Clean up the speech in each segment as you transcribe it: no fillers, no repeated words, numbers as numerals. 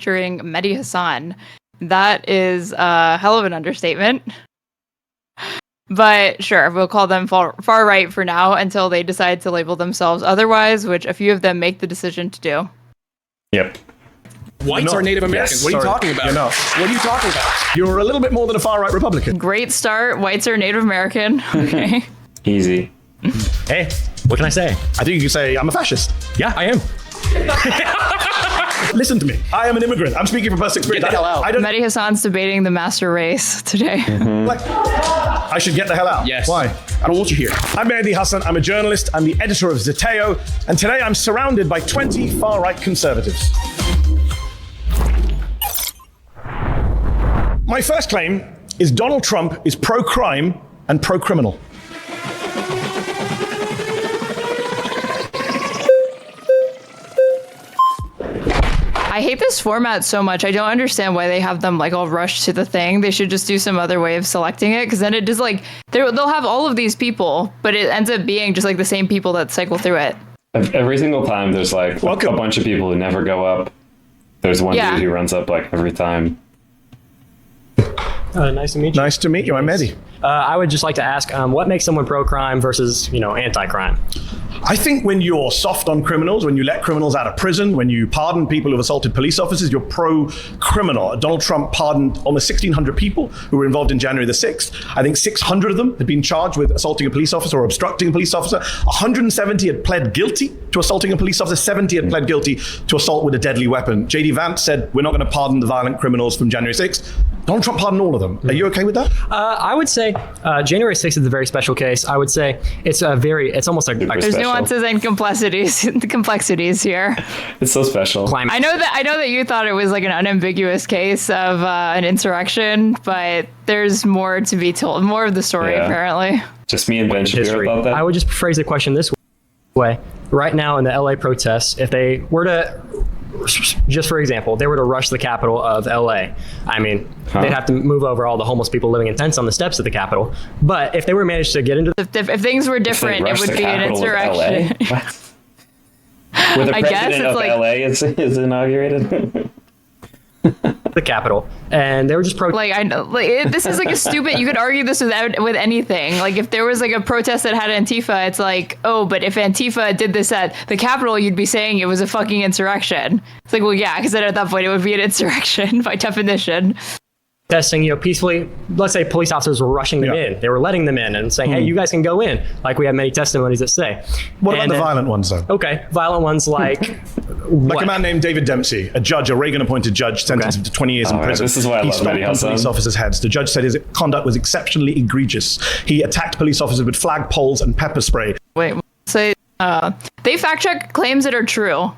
featuring Mehdi Hasan. That is a hell of an understatement. But sure, we'll call them far right for now until they decide to label themselves otherwise, which a few of them make the decision to do. Yep. Whites are Native Americans. Yes, what are you talking about? You're not. What are you talking about? You're a little bit more than a far-right Republican. Great start. Whites are Native American. Okay. Easy. Hey, what can I say? I think you can say I'm a fascist. Yeah, I am. Listen to me. I am an immigrant. I'm speaking from personal experience. Get the hell out. I don't Mehdi Hasan's debating the master race today. like. I should get the hell out. Yes. Why? I don't want you here. I'm Mehdi Hasan. I'm a journalist. I'm the editor of Zeteo, and today I'm surrounded by 20 far-right conservatives. My first claim is Donald Trump is pro-crime and pro-criminal. I hate this format so much. I don't understand why they have them like all rushed to the thing. They should just do some other way of selecting it, because then it just like they'll have all of these people, but it ends up being just like the same people that cycle through it. Every single time there's like a bunch of people who never go up. There's one dude who runs up like every time. Nice to meet you. Nice to meet you. I'm Mehdi. I would just like to ask, what makes someone pro-crime versus, anti-crime? I think when you're soft on criminals, when you let criminals out of prison, when you pardon people who've assaulted police officers, you're pro-criminal. Donald Trump pardoned almost 1,600 people who were involved in January the 6th. I think 600 of them had been charged with assaulting a police officer or obstructing a police officer. 170 had pled guilty to assaulting a police officer. 70 had pled guilty to assault with a deadly weapon. J.D. Vance said, we're not going to pardon the violent criminals from January 6th. Donald Trump pardoned all of them. Are you okay with that? I would say January 6th is a very special case. I would say it's almost like There's nuances and complexities here. It's so special. I know that you thought it was like an unambiguous case of an insurrection, but there's more to be told, more of the story apparently. Just me and Ben Shapiro about that. I would just phrase the question this way. Right now in the LA protests, if they were to, just for example, they were to rush the Capitol of LA, I mean, they'd have to move over all the homeless people living in tents on the steps of the Capitol. But if they were managed to get into if things were different, it would be an insurrection. Where the I president guess it's of like LA is inaugurated. the Capitol, and they were just I know, this is like a stupid. You could argue this with anything. Like if there was like a protest that had Antifa, it's like, oh, but if Antifa did this at the Capitol, you'd be saying it was a fucking insurrection. It's like, well, yeah, because then at that point it would be an insurrection by definition. Testing, peacefully. Let's say police officers were rushing them in. They were letting them in and saying, hey, you guys can go in. Like we have many testimonies that say. What about the violent ones, though? Okay, violent ones like like a man named David Dempsey, a judge, a Reagan-appointed judge, sentenced him to 20 years in prison. This is why I love stomped on police officers' heads. The judge said his conduct was exceptionally egregious. He attacked police officers with flagpoles and pepper spray. Wait, say they fact check claims that are true.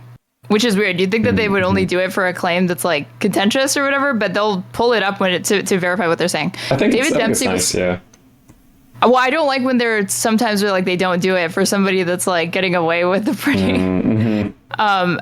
Which is weird. You'd think that they would only do it for a claim that's like contentious or whatever, but they'll pull it up when to verify what they're saying. I think David Dempsey nice, yeah. Well, I don't like when they're sometimes like they don't do it for somebody that's like getting away with the pretty.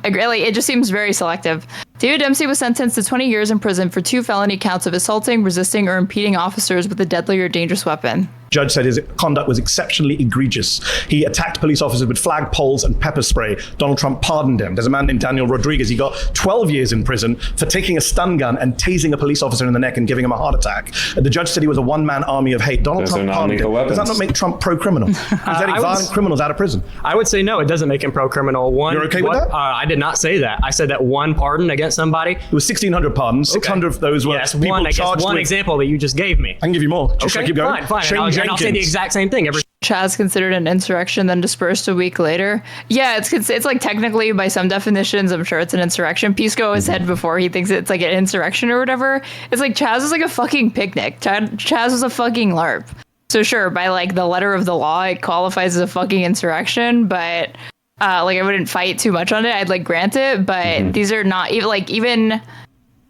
Really, it just seems very selective. David Dempsey was sentenced to 20 years in prison for 2 felony counts of assaulting, resisting, or impeding officers with a deadly or dangerous weapon. Judge said his conduct was exceptionally egregious. He attacked police officers with flagpoles and pepper spray. Donald Trump pardoned him. There's a man named Daniel Rodriguez. He got 12 years in prison for taking a stun gun and tasing a police officer in the neck and giving him a heart attack. The judge said he was a one-man army of hate. Donald Trump pardoned him. Does that not make Trump pro-criminal? He's letting violent criminals out of prison. I would say no, it doesn't make him pro-criminal. You're okay with that? I did not say that. I said that one pardon against somebody. It was 1,600 pardons. 600 of those were people charged one with... example that you just gave me. I can give you more. Should I keep going? Fine. And I'll say the exact same thing. Chaz considered an insurrection, then dispersed a week later. Yeah, it's like technically by some definitions, I'm sure it's an insurrection. Pisco has said before he thinks it's like an insurrection or whatever. It's like Chaz is like a fucking picnic. Chaz was a fucking LARP. So sure, by like the letter of the law, it qualifies as a fucking insurrection, but like I wouldn't fight too much on it. I'd like grant it, but these are not even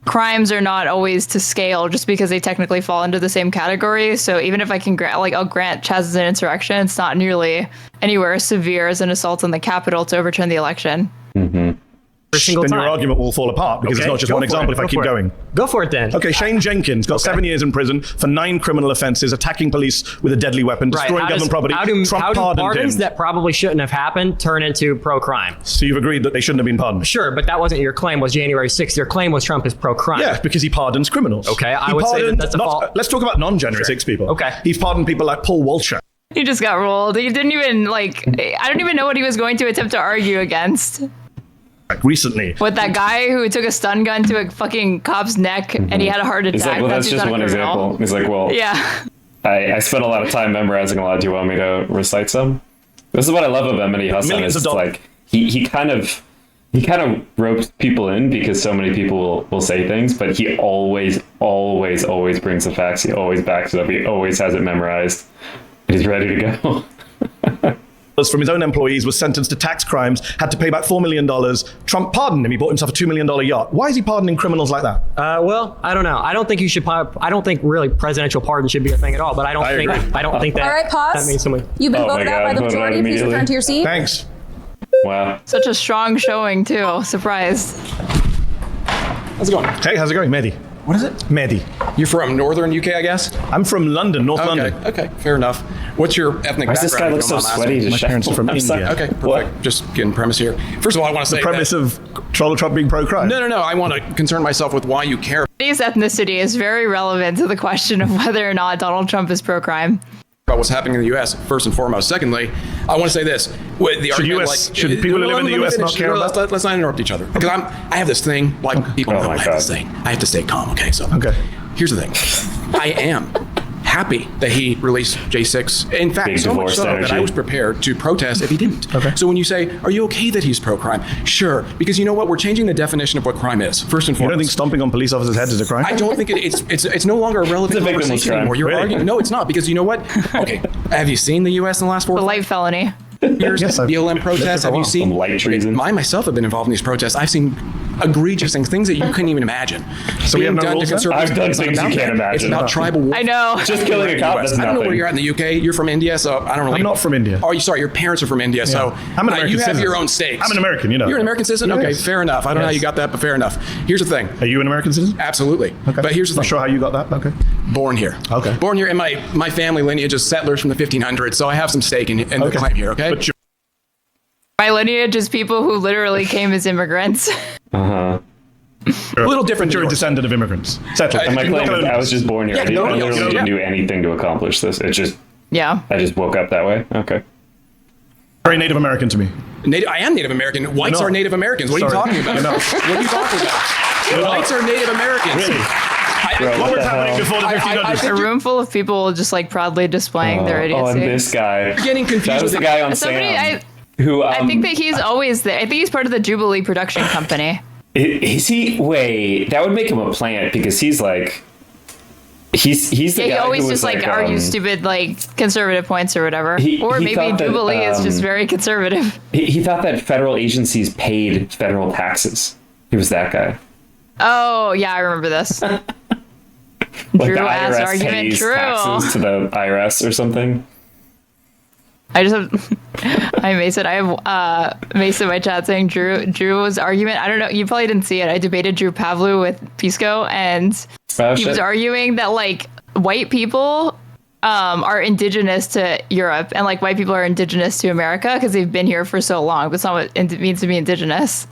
crimes are not always to scale just because they technically fall into the same category. So even if I can I'll grant Chaz as an insurrection, it's not nearly anywhere as severe as an assault on the Capitol to overturn the election. single then time. your argument will fall apart because it's not just one example if I keep going. Go for it then. Okay, Shane Jenkins got 7 years in prison for 9 criminal offenses, attacking police with a deadly weapon, destroying government property. How do Trump pardoned pardons him. that probably shouldn't have happened turn into pro-crime? So you've agreed that they shouldn't have been pardoned? Sure, but that wasn't your claim. Was January 6th? Your claim was Trump is pro-crime. Yeah, because he pardons criminals. Okay, I would say that's a fault. Let's talk about non-January 6 people. Okay. He's pardoned people like Paul Walsh. He just got rolled. He didn't even I don't even know what he was going to attempt to argue against. Recently. With that guy who took a stun gun to a fucking cop's neck and he had a heart attack. He's like, well, that's just one example. He's like, well, yeah. I spent a lot of time memorizing a lot. Do you want me to recite some? This is what I love about Mehdi Hasan. It's like he kind of ropes people in because so many people will say things, but he always brings the facts. He always backs it up. He always has it memorized. He's ready to go. From his own employees, was sentenced to tax crimes, had to pay back $4 million. Trump pardoned him. He bought himself a $2 million yacht. Why is he pardoning criminals like that? Well, I don't know. I don't think you should. I don't think really presidential pardon should be a thing at all. But I don't think that. All right, pause. That means something. You've been voted out by the majority. Please return to your seat. Thanks. Wow. Such a strong showing too. Surprised. How's it going? Hey, how's it going, Mehdi? What is it? Mehdi. You're from northern UK, I guess? I'm from London, North London. Okay, fair enough. What's your ethnic Why does background? this guy look so sweaty? My parents are from India. Okay, perfect. What? Just getting premise here. First of all, I want to say Premise that, of Donald Trump being pro-crime. No. I want to concern myself with why you care His ethnicity is very relevant to the question of whether or not Donald Trump is pro-crime. about what's happening in the U.S. first and foremost. Secondly, I want to say this: with the argument, should people who live in the U.S. not care about? Let's not interrupt each other because I have this thing like people Oh know my I have God. this thing. I have to stay calm. Okay, so here's the thing: I am happy that he released J6. In fact, Big so much divorced so that energy. I was prepared to protest if he didn't. Okay. So when you say, "Are you okay that he's pro-crime?" Sure, because you know what? We're changing the definition of what crime is. First and You don't foremost. think stomping on police officers' heads is a crime? I don't think it's no longer a relevant It's a victimless conversation crime. anymore. You're Really? arguing. No, it's not because you know what? Okay, have you seen the U.S. in the last 4 A light felony. years? Yes, I've BLM lived protests. there for a Have you while. seen? Some light treason. I myself have been involved in these protests. I've seen egregious things that you couldn't even imagine. So we have no Being done to rules then? conservatives. I've done It's not things you about can't that. It's imagine. about tribal war. I know. Just killing a cop is I don't know where nothing. you're at in the UK. You're from India, so I don't really. I'm not from India. Oh, you sorry. Your parents are from India, so I'm an American you have citizen. your own stakes. I'm an American, you know. You're an American citizen. Yes. Okay, fair enough. I don't know how Yes. you got that, but fair enough. Here's the thing. Are you an American citizen? Absolutely. Okay. But here's the Not thing. sure how you got that. Okay. Born here. Okay. Born here, and my family lineage is settlers from the 1500s, so I have some stake in the claim here. Okay. But My lineage is people who literally came as immigrants. Uh-huh. a little different. you're a than yours. descendant of immigrants. Settled. And my You claim know- is I was just born here. I no, literally yeah. didn't do anything to accomplish this. It just Yeah. I just woke up that way. Okay. Very Native American to me. I am Native American. Whites No. are Native Americans. What are you Sorry. talking about? You're not. What are you talking about? Whites are Native Americans. Really? Bro, What was the happening hell? before the I 1500s? A room full of people just like proudly displaying their Oh, and idiocy. this guy. Getting confused That was with the guy on Somebody, Sam. Who I think that he's always there. I think he's part of the Jubilee production company. is he? Wait, that would make him a plant because he's like. He's the Yeah, guy he always who was just like argues stupid like conservative points or whatever. He Or maybe thought that, Jubilee is just very conservative. He thought that federal agencies paid federal taxes. He was that guy. Oh yeah, I remember this. Like Drew the ass IRS argument. pays Drew. taxes to the IRS or something. I just have I have Mace in my chat saying Drew's argument. I don't know, you probably didn't see it. I debated Drew Pavlu with Pisco and he was arguing that like white people are indigenous to Europe and like white people are indigenous to America because they've been here for so long. But it's not what it means to be indigenous.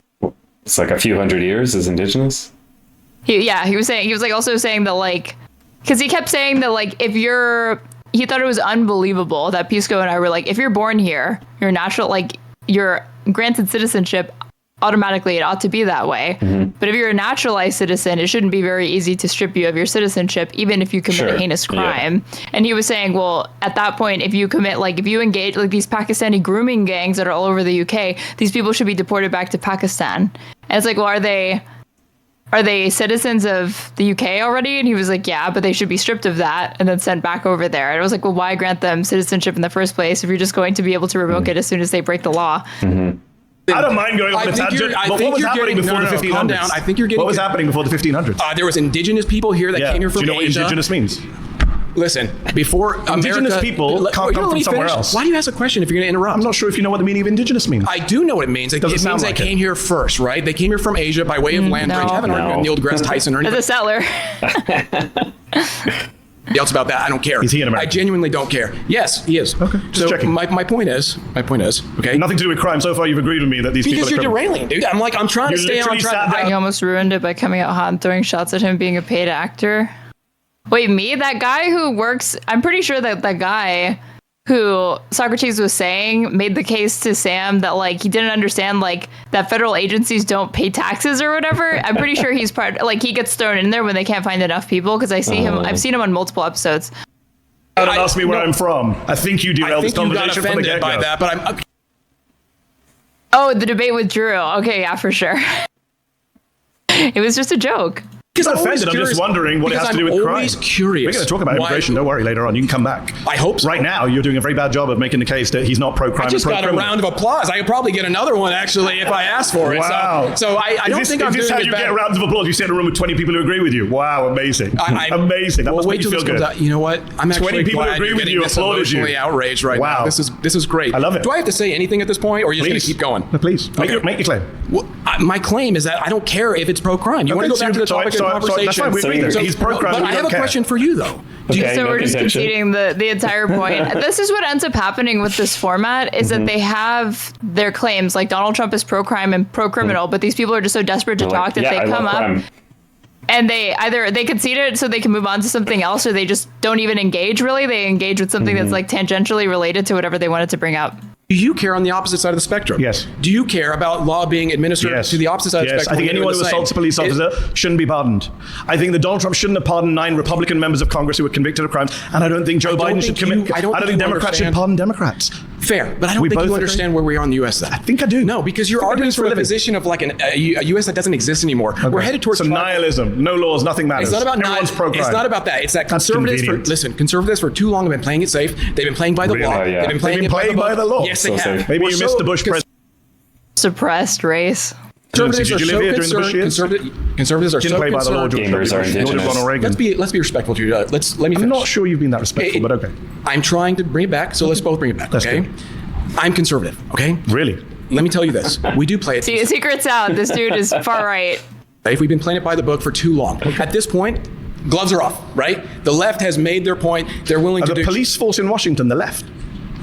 It's like a few hundred years as indigenous. He was like also saying that like because he kept saying that like he thought it was unbelievable that Pisco and I were like, if you're born here, you're natural, like you're granted citizenship automatically. It ought to be that way. Mm-hmm. But if you're a naturalized citizen, it shouldn't be very easy to strip you of your citizenship, even if you commit a heinous crime. Yeah. And he was saying, well, at that point, if you engage like these Pakistani grooming gangs that are all over the UK, these people should be deported back to Pakistan. And it's like, well, are they citizens of the UK already? And he was like, yeah, but they should be stripped of that and then sent back over there. And I was like, well, why grant them citizenship in the first place if you're just going to be able to revoke it as soon as they break the law? Mm-hmm. I don't mind going on a tangent, but what was happening before the 1500s? Calm down. I think you're getting. What was happening before the 1500s? There was indigenous people here that came here from Do you know what Asia. indigenous means? Listen, before indigenous America, people can't come from somewhere else. Why do you ask a question if you're going to interrupt? I'm not sure if you know what the meaning of indigenous means. I do know what it means. It means they came here first, right? They came here from Asia by way of land bridge. I haven't argued with Neil deGrasse Tyson or anything. As a settler. Else about that, I don't care. Is he in America? I genuinely don't care. Yes, he is. Okay, just checking. My point is, okay? Nothing to do with crime. So far, you've agreed with me that these people are Because you're derailing, dude. I'm trying to stay on track. He almost ruined it by coming out hot and throwing shots at him being a paid actor. Wait, me? That guy who works... I'm pretty sure that guy who Socrates was saying made the case to Sam that, like, he didn't understand, like, that federal agencies don't pay taxes or whatever. I'm pretty sure he's part... Like, he gets thrown in there when they can't find enough people, because I've seen him on multiple episodes. Don't ask me where I'm from. I think you derailed this conversation from the get-go. By that, but I'm... Oh, the debate with Drew. Okay, yeah, for sure. It was just a joke. I'm not offended. I'm just wondering what it has to do with crime. I'm always curious. We're going to talk about immigration. Don't worry. Later on, you can come back. I hope so. Right now, you're doing a very bad job of making the case that he's not pro-crime. I just got a round of applause. I could probably get another one actually if I asked for it. Wow. So I don't think I'm doing it bad. Is this how you get rounds of applause? You sit in a room with 20 people who agree with you. Wow, amazing. Amazing. That must make you feel good. You know what? I'm actually 20 people who agree with you applauded you. Outraged right now. This is great. I love it. Do I have to say anything at this point, or are you just going to keep going? Please. Make your claim. Well, my claim is that I don't care if it's pro-crime. You want to go back to the topic of conversation? He's pro-crime. But I have a question for you, though. So we're just conceding the entire point. This is what ends up happening with this format, is that they have their claims, like Donald Trump is pro-crime and pro-criminal, but these people are just so desperate to talk that they come up and they concede it so they can move on to something else, or they just don't even engage, really. They engage with something that's like tangentially related to whatever they wanted to bring up. Do you care on the opposite side of the spectrum? Yes. Do you care about law being administered to the opposite side of the spectrum? I think anyone who assaults a police officer shouldn't be pardoned. I think that Donald Trump shouldn't have pardoned 9 Republican members of Congress who were convicted of crimes, and I don't think Joe Biden should commit. I don't think Democrats should pardon Democrats. Fair, but I don't think you understand where we are in the U.S. then. I think I do. No, because you're arguing from the position of like a U.S. that doesn't exist anymore. Okay. We're headed towards nihilism. No laws, nothing matters. It's not about nihilism. It's not about that. It's that conservatives for too long have been playing it safe. They've been playing by the law. They've been playing by the law. Yes, they have. Maybe you missed the Bush presidency. Suppressed race. Conservatives are so concerned. Conservatives are so concerned. Gamers are indigenous. Let's be respectful to you. Let me finish. I'm not sure you've been that respectful, but okay. I'm trying to bring it back, so let's both bring it back. Okay. I'm conservative. Okay. Really? Let me tell you this. We do play it. See, secret's out. This dude is far right. If we've been playing it by the book for too long, at this point, gloves are off. Right? The left has made their point. They're willing to do. The police force in Washington, the left.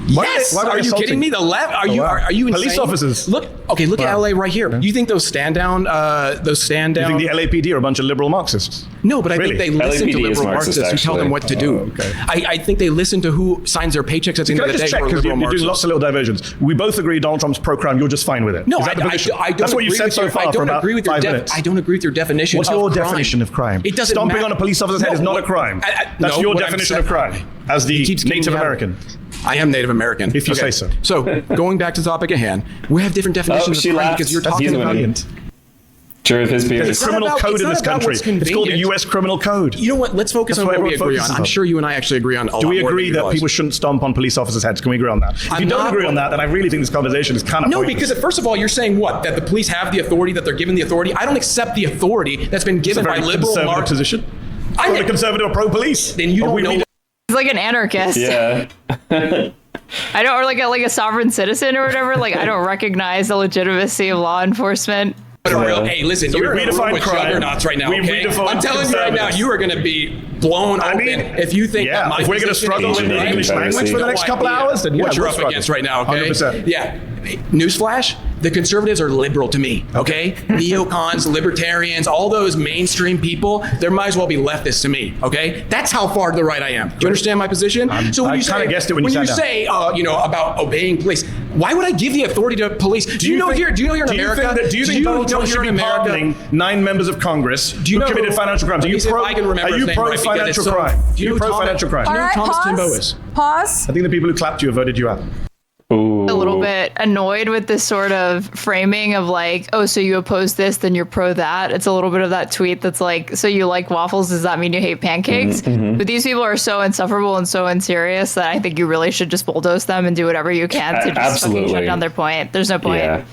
Yes. Are you kidding me? The left? Are you insane? Police officers. Look at LA right here. You think those stand down? You think the LAPD are a bunch of liberal Marxists? No, but I think they listen to liberal Marxists who tell them what to do. Okay. I think they listen to who signs their paychecks at the end of the day. Can I just check, because you're doing lots of little diversions. We both agree Donald Trump's pro-crime. You're just fine with it. No, I don't. That's what you said so far for about 5 minutes. I don't agree with your definition. What's your definition of crime? It doesn't matter. Stomping on a police officer's head is not a crime. That's your definition of crime as the Native American. I am Native American. If you say so. So, going back to the topic at hand, we have different definitions of crime because you're talking about it. Sure, of his beard. There's a criminal code in this country. It's called the U.S. Criminal Code. You know what? Let's focus on what we agree on. I'm sure you and I actually agree on a lot more. Do we agree that people shouldn't stomp on police officers' heads? Can we agree on that? If you don't agree on that, then I really think this conversation is kind of pointless. No, because first of all, you're saying what? That the police have the authority, that they're given the authority? I don't accept the authority that's been given by liberal Marxists. Position? I'm a conservative or pro-police. Then you don't know. He's like an anarchist. Yeah. I don't, or like a sovereign citizen or whatever. Like, I don't recognize the legitimacy of law enforcement. Hey, listen, so you're redefining juggernauts right now. Okay? I'm telling you right now, you are going to be blown open if you think that my if we're going to struggle with the English language for the next couple hours, then what you're up against right now. Okay. 100%. Yeah. Newsflash: the conservatives are liberal to me. Okay. Neocons, libertarians, all those mainstream people, they might as well be leftists to me. Okay. That's how far to the right I am. Do you understand my position? So when you kind of guessed it when you say about obeying police, why would I give the authority to police? Do you know here in America? Do you think Donald Trump should be pardoning 9 members of Congress who committed financial crimes? Are you pro-financial crime? Do you pro-financial crime? All right, Thomas Timbo is. Pause. I think the people who clapped you have voted you out. Ooh. A little bit annoyed with this sort of framing of like, oh, so you oppose this, then you're pro that. It's a little bit of that tweet that's like, so you like waffles, does that mean you hate pancakes? Mm-hmm. But these people are so insufferable and so unserious that I think you really should just bulldoze them and do whatever you can to just fucking shut down their point. There's no point. Yeah.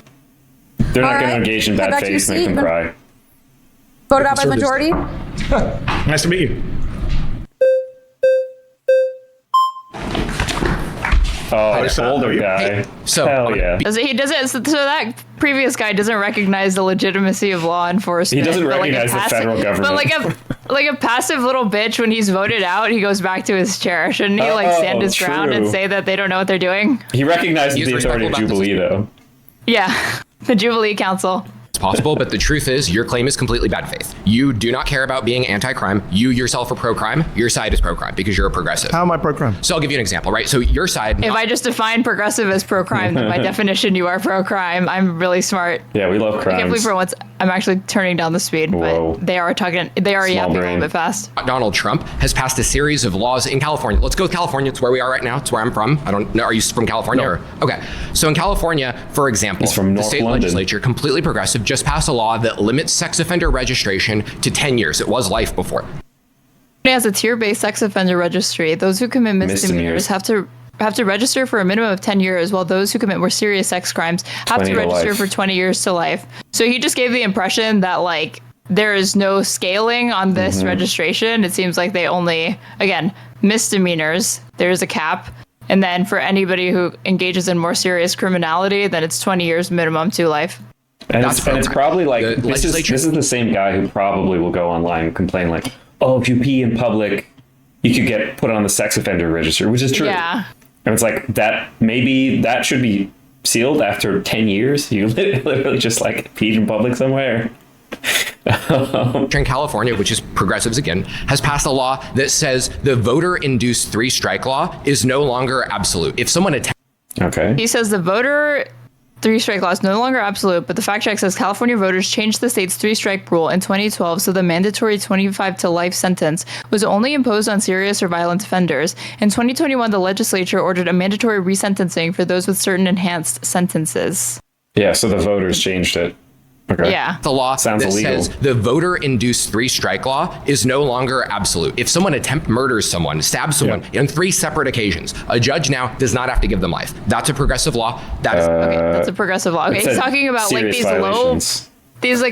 They're not going to engage in bad faith, make them cry. Voted out by majority. Nice to meet you. Oh, the older guy. So hell yeah. He doesn't. So that previous guy doesn't recognize the legitimacy of law enforcement. He doesn't recognize the federal government. But like a passive little bitch, when he's voted out, he goes back to his chair. Shouldn't he stand his ground and say that they don't know what they're doing? He recognizes the authority of Jubilee, though. Yeah, the Jubilee Council. Possible, but the truth is your claim is completely bad faith. You do not care about being anti-crime. You yourself are pro-crime. Your side is pro-crime because you're a progressive. How am I pro-crime? So I'll give you an example, right? So your side... If I just define progressive as pro-crime, then by definition you are pro-crime. I'm really smart. Yeah, we love crimes. I can't believe for once I'm actually turning down the speed, Whoa. but they are yapping a little bit fast. Donald Trump has passed a series of laws in California. Let's go with California. It's where we are right now. It's where I'm from. I don't know. Are you from California? No. Okay. So in California, for example, the state legislature, completely progressive, just passed a law that limits sex offender registration to 10 years. It was life before. It has a tier-based sex offender registry. Those who commit misdemeanors have to register for a minimum of 10 years, while those who commit more serious sex crimes have to register for 20 years to life. So he just gave the impression that like there is no scaling on this registration. It seems like they only, again, misdemeanors, there's a cap. And then for anybody who engages in more serious criminality, then it's 20 years minimum to life. And it's probably like this is the same guy who probably will go online and complain like, oh, if you pee in public, you could get put on the sex offender register, which is true. Yeah. And it's like that. Maybe that should be sealed after 10 years. You literally just like peed in public somewhere. In California, which is progressives again, has passed a law that says the voter-induced three-strike law is no longer absolute. If someone Okay. He says the voter three-strike law is no longer absolute, but the fact check says California voters changed the state's three-strike rule in 2012, so the mandatory 25 to life sentence was only imposed on serious or violent offenders. In 2021, the legislature ordered a mandatory resentencing for those with certain enhanced sentences. Yeah, so the voters changed it. Okay. Yeah. The law sounds that illegal. Says the voter-induced three-strike law is no longer absolute. If someone murders someone, stabs someone on 3 separate occasions, a judge now does not have to give them life. That's a progressive law. That's that's a progressive law. Okay, he's talking about like these violations.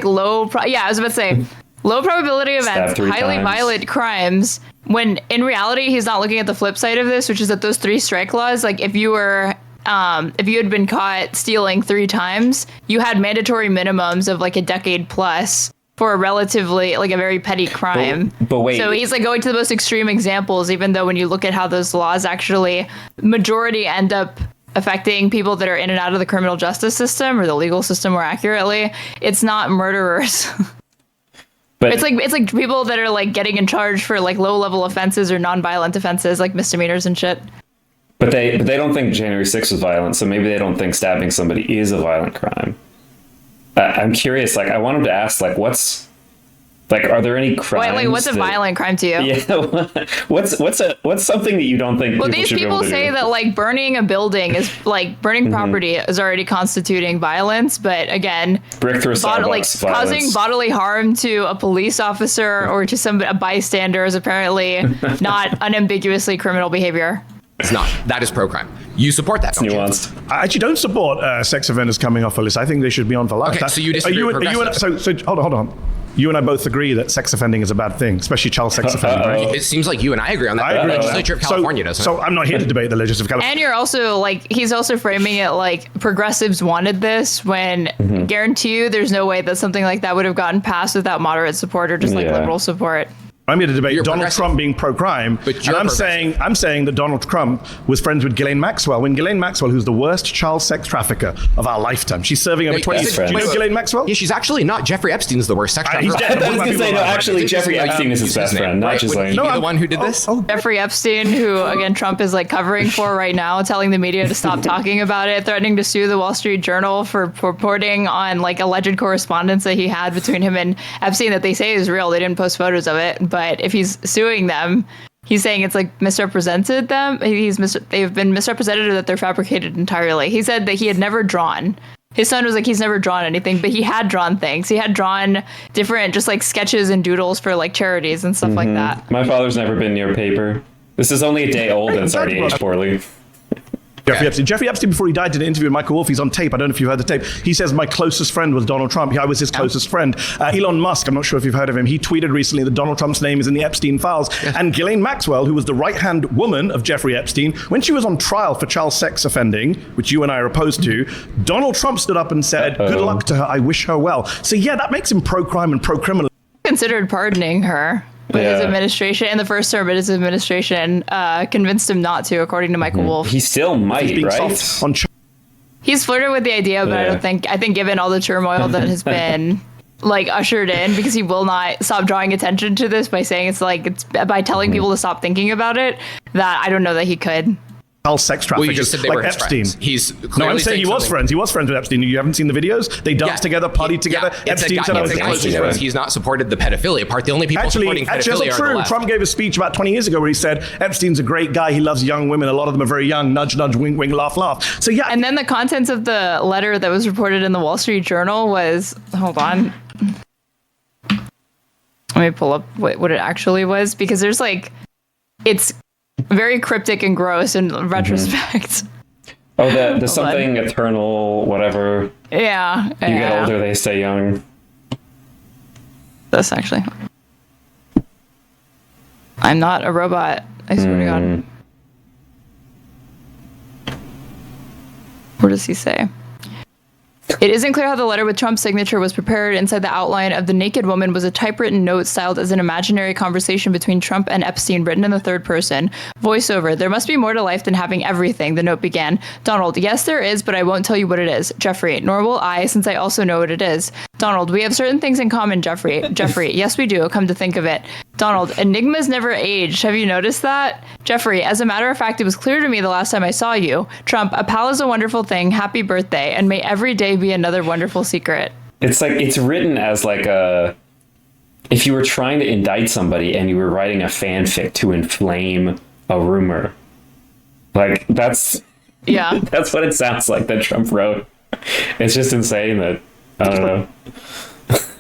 low, I was about to say low probability events, highly violent crimes. When in reality, he's not looking at the flip side of this, which is that those 3 strike laws, like if you had been caught stealing 3 times, you had mandatory minimums of like a decade plus for a relatively like a very petty crime. But wait. So he's like going to the most extreme examples, even though when you look at how those laws actually majority end up affecting people that are in and out of the criminal justice system or the legal system more accurately, it's not murderers. But it's like people that are like getting in charge for like low level offenses or non-violent offenses like misdemeanors and shit. But they don't think January 6th was violent, so maybe they don't think stabbing somebody is a violent crime. I'm curious, like, I wanted to ask, like, are there any crimes? Wait, what's a violent crime to you? Yeah, what's something that you don't think? Well, these people say that like burning a building is like burning property is already constituting violence, but again, brick through Starbucks, causing bodily harm to a police officer or to a bystander is apparently not unambiguously criminal behavior. It's not. That is pro-crime. You support that, don't nuanced. you? I actually don't support sex offenders coming off a list. I think they should be on for life. Okay, so you disagree with progressives. So hold on. You and I both agree that sex offending is a bad thing, especially child sex offending, right? It seems like you and I agree on that. The legislature of California doesn't. So I'm not here to debate the legislature of California. And you're also like, he's also framing it like progressives wanted this when guarantee you there's no way that something like that would have gotten passed without moderate support or just like liberal support. I'm here to debate Donald Trump being pro-crime, and I'm saying that Donald Trump was friends with Ghislaine Maxwell. When Ghislaine Maxwell, who's the worst child sex trafficker of our lifetime, she's serving over 20 years. Do you know Ghislaine Maxwell? Yeah, she's actually not. Jeffrey Epstein's the worst sex trafficker. I was going to say, no, actually, Jeffrey Epstein is his best friend, not Ghislaine. No, the one who did this? Jeffrey Epstein, who, again, Trump is like covering for right now, telling the media to stop talking about it, threatening to sue the Wall Street Journal for reporting on like alleged correspondence that he had between him and Epstein that they say is real. They didn't post photos of it, but if he's suing them, he's saying it's like misrepresented them. They've been misrepresented or that they're fabricated entirely. He said that he had never drawn. His son was like, he's never drawn anything, but he had drawn things. He had drawn different just like sketches and doodles for like charities and stuff like that. My father's never been near paper. This is only a day old and it's already aged poorly. Jeffrey Epstein, before he died, did an interview with Michael Wolff. He's on tape. I don't know if you've heard the tape. He says, my closest friend was Donald Trump. I was his closest friend. Elon Musk, I'm not sure if you've heard of him. He tweeted recently that Donald Trump's name is in the Epstein files. And Ghislaine Maxwell, who was the right-hand woman of Jeffrey Epstein, when she was on trial for child sex offending, which you and I are opposed to, Donald Trump stood up and said, good luck to her. I wish her well. So yeah, that makes him pro-crime and pro-criminal. Considered pardoning her. But his administration, in the first term of his administration, convinced him not to, according to Michael Wolff. He still might, right? He's flirted with the idea, but I think given all the turmoil that has been ushered in, because he will not stop drawing attention to this by saying it's by telling people to stop thinking about it, that I don't know that he could. Sex traffickers, well, you just said they were Epstein. Friends. He's I'm saying he was friends. He was friends with Epstein. You haven't seen the videos? They danced together, partied together. Epstein said I was closest friends. He's not supported the pedophilia part. The only people supporting pedophilia are the left. Trump gave a speech about 20 years ago where he said Epstein's a great guy. He loves young women. A lot of them are very young. Nudge, nudge, wink, wink, laugh, laugh. So yeah. And then the contents of the letter that was reported in the Wall Street Journal was, hold on. Let me pull up what it actually was, because there's it's very cryptic and gross in retrospect. Oh, the something eternal, whatever. Yeah. You get older, they stay young. This actually. I'm not a robot. I swear to God. What does he say? It isn't clear how the letter with Trump's signature was prepared. Inside the outline of the naked woman was a typewritten note styled as an imaginary conversation between Trump and Epstein, written in the third person. Voiceover. There must be more to life than having everything, the note began. Donald. Yes, there is, but I won't tell you what it is. Jeffrey. Nor will I, since I also know what it is. Donald. We have certain things in common, Jeffrey. Jeffrey. Yes, we do. Come to think of it. Donald. Enigmas never aged. Have you noticed that? Jeffrey. As a matter of fact, it was clear to me the last time I saw you. Trump. A pal is a wonderful thing. Happy birthday. And may every day be another wonderful secret. It's written as if you were trying to indict somebody and you were writing a fanfic to inflame a rumor. That's what it sounds like that Trump wrote. It's just insane that, I don't know.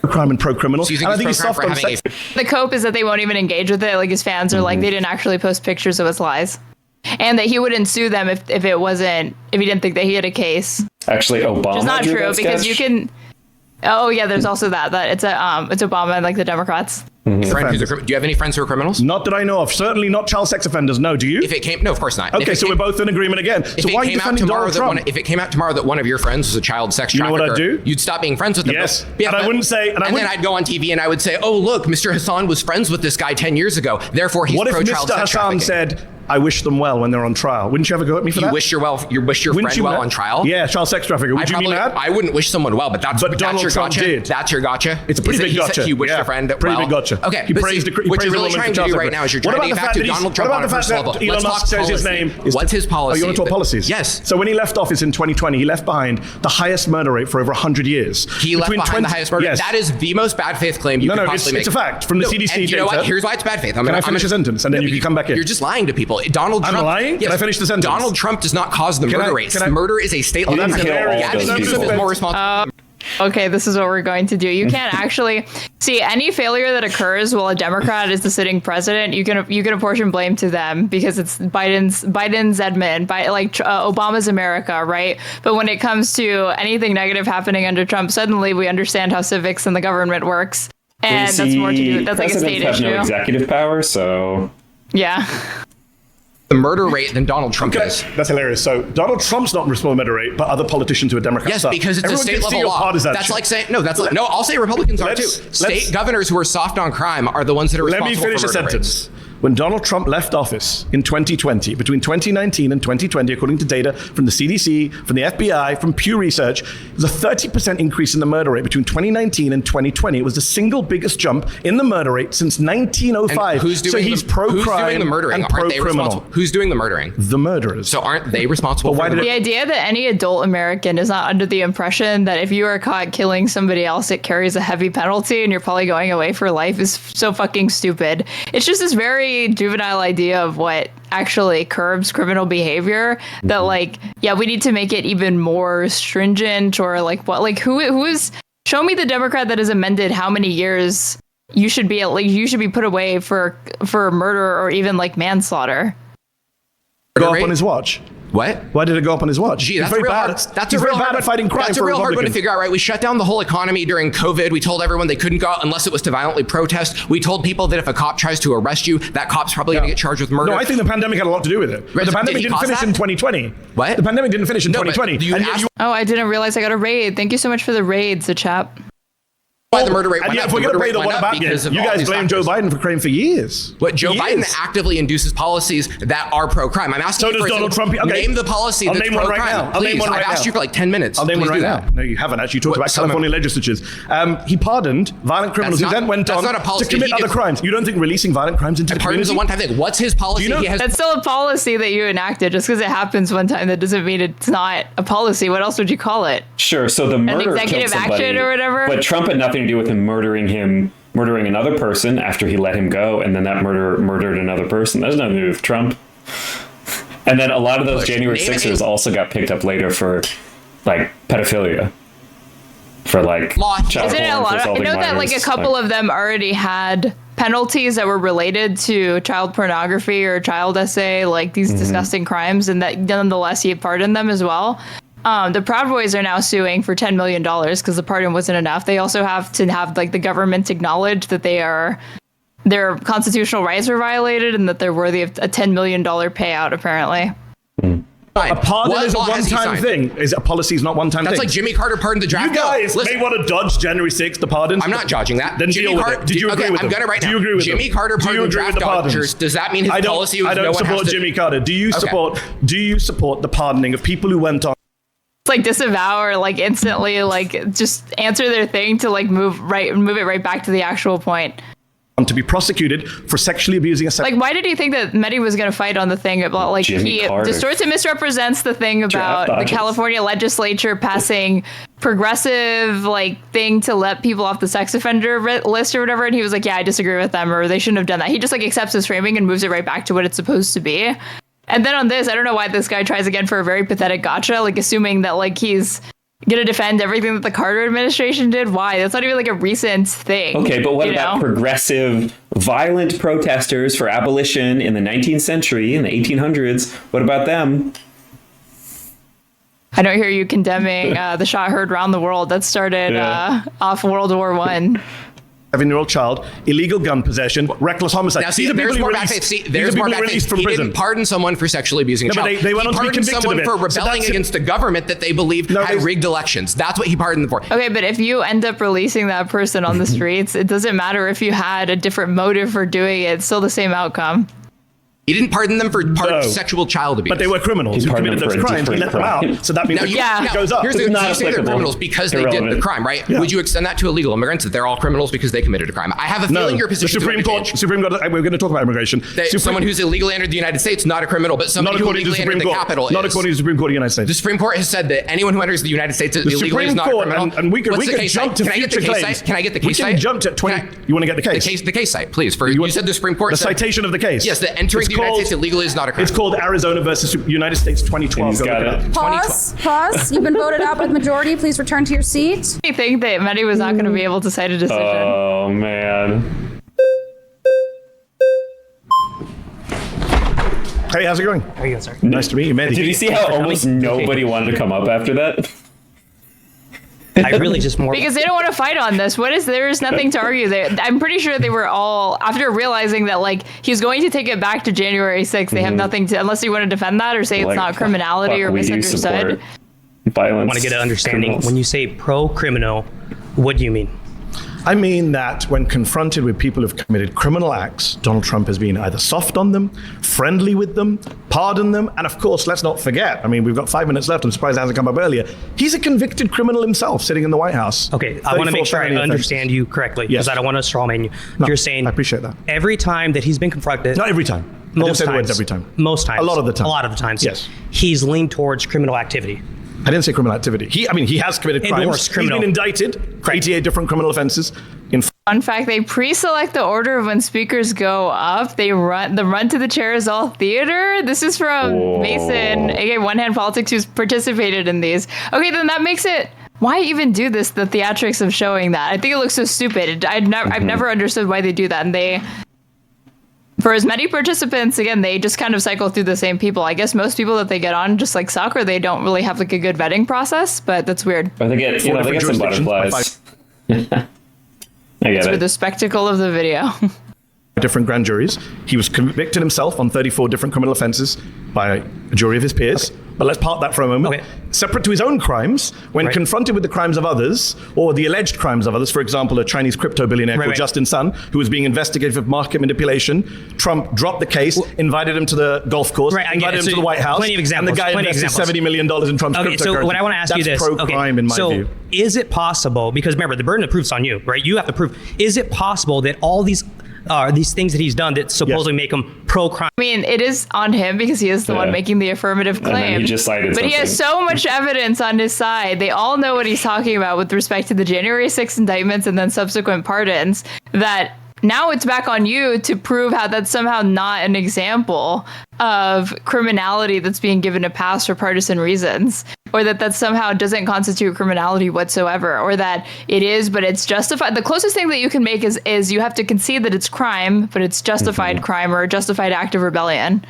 Crime and pro-criminal. So you think he's pro-crime for having The cope is that they won't even engage with it. His fans are they didn't actually post pictures of his lies. And that he wouldn't sue them if he didn't think that he had a case. Actually, Obama. It's not true, because you can. Oh yeah, there's also that it's Obama and the Democrats. Do you have any friends who are criminals? Not that I know of. Certainly not child sex offenders. No, do you? No, of course not. Okay, so we're both in agreement again. So why are you defending Donald Trump? If it came out tomorrow that one of your friends was a child sex trafficker, you know what I'd do? You'd stop being friends with them. Yes, and I wouldn't say. And then I'd go on TV and I would say, "Oh, look, Mr. Hasan was friends with this guy 10 years ago. Therefore, he's pro-child sex trafficking." What if Mr. Hasan said, I wish them well when they're on trial? Wouldn't you ever go at me for that? You wish your friend well on trial? Yeah, child sex trafficker. Would you be mad? I wouldn't wish someone well, but that's Donald your Trump gotcha. did. That's your gotcha. It's a pretty big gotcha. He wished a friend well. Pretty big gotcha. Okay, he praised what you're really trying to do right now is you're trying to get back to Donald Trump on a personal level. Elon Musk says his name. What's his policy? Oh, you want to talk policies? Yes. So when he left office in 2020, he left behind the highest murder rate for over 100 years. He left behind the highest murder rate? That is the most bad faith claim you could possibly make. It's a fact from the CDC data. You know what? Here's why it's bad faith. Can I finish a sentence and then you can come back in? You're just lying to people. Donald Trump. I'm lying? Can I finish the sentence? Donald Trump does not cause the murder rates. Murder is a state law. Gavin Newsom is more responsible. Okay, this is what we're going to do. You can't actually see any failure that occurs while a Democrat is the sitting president. You can apportion blame to them because it's Biden's Edmund, Obama's America, right? But when it comes to anything negative happening under Trump, suddenly we understand how civics and the government works, and that's more to do. That's like a state issue. No executive power, so yeah. The murder rate than Donald Trump is. That's hilarious. So Donald Trump's not responsible murder rate, but other politicians who are Democrats. Yes, because it's a state level law. That's like saying I'll say Republicans are too. State governors who are soft on crime are the ones that are responsible for murder rates. Let me finish a sentence. When Donald Trump left office in 2020, between 2019 and 2020, according to data from the CDC, from the FBI, from Pew Research, there's a 30% increase in the murder rate between 2019 and 2020. It was the single biggest jump in the murder rate since 1905. Who's doing the murdering? Aren't they responsible? Who's doing the murdering? The murderers. So aren't they responsible for the idea that any adult American is not under the impression that if you are caught killing somebody else, it carries a heavy penalty and you're probably going away for life is so fucking stupid. It's just this very juvenile idea of what actually curbs criminal behavior that we need to make it even more stringent or who is show me the Democrat that has amended how many years you should be put away for murder or even manslaughter. Go up on his watch. What? Why did it go up on his watch? Gee, that's a real hard. That's a real hard one. Fighting crime. That's a real hard one to figure out, right? We shut down the whole economy during COVID. We told everyone they couldn't go out unless it was to violently protest. We told people that if a cop tries to arrest you, that cop's probably going to get charged with murder. No, I think the pandemic had a lot to do with it. But the pandemic didn't finish in 2020. What? The pandemic didn't finish in 2020. Oh, I didn't realize I got a raid. Thank you so much for the raid, the chap. Why the murder rate went up. If we're going to play the what about game, you guys blame Joe Biden for crime for years. But Joe Biden actively induces policies that are pro-crime. I'm asking you for Donald Trump. Okay. Name the policy that's pro-crime. I'll name one right now. I've asked you for like 10 minutes. I'll name one right now. No, you haven't actually. You talked about California legislatures. He pardoned violent criminals who then went on to commit other crimes. You don't think releasing violent crimes into the community? Pardon's a one-time thing. What's his policy? That's still a policy that you enacted. Just because it happens one time, that doesn't mean it's not a policy. What else would you call it? Sure. So the murder, an executive action or whatever. But Trump had nothing to do with him murdering another person after he let him go, and then that murdered another person. That has nothing to do with Trump. And then a lot of those January 6ers also got picked up later for like pedophilia, for like child Isn't it a lot? I know that like a couple of them already had penalties that were related to child pornography or child essay, like these disgusting crimes, and that nonetheless he pardoned them as well. The Proud Boys are now suing for $10 million because the pardon wasn't enough. They also have to have like the government acknowledge that their constitutional rights were violated and that they're worthy of a $10 million payout, apparently. A pardon is a one-time thing. Is a policy is not one-time thing. That's like Jimmy Carter pardoned the draft. You guys may want to dodge January 6th, the pardons. I'm not dodging that. Then deal with it. Did you agree with them? I'm going to right now. Do you agree with them? Jimmy Carter pardoned draft dodgers. Does that mean his policy was I don't support Jimmy Carter. Do you support the pardoning of people who went on? Like disavow or like instantly like just answer their thing to like move it right back to the actual point. To be prosecuted for sexually abusing a like, why did he think that Mehdi was going to fight on the thing about like he distorts and misrepresents the thing about the California legislature passing progressive like thing to let people off the sex offender list or whatever, and he was like, yeah, I disagree with them, or they shouldn't have done that. He just like accepts his framing and moves it right back to what it's supposed to be. And then on this, I don't know why this guy tries again for a very pathetic gotcha, like assuming that like he's gonna defend everything that the Carter administration did. Why? That's not even like a recent thing. Okay, but what about progressive, violent protesters for abolition in the 19th century, in the 1800s? What about them? I don't hear you condemning the shot heard around the world that started off World War I. 7-year-old child, illegal gun possession, reckless homicide. Now, see, there's more bad faith. There's more bad faith. He didn't pardon someone for sexually abusing a child. They went on to be convicted someone for rebelling against the government that they believed had rigged elections. That's what he pardoned them for. Okay, but if you end up releasing that person on the streets, it doesn't matter if you had a different motive for doing it. It's still the same outcome. He didn't pardon them for sexual child abuse. But they were criminals who committed those crimes. He let them out. So that means it goes up. Here's the thing. You say they're criminals because they did the crime, right? Yeah. Would you extend that to illegal immigrants, that they're all criminals because they committed a crime? I have a feeling your position the Supreme Court, we're going to talk about immigration. Someone who's illegally entered the United States, not a criminal, but somebody who illegally entered the Capitol is. Not according to the Supreme Court of the United States. The Supreme Court has said that anyone who enters the United States illegally is not a criminal. And we could jump to future claims. Can I get the case site? We can jump to 20. You want to get the case? The case site, please. You said the Supreme Court. The citation of the case. Yes, that entering the United States illegally is not a crime. It's called Arizona versus United States 2012. Pause. You've been voted out by the majority. Please return to your seat. I think that Mehdi was not going to be able to cite a decision. Oh, man. Hey, how's it going? How are you, sir? Nice to meet you, Mehdi. Did you see how almost nobody wanted to come up after that? I really just more because they don't want to fight on this. There's nothing to argue there. I'm pretty sure they were all, after realizing that like he's going to take it back to January 6th, they have nothing to, unless you want to defend that or say it's not criminality or misunderstood. Violence. I want to get an understanding. When you say pro-criminal, what do you mean? I mean that when confronted with people who've committed criminal acts, Donald Trump has been either soft on them, friendly with them, pardoned them, and of course, let's not forget, I mean, we've got 5 minutes left, I'm surprised it hasn't come up earlier, he's a convicted criminal himself sitting in the White House. Okay, I want to make sure I understand you correctly, because I don't want to straw man you. No, you're saying I appreciate that. Every time that he's been confronted... Not every time. Most times. Words every time. Most times. A lot of the time. A lot of the times. Yes. He's leaned towards criminal activity. I didn't say criminal activity. He has committed crimes. He's been indicted, 88 different criminal offenses. Fun fact, they pre-select the order of when speakers go up. The run to the chair is all theater. This is from Mason, aka One Hand Politics, who's participated in these. Okay, then that makes it... Why even do this, the theatrics of showing that? I think it looks so stupid. I've never understood why they do that. And For as many participants, again, they just kind of cycle through the same people. I guess most people that they get on just like suck, or they don't really have like a good vetting process, but that's weird. Or they get, they get some butterflies. I get it. For the spectacle of the video. Different grand juries. He was convicted himself on 34 different criminal offenses by a jury of his peers. But let's park that for a moment. Okay. Separate to his own crimes, when confronted with the crimes of others, or the alleged crimes of others, for example, a Chinese crypto billionaire called Justin Sun, who was being investigated for market manipulation, Trump dropped the case, invited him to the golf course, invited him to the White House, plenty of examples, and the guy invested $70 million in Trump's cryptocurrency. So what I want to ask you this. That's pro-crime in my view. Is it possible, because remember, the burden of proof's on you, right? You have to prove. Is it possible that all these things that he's done that supposedly make him pro-crime? I mean, it is on him because he is the one making the affirmative claim. He just cited but he has so much evidence on his side. They all know what he's talking about with respect to the January 6th indictments and then subsequent pardons, that now it's back on you to prove how that's somehow not an example of criminality that's being given a pass for partisan reasons, or that somehow doesn't constitute criminality whatsoever, or that it is, but it's justified. The closest thing that you can make is you have to concede that it's crime, but it's justified crime or a justified act of rebellion.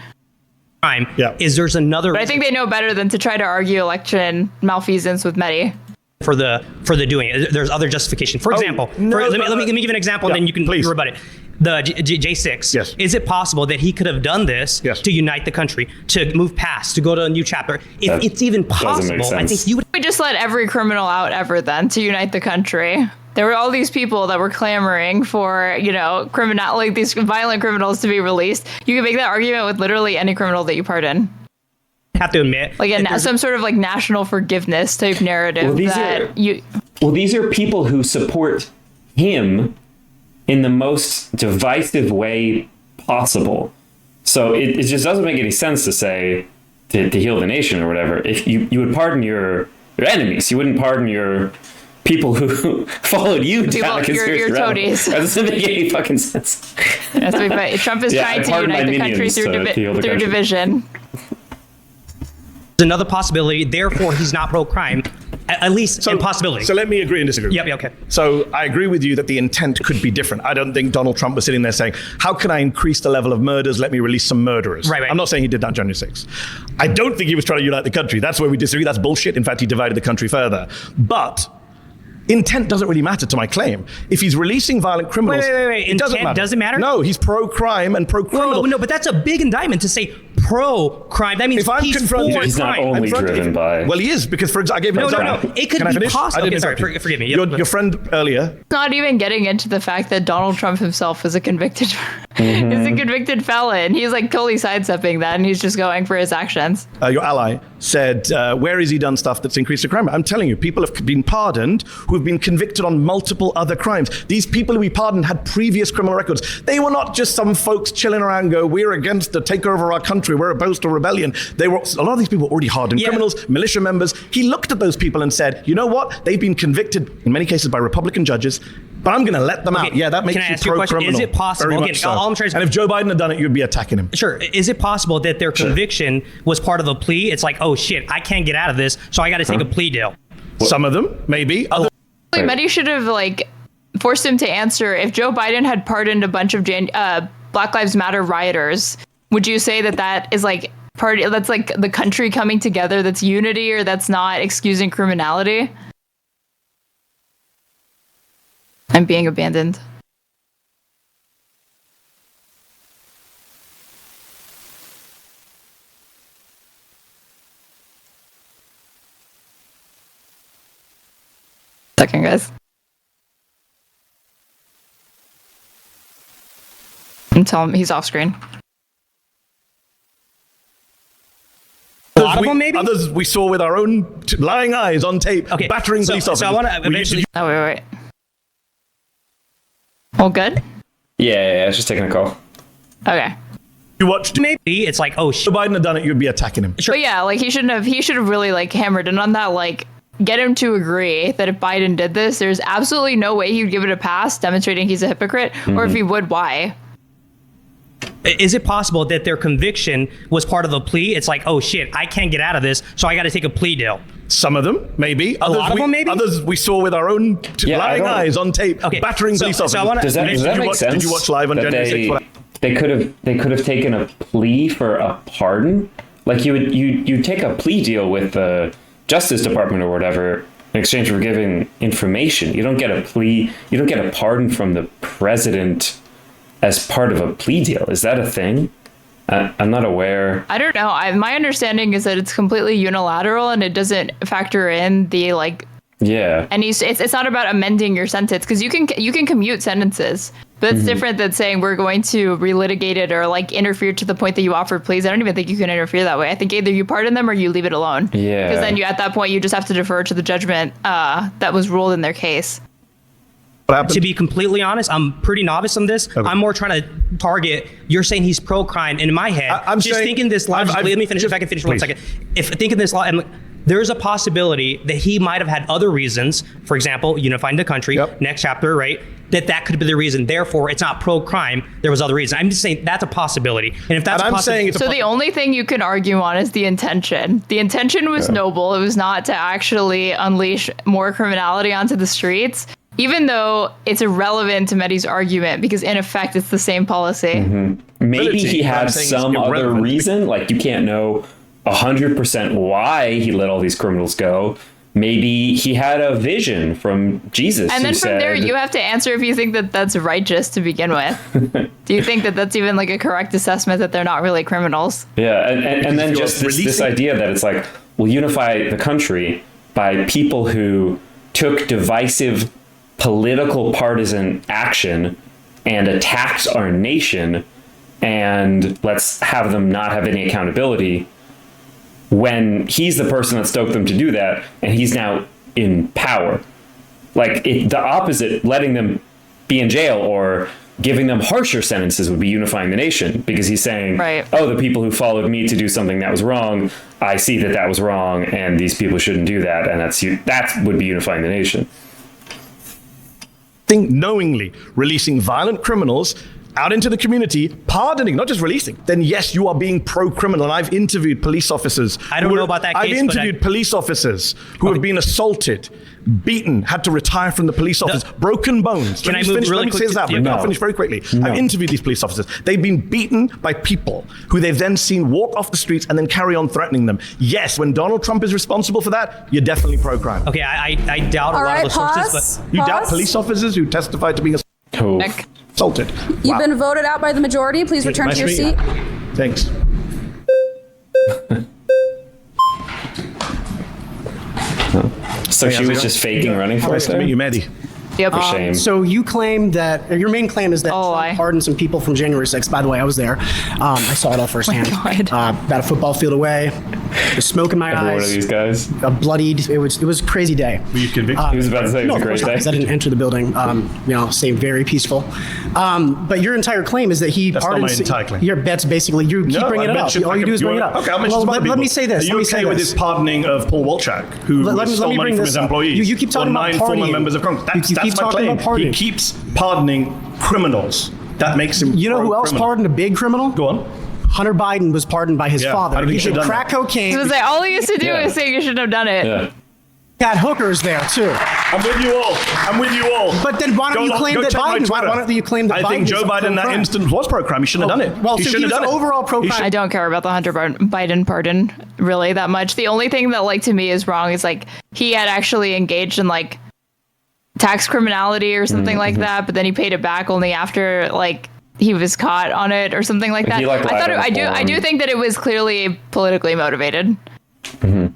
Crime. Yeah. There's another. But I think they know better than to try to argue election malfeasance with Mehdi. For the doing it, there's other justification. For example, let me give you an example, and then you can rebut it. The J6. Yes. Is it possible that he could have done this to unite the country, to move past, to go to a new chapter? If it's even possible, I think you would. We just let every criminal out ever then to unite the country. There were all these people that were clamoring for, these violent criminals to be released. You can make that argument with literally any criminal that you pardon. Have to admit, like some sort of like national forgiveness type narrative. These are people who support him in the most divisive way possible. So it just doesn't make any sense to say to heal the nation or whatever. If you would pardon your enemies, you wouldn't pardon your people who followed you down a conspiracy route. That doesn't make any fucking sense. Trump is trying to unite the country through division. Another possibility, therefore he's not pro-crime, at least in possibility. So let me agree and disagree. Yep, okay. So I agree with you that the intent could be different. I don't think Donald Trump was sitting there saying, how can I increase the level of murders? Let me release some murderers. Right. I'm not saying he did that January 6th. I don't think he was trying to unite the country. That's where we disagree. That's bullshit. In fact, he divided the country further. But intent doesn't really matter to my claim. If he's releasing violent criminals, it doesn't matter. Doesn't matter? No, he's pro-crime and pro-criminal. No, but that's a big indictment to say pro-crime. That means he's not only driven by. Well, he is, because for example, I gave an example. No. It could be possible. Okay, sorry, forgive me. Your friend earlier. Not even getting into the fact that Donald Trump himself is a convicted, is a convicted felon. He's like totally sidestepping that, and he's just going for his actions. Your ally said, where has he done stuff that's increased the crime? I'm telling you, people have been pardoned who have been convicted on multiple other crimes. These people who we pardoned had previous criminal records. They were not just some folks chilling around and go, we're against the takeover of our country, we're opposed to rebellion. A lot of these people were already hardened criminals, militia members. He looked at those people and said, you know what? They've been convicted in many cases by Republican judges, but I'm going to let them out. Yeah, that makes you pro-criminal. Is it possible? And if Joe Biden had done it, you'd be attacking him. Sure. Is it possible that their conviction was part of a plea? It's like, oh shit, I can't get out of this, so I got to take a plea deal. Some of them, maybe. Mehdi should have forced him to answer. If Joe Biden had pardoned a bunch of Black Lives Matter rioters, would you say that is that's like the country coming together, that's unity, or that's not excusing criminality? I'm being abandoned. Second, guys. And tell him he's off screen. A lot of them, maybe? Others we saw with our own lying eyes on tape, battering police officers. So I want to eventually... Oh, wait. All good? Yeah, I was just taking a call. Okay. You watched maybe it's like, oh shit. If Biden had done it, you'd be attacking him. Sure. But yeah, he should have really hammered in on that, get him to agree that if Biden did this, there's absolutely no way he would give it a pass, demonstrating he's a hypocrite, or if he would, why? Is it possible that their conviction was part of a plea? It's like, oh shit, I can't get out of this, so I got to take a plea deal. Some of them, maybe. A lot of them, maybe? Others we saw with our own lying eyes on tape, battering police officers. Does that make sense? Did you watch live on January 6th? they could have taken a plea for a pardon. Like you take a plea deal with the Justice Department or whatever in exchange for giving information. You don't get a plea. You don't get a pardon from the president as part of a plea deal. Is that a thing? I'm not aware. I don't know. My understanding is that it's completely unilateral and it doesn't factor in the like. Yeah. And it's not about amending your sentence because you can commute sentences, but it's different than saying we're going to relitigate it or like interfere to the point that you offered pleas. I don't even think you can interfere that way. I think either you pardon them or you leave it alone. Yeah. Because then at that point you just have to defer to the judgment that was ruled in their case. To be completely honest, I'm pretty novice on this. Okay. I'm more trying to target. You're saying he's pro-crime, and in my head, I'm just thinking this logically. Let me finish. If I can finish 1 second. If thinking this, there's a possibility that he might have had other reasons. For example, unifying the country. Yep. Next chapter, right? That could be the reason. Therefore, it's not pro-crime. There was other reasons. I'm just saying that's a possibility. And if that's a possibility, so the only thing you can argue on is the intention. The intention was noble. It was not to actually unleash more criminality onto the streets. Even though it's irrelevant to Mehdi's argument, because in effect, it's the same policy. Mm-hmm. Maybe he had some other reason, like you can't know 100% why he let all these criminals go. Maybe he had a vision from Jesus. And then from there, you have to answer if you think that that's righteous to begin with. Do you think that that's even like a correct assessment that they're not really criminals? Yeah, and then just this idea that it's like, we'll unify the country by people who took divisive political partisan action and attacks our nation, and let's have them not have any accountability when he's the person that stoked them to do that and he's now in power. Like the opposite, letting them be in jail or giving them harsher sentences would be unifying the nation, because he's saying, right, oh, the people who followed me to do something that was wrong, I see that was wrong and these people shouldn't do that, and that would be unifying the nation. Knowingly releasing violent criminals out into the community, pardoning, not just releasing, then yes, you are being pro-criminal. And I've interviewed police officers. I don't know about that case. I've interviewed police officers who have been assaulted, beaten, had to retire from the police office, broken bones. Can I move really quick? I'll finish very quickly. No. I've interviewed these police officers. They've been beaten by people who they've then seen walk off the streets and then carry on threatening them. Yes, when Donald Trump is responsible for that, you're definitely pro-crime. Okay, I doubt a lot of the sources, but you doubt police officers who testified to being assaulted. You've been voted out by the majority. Please return to your seat. Thanks. So she was just faking running for us there? You, Mehdi. Yep. Shame. So you claim that your main claim is that Trump pardoned some people from January 6th. By the way, I was there. I saw it all firsthand. About a football field away. There's smoke in my eyes. One of these guys. Bloodied. It was a crazy day. Were you convicted? He was about to say it was a great day. I didn't enter the building. Stay very peaceful. But your entire claim is that he pardoned. That's not my entire claim. That's basically you keep bringing it up. All you do is bring it up. Okay, I'll mention some other people. Let me say this. Are you okay with his pardoning of Paul Wolchak, who stole money from his employees? You keep talking about 9 former members of Congress. That's my claim. He keeps pardoning criminals. That makes him. You know who else pardoned a big criminal? Go on. Hunter Biden was pardoned by his father. He did crack cocaine. So all he used to do is say you shouldn't have done it. Yeah. Had hookers there too. I'm with you all. But then why don't you claim that Biden? Why don't you claim that Biden? I think Joe Biden in that instance was pro-crime. He shouldn't have done it. Well, he so shouldn't have done it. Overall pro-crime. I don't care about the Hunter Biden pardon really that much. The only thing that to me is wrong is he had actually engaged in tax criminality or something like that, but then he paid it back only after he was caught on it or something like that. I do think that it was clearly politically motivated. Mm-hmm.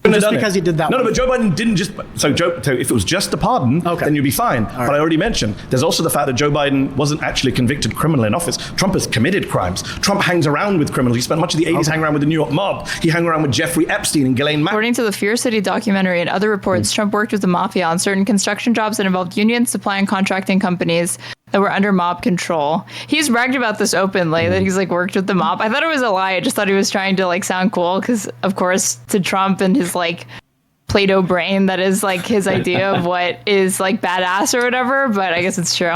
Just because he did that. No, but Joe Biden didn't just. So if it was just a pardon, then you'd be fine. But I already mentioned there's also the fact that Joe Biden wasn't actually a convicted criminal in office. Trump has committed crimes. Trump hangs around with criminals. He spent much of the 80s hanging around with the New York mob. He hung around with Jeffrey Epstein and Ghislaine Maxwell. According to the Fear City documentary and other reports, Trump worked with the mafia on certain construction jobs that involved unions, supply and contracting companies that were under mob control. He's bragged about this openly, that he's worked with the mob. I thought it was a lie. I just thought he was trying to sound cool because, of course, to Trump and his Play-Doh brain, that is his idea of what is badass or whatever, but I guess it's true.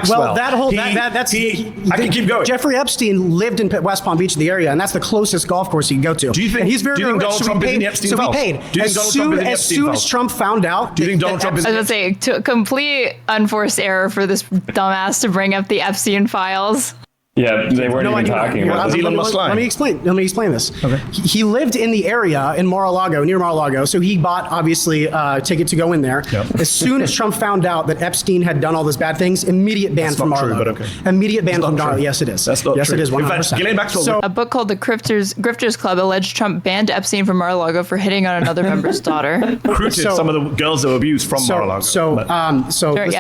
Well, that's I can keep going. Jeffrey Epstein lived in West Palm Beach, the area, and that's the closest golf course you can go to. Do you think? And he's very, do you think rich, Donald Trump is in the Epstein so files? he paid. Do you think Donald Trump is in the Epstein files? As soon as Trump found out, do you think Donald Trump is? I was going to say, complete unforced error for this dumbass to bring up the Epstein files. Yeah, they weren't even talking about this. Let me explain this. Okay. He lived in the area in Mar-a-Lago, near Mar-a-Lago, so he bought, obviously, a ticket to go in there. Yep. As soon as Trump found out that Epstein had done all these bad things, immediate ban from Mar-a-Lago. Okay. Immediate ban from Mar-a-Lago. Yes, it is. That's not yes, true. it is, 100%. So, a book called The Grifters Club alleged Trump banned Epstein from Mar-a-Lago for hitting on another member's daughter. Recruited some of the girls that were abused from Mar-a-Lago.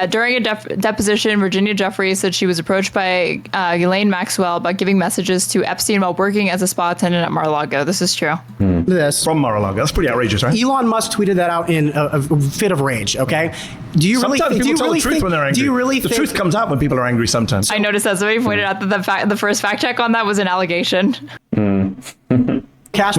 During a deposition, Virginia Jeffries said she was approached by Ghislaine Maxwell about giving messages to Epstein while working as a spa attendant at Mar-a-Lago. This is true. From Mar-a-Lago. That's pretty outrageous, right? Elon Musk tweeted that out in a fit of rage, okay? Do you sometimes really people tell the truth when they're angry. Do you really the truth comes out when people are angry sometimes. I noticed that somebody pointed out that the first fact check on that was an allegation. We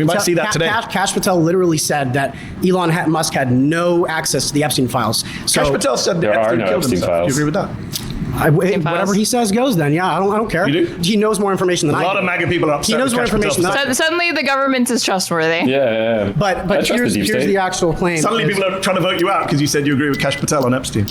might see that today. Kash Patel literally said that Elon Musk had no access to the Epstein files. So Kash Patel said there Epstein are no killed Epstein himself. files. Do you agree with that? Whatever he says goes then. Yeah, I don't care. You do? He knows more information than I do. A lot of MAGA people are upset. He knows more information than I do. Suddenly the government is trustworthy. Yeah. But here's the actual claim. Suddenly people are trying to vote you out because you said you agree with Kash Patel on Epstein.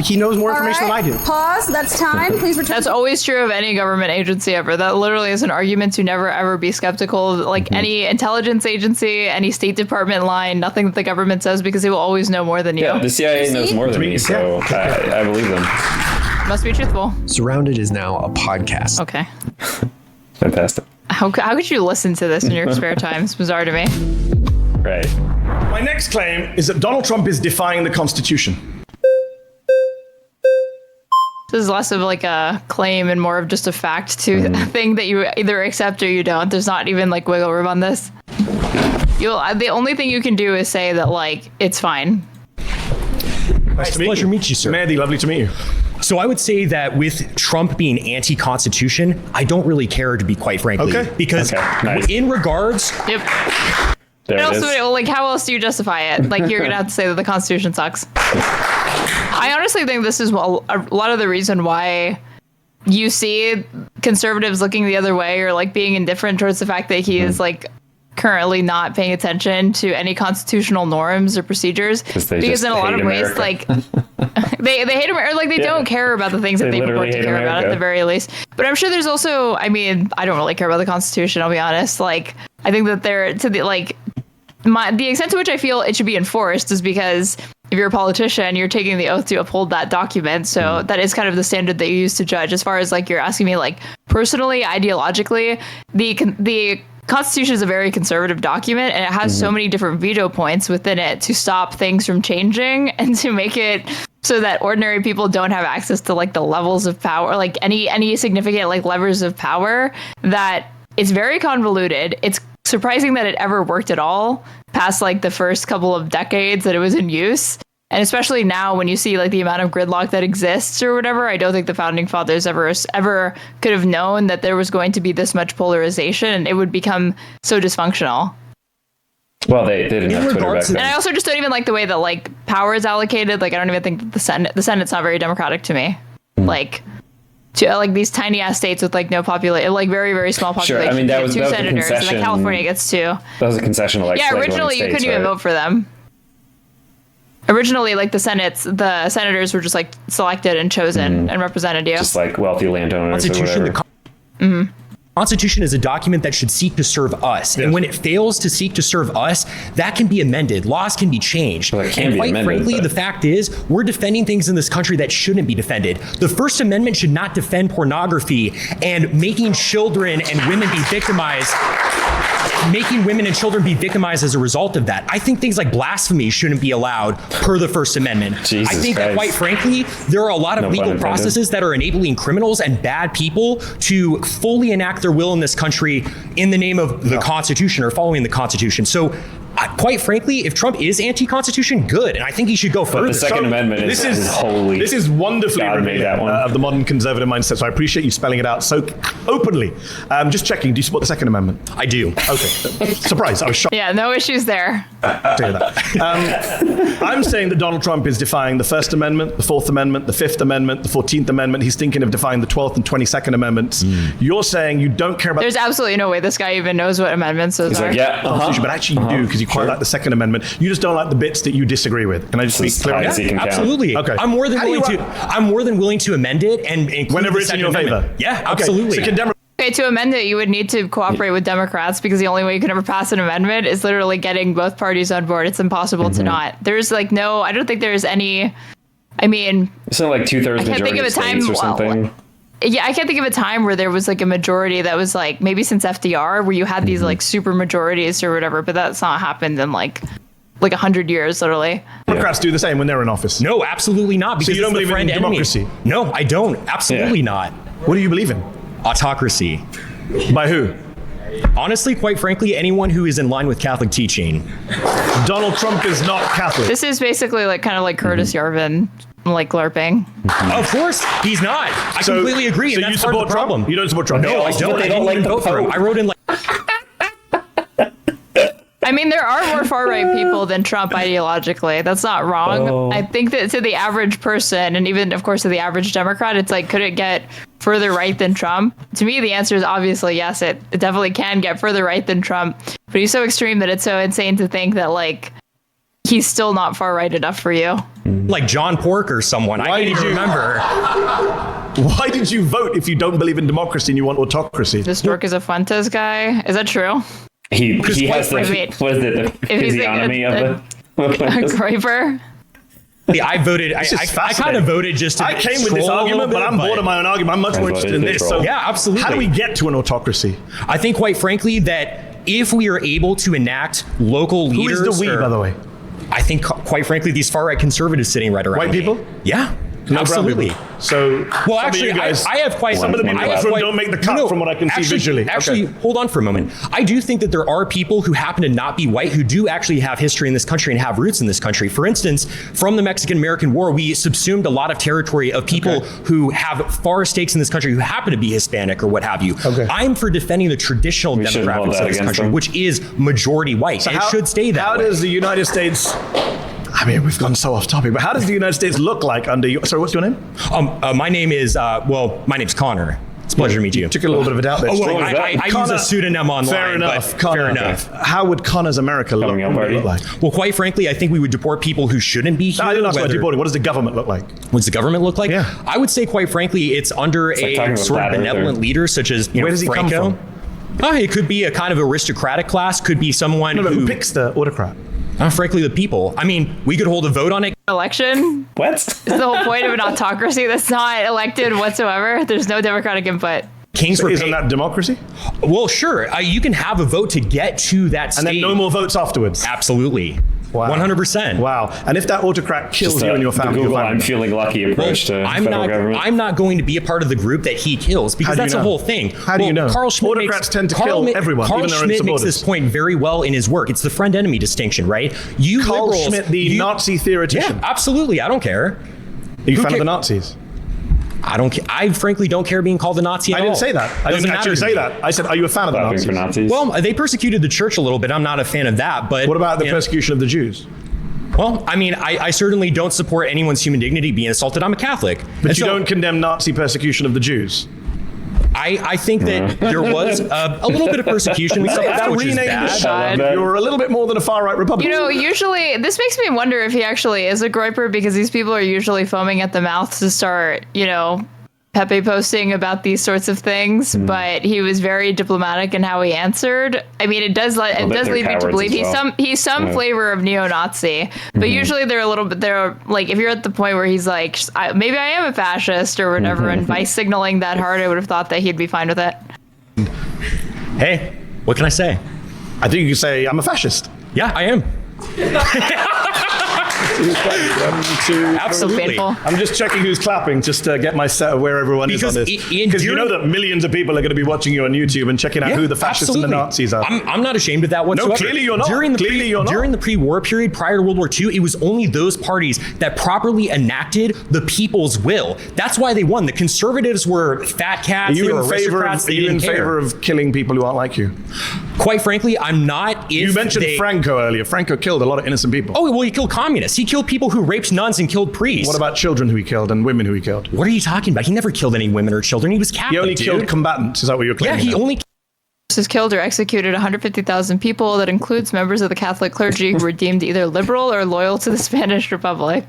He knows more information than I do. Pause. That's time. Please return. That's always true of any government agency ever. That literally is an argument to never ever be skeptical of any intelligence agency, any State Department line, nothing that the government says, because they will always know more than you. Yeah, the CIA knows more than me, so I believe them. Must be truthful. Surrounded is now a podcast. Okay. Fantastic. How could you listen to this in your spare time? It's bizarre to me. Right. My next claim is that Donald Trump is defying the Constitution. This is less of like a claim and more of just a fact to a thing that you either accept or you don't. There's not even like wiggle room on this. The only thing you can do is say that it's fine. Nice to meet pleasure to meet you, sir. Mehdi, lovely to meet you. So I would say that with Trump being anti-Constitution, I don't really care, to be quite frankly. Okay. Because in regards... Yep. How else do you justify it? You're going to have to say that the Constitution sucks. I honestly think this is a lot of the reason why you see conservatives looking the other way or being indifferent towards the fact that he is currently not paying attention to any constitutional norms or procedures, because in a lot of ways they hate America, or they don't care about the things that they purport to care about at the very least. But I'm sure there's also, I don't really care about the Constitution, I'll be honest. I think that they're to the extent to which I feel it should be enforced is because if you're a politician, you're taking the oath to uphold that document. So that is kind of the standard that you use to judge. As far as you're asking me personally, ideologically, the Constitution is a very conservative document, and it has so many different veto points within it to stop things from changing and to make it so that ordinary people don't have access to the levels of power, any significant levers of power, that it's very convoluted. It's surprising that it ever worked at all past the first couple of decades that it was in use. And especially now when you see the amount of gridlock that exists or whatever, I don't think the founding fathers ever could have known that there was going to be this much polarization and it would become so dysfunctional. Well, they didn't have Twitter back then. And I also just don't even like the way that power is allocated. I don't even think that the Senate's not very democratic to me. These tiny ass states with no population, very, very small population. Sure, that was two that senators, was a concession. And California gets two. That was a concession to originally you couldn't even vote for them. Originally, the senators were just selected and chosen and represented you. Just wealthy landowners or whatever. Constitution is a document that should seek to serve us. Yes. And when it fails to seek to serve us, that can be amended. Laws can be changed. Well, and quite frankly, the fact is, we're defending things in this country that shouldn't be defended. The First Amendment should not defend pornography and making children and women be victimized. Making women and children be victimized as a result of that. I think things like blasphemy shouldn't be allowed per the First Amendment. Jesus I think Christ. that, quite frankly, there are a lot of legal processes that are enabling criminals and bad people to fully enact their will in this country in the name of the Constitution or following the Constitution. So, quite frankly, if Trump is anti-Constitution, good, and I think he should go further. But the Second Amendment is holy. This is wonderfully revealing of the modern conservative mindset, so I appreciate you spelling it out so openly. Just checking, do you support the Second Amendment? I do. Okay. Surprise, I was shocked. Yeah, no issues there. I'm saying that Donald Trump is defying the First Amendment, the Fourth Amendment, the Fifth Amendment, the 14th Amendment. He's thinking of defying the 12th and 22nd Amendments. You're saying you don't care about... There's absolutely no way this guy even knows what amendments those are. Like, yeah, but actually you do, because you quite like the Second Amendment. You just don't like the bits that you disagree with. Can I just speak clearly? Yeah, absolutely. Okay. I'm more than willing to amend it and include whenever it's in your favor. Yeah, absolutely. Okay. So Okay, to amend it, you would need to cooperate with Democrats, because the only way you can ever pass an amendment is literally getting both parties on board. It's impossible to not. There's like no, I don't think there's any, I mean... So like 2/3 majority of states or something? Yeah, I can't think of a time where there was like a majority that was like, maybe since FDR, where you had these like super majorities or whatever, but that's not happened in like 100 years, literally. Democrats do the same when they're in office. No, absolutely not. Because so you don't believe in democracy? No, I don't. Absolutely not. What do you believe in? Autocracy. By who? Honestly, quite frankly, anyone who is in line with Catholic teaching. Donald Trump is not Catholic. This is basically like kind of like Curtis Yarvin, like LARPing. Of course, he's not. I completely agree. So and that's you support part of the problem. Trump? You don't support Trump? No, I don't. They don't like the Pope. I wrote in like... I mean, there are more far-right people than Trump ideologically. That's not wrong. I think that to the average person, and even, of course, to the average Democrat, it's like, could it get further right than Trump? To me, the answer is obviously yes. It definitely can get further right than Trump. But he's so extreme that it's so insane to think that, like, he's still not far-right enough for you. Like John Pork or someone. I can't even remember. Why did you vote if you don't believe in democracy and you want autocracy? This Dorcas Fuentes guy? Is that true? He has the physiognomy of a Groiper. Yeah, I voted. I kind of voted just to. I came with this argument, but I'm bored of my own argument. I'm much more interested in this. So yeah, absolutely. How do we get to an autocracy? I think, quite frankly, that if we are able to enact local leaders, who is the we, by the way? I think, quite frankly, these far right conservatives sitting right around white people. Yeah. No, absolutely. So, well, actually, I have quite some of the people who don't make the cut from what I can see visually. Actually, hold on for a moment. I do think that there are people who happen to not be white who do actually have history in this country and have roots in this country. For instance, from the Mexican-American War, we subsumed a lot of territory of people who have far stakes in this country who happen to be Hispanic or what have you. I'm for defending the traditional demographics of this country, which is majority white. So and it should stay that way. How does the United States... I mean, we've gone so off topic, but how does the United States look like under you? Sorry, what's your name? My name is, my name's Connor. It's a pleasure to meet you. Took a little bit of a doubt there. I use a pseudonym online. Fair enough. Fair enough. How would Connor's America look like? Well, quite frankly, I think we would deport people who shouldn't be here. No, I didn't ask about deporting. What does the government look like? What does the government look like? Yeah. I would say, quite frankly, it's under a sort of benevolent leader, such as Where does he Franco. come from? It could be a kind of aristocratic class. Could be someone who picks the autocrat. Frankly, the people. I mean, we could hold a vote on it. Election? What? It's the whole point of an autocracy that's not elected whatsoever. There's no democratic input. Kings were isn't that democracy? Well, sure. You can have a vote to get to that state. And then no more votes afterwards? Absolutely. Wow. 100%. Wow. And if that autocrat kills you and your family, I'm feeling lucky approach to federal government. I'm not going to be a part of the group that he kills because that's the whole thing. How do you know? Autocrats tend to kill everyone, even their own supporters. Schmidt makes this point very well in his work. It's the friend-enemy distinction, right? You Carl liberals, Schmitt, the Nazi theoretician. Yeah, absolutely. I don't care. Are you a fan of the Nazis? I don't. I frankly don't care being called a Nazi. I didn't say that. I didn't actually say that. I said, "Are you a fan of the Nazis?" Well, they persecuted the church a little bit. I'm not a fan of that. But what about the persecution of the Jews? Well, I mean, I certainly don't support anyone's human dignity being assaulted. I'm a Catholic, but you don't condemn Nazi persecution of the Jews. I think that there was a little bit of persecution. We saw that, which is bad. You're a little bit more than a far right Republican. You know, usually this makes me wonder if he actually is a groiper, because these people are usually foaming at the mouth to start, Pepe posting about these sorts of things, but he was very diplomatic in how he answered. I mean, it does lead me to believe he's some flavor of neo-Nazi, but usually they're like, if you're at the point where he's like, maybe I am a fascist or whatever, and by signaling that hard, I would have thought that he'd be fine with it. Hey, what can I say? I think you can say I'm a fascist. Yeah, I am. Absolutely. I'm just checking who's clapping just to get my set of where everyone is on this. Because you know that millions of people are going to be watching you on YouTube and checking out who the fascists and the Nazis are. I'm not ashamed of that whatsoever. No, clearly you're not. During the pre-war period, prior to World War II, it was only those parties that properly enacted the people's will. That's why they won. The conservatives were fat cats. They were aristocrats. Are you in favor of killing people who aren't like you? Quite frankly, I'm not. You mentioned Franco earlier. Franco killed a lot of innocent people. Oh, well, he killed communists. He killed people who raped nuns and killed priests. What about children who he killed and women who he killed? What are you talking about? He never killed any women or children. He was Catholic. He only killed combatants. Is that what you're claiming? Yeah, he only killed or executed 150,000 people. That includes members of the Catholic clergy who were deemed either liberal or loyal to the Spanish Republic.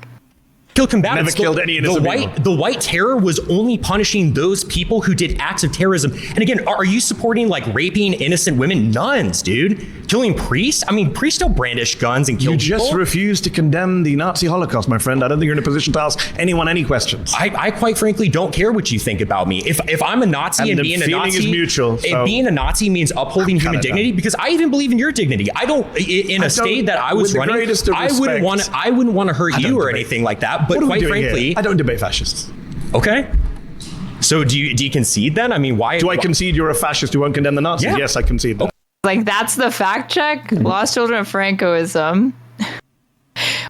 Kill combatants. Never killed any innocent people. The white terror was only punishing those people who did acts of terrorism. And again, are you supporting like raping innocent women? Nuns, dude. Killing priests? I mean, priests still brandish guns and kill people. You just refuse to condemn the Nazi Holocaust, my friend. I don't think you're in a position to ask anyone any questions. I quite frankly don't care what you think about me. If I'm a Nazi and being a Nazi, is mutual, so being a Nazi means upholding human dignity, because I even believe in your dignity. I don't. In a state that I was running, I wouldn't want to hurt you or anything like that. But quite frankly, I don't debate fascists. Okay. So do you concede then? I mean, why? Do I concede you're a fascist who won't condemn the Nazis? Yeah. Yes, I concede that. Like, that's the fact check? Lost children of Francoism.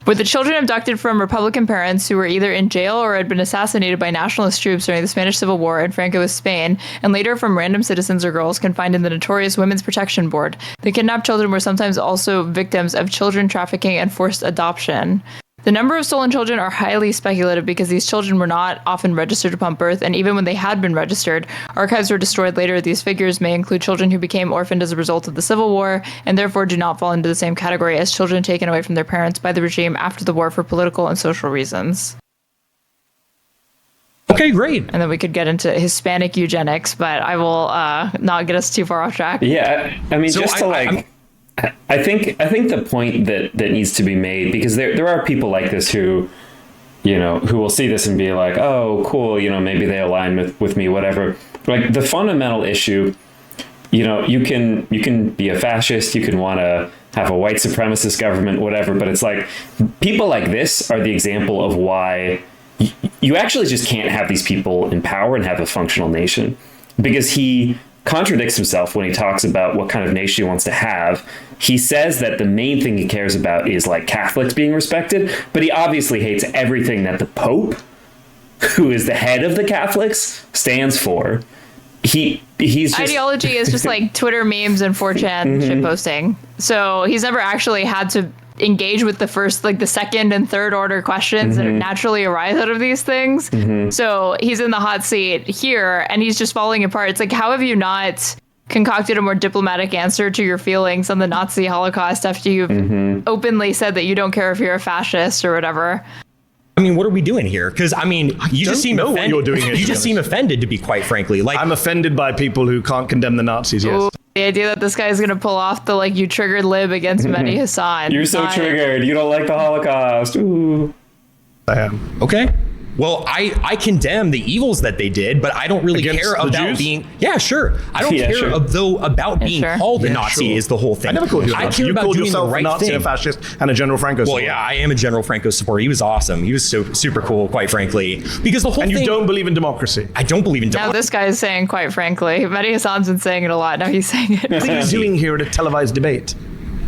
Were the children abducted from Republican parents who were either in jail or had been assassinated by nationalist troops during the Spanish Civil War in Francoist Spain, and later from random citizens or girls confined in the notorious Women's Protection Board. The kidnapped children were sometimes also victims of children trafficking and forced adoption. The number of stolen children are highly speculative because these children were not often registered upon birth, and even when they had been registered, archives were destroyed later. These figures may include children who became orphaned as a result of the Civil War, and therefore do not fall into the same category as children taken away from their parents by the regime after the war for political and social reasons. Okay, great. And then we could get into Hispanic eugenics, but I will not get us too far off track. Yeah, I mean, I think the point that needs to be made, because there are people like this who, you know, who will see this and be like, oh, cool, you know, maybe they align with me, whatever. Like, the fundamental issue, you know, you can be a fascist, you can want to have a white supremacist government, whatever, but it's like people like this are the example of why you actually just can't have these people in power and have a functional nation, because he contradicts himself when he talks about what kind of nation he wants to have. He says that the main thing he cares about is like Catholics being respected, but he obviously hates everything that the Pope, who is the head of the Catholics, stands for. He's just... Ideology is just like Twitter memes and 4chan shitposting. So he's never actually had to engage with the second and third order questions that naturally arise out of these things. So he's in the hot seat here and he's just falling apart. It's like, how have you not concocted a more diplomatic answer to your feelings on the Nazi Holocaust after you've openly said that you don't care if you're a fascist or whatever? I mean, what are we doing here? Because I mean, you just seem offended. What you're doing here, you just seem offended, to be quite frankly. Like, I'm offended by people who can't condemn the Nazis. Yes. Ooh, the idea that this guy is going to pull off the you triggered lib against Mehdi Hasan. You're so triggered. You don't like the Holocaust. Ooh. I am. Okay. Well, I condemn the evils that they did, but I don't really care about being. Yeah, sure. I don't care about being called a Nazi. Is the whole thing. I never called you a Nazi. I care you about called doing yourself the right a Nazi, thing. a fascist, and a General Franco supporter. Well, yeah, I am a General Franco supporter. He was awesome. He was so super cool, quite frankly. Because the whole and thing. you don't believe in democracy. I don't believe in Now democracy. this guy is saying, quite frankly, Mehdi Hasan's been saying it a lot. Now he's saying it. What are you doing here at a televised debate?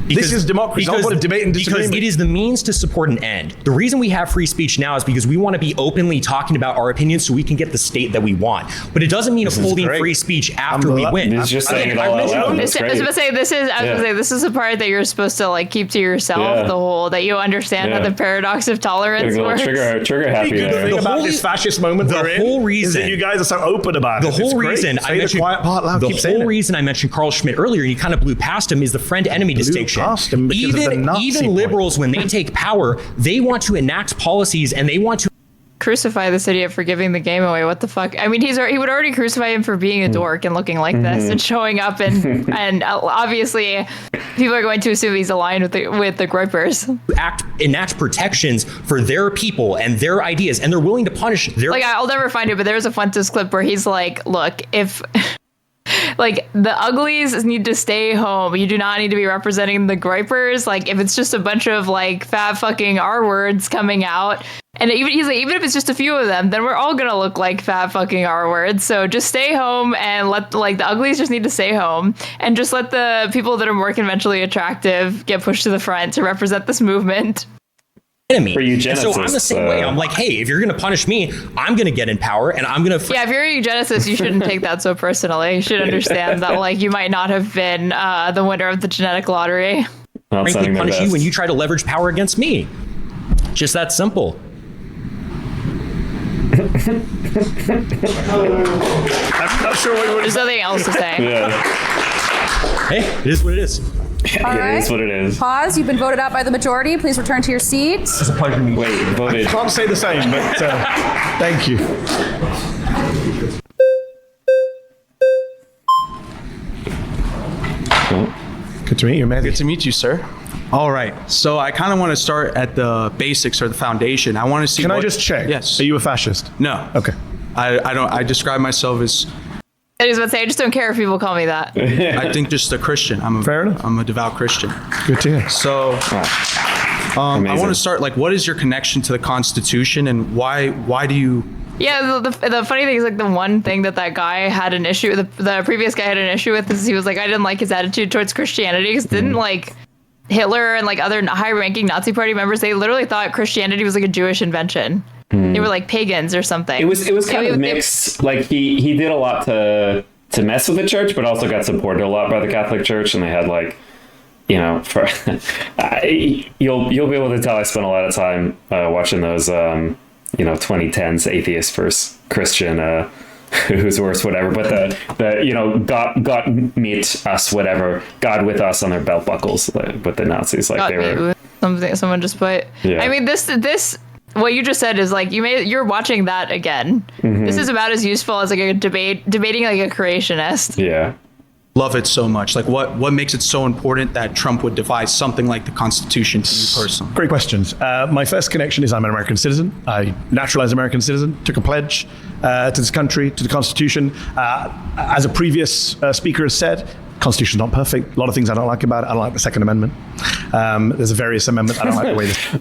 This is democracy. Not what a debate and disagreement. Because it is the means to support an end. The reason we have free speech now is because we want to be openly talking about our opinions so we can get the state that we want. But it doesn't mean upholding free speech after we win. He's just saying it all out loud. I was going to say, this is the part that you're supposed to keep to yourself, the whole, that you understand how the paradox of tolerance works. Trigger happy there. The thing about this fascist moment we're in is that you guys are so open about it. The whole reason I mentioned I mentioned Carl Schmitt earlier, and you kind of blew past him, is the friend-enemy distinction. Even liberals, when they take power, they want to enact policies and they want to crucify this idiot for giving the game away. What the fuck? I mean, he would already crucify him for being a dork and looking like this and showing up and obviously people are going to assume he's aligned with the Groypers. Enact protections for their people and their ideas, and they're willing to punish their. I'll never find it, but there's a Fuentes clip where he's like, "Look, if." like the uglies need to stay home. You do not need to be representing the gripers. Like if it's just a bunch of like fat fucking R words coming out, and he's like, even if it's just a few of them, then we're all gonna look like fat fucking R words. So just stay home and let like the uglies just need to stay home, and just let the people that are more conventionally attractive get pushed to the front to represent this movement. Enemy. And so I'm the same way. I'm like, hey, if you're going to punish me, I'm going to get in power and I'm going to... Yeah, if you're a eugenicist, you shouldn't take that so personally. You should understand that, like, you might not have been the winner of the genetic lottery. Frankly, punish you when you try to leverage power against me. Just that simple. I'm not sure what There's nothing else to say. Yeah. Hey, it is what it is. All right. It is what it is. Pause. You've been voted out by the majority. Please return to your seats. It's a pleasure to meet you. Wait, voted. I can't say the same, but thank you. Good to meet you, Mehdi. Good to meet you, sir. All right. So I kind of want to start at the basics or the foundation. I want to see. Can I just check? Yes. Are you a fascist? No. Okay. I don't. I describe myself as. I was about to say, I just don't care if people call me that. I think just a Christian. Fair enough. I'm a devout Christian. Good to hear. So, I want to start. Like, what is your connection to the Constitution, and why do you? Yeah, the funny thing is, like, the one thing that guy had an issue, the previous guy had an issue with, is he was like, I didn't like his attitude towards Christianity, because didn't, like, Hitler and, like, other high-ranking Nazi party members, they literally thought Christianity was, like, a Jewish invention. They were like pagans or something. It was kind of mixed. Like he did a lot to mess with the church, but also got supported a lot by the Catholic Church, and they had like, you know, for you'll be able to tell I spent a lot of time watching those 2010s atheist versus Christian who's worse, whatever. But the God meet us, whatever, God with us on their belt buckles, with the Nazis, like they were something someone just put. Yeah. I mean, this. What you just said is like you're watching that again. Mm-hmm. This is about as useful as like a debating like a creationist. Yeah. Love it so much. Like what makes it so important that Trump would devise something like the Constitution to you personally? Great questions. My first connection is I'm an American citizen. I naturalized American citizen, took a pledge to this country, to the Constitution. As a previous speaker has said, Constitution's not perfect. A lot of things I don't like about it. I don't like the Second Amendment. There's a various amendment. I don't like the way this...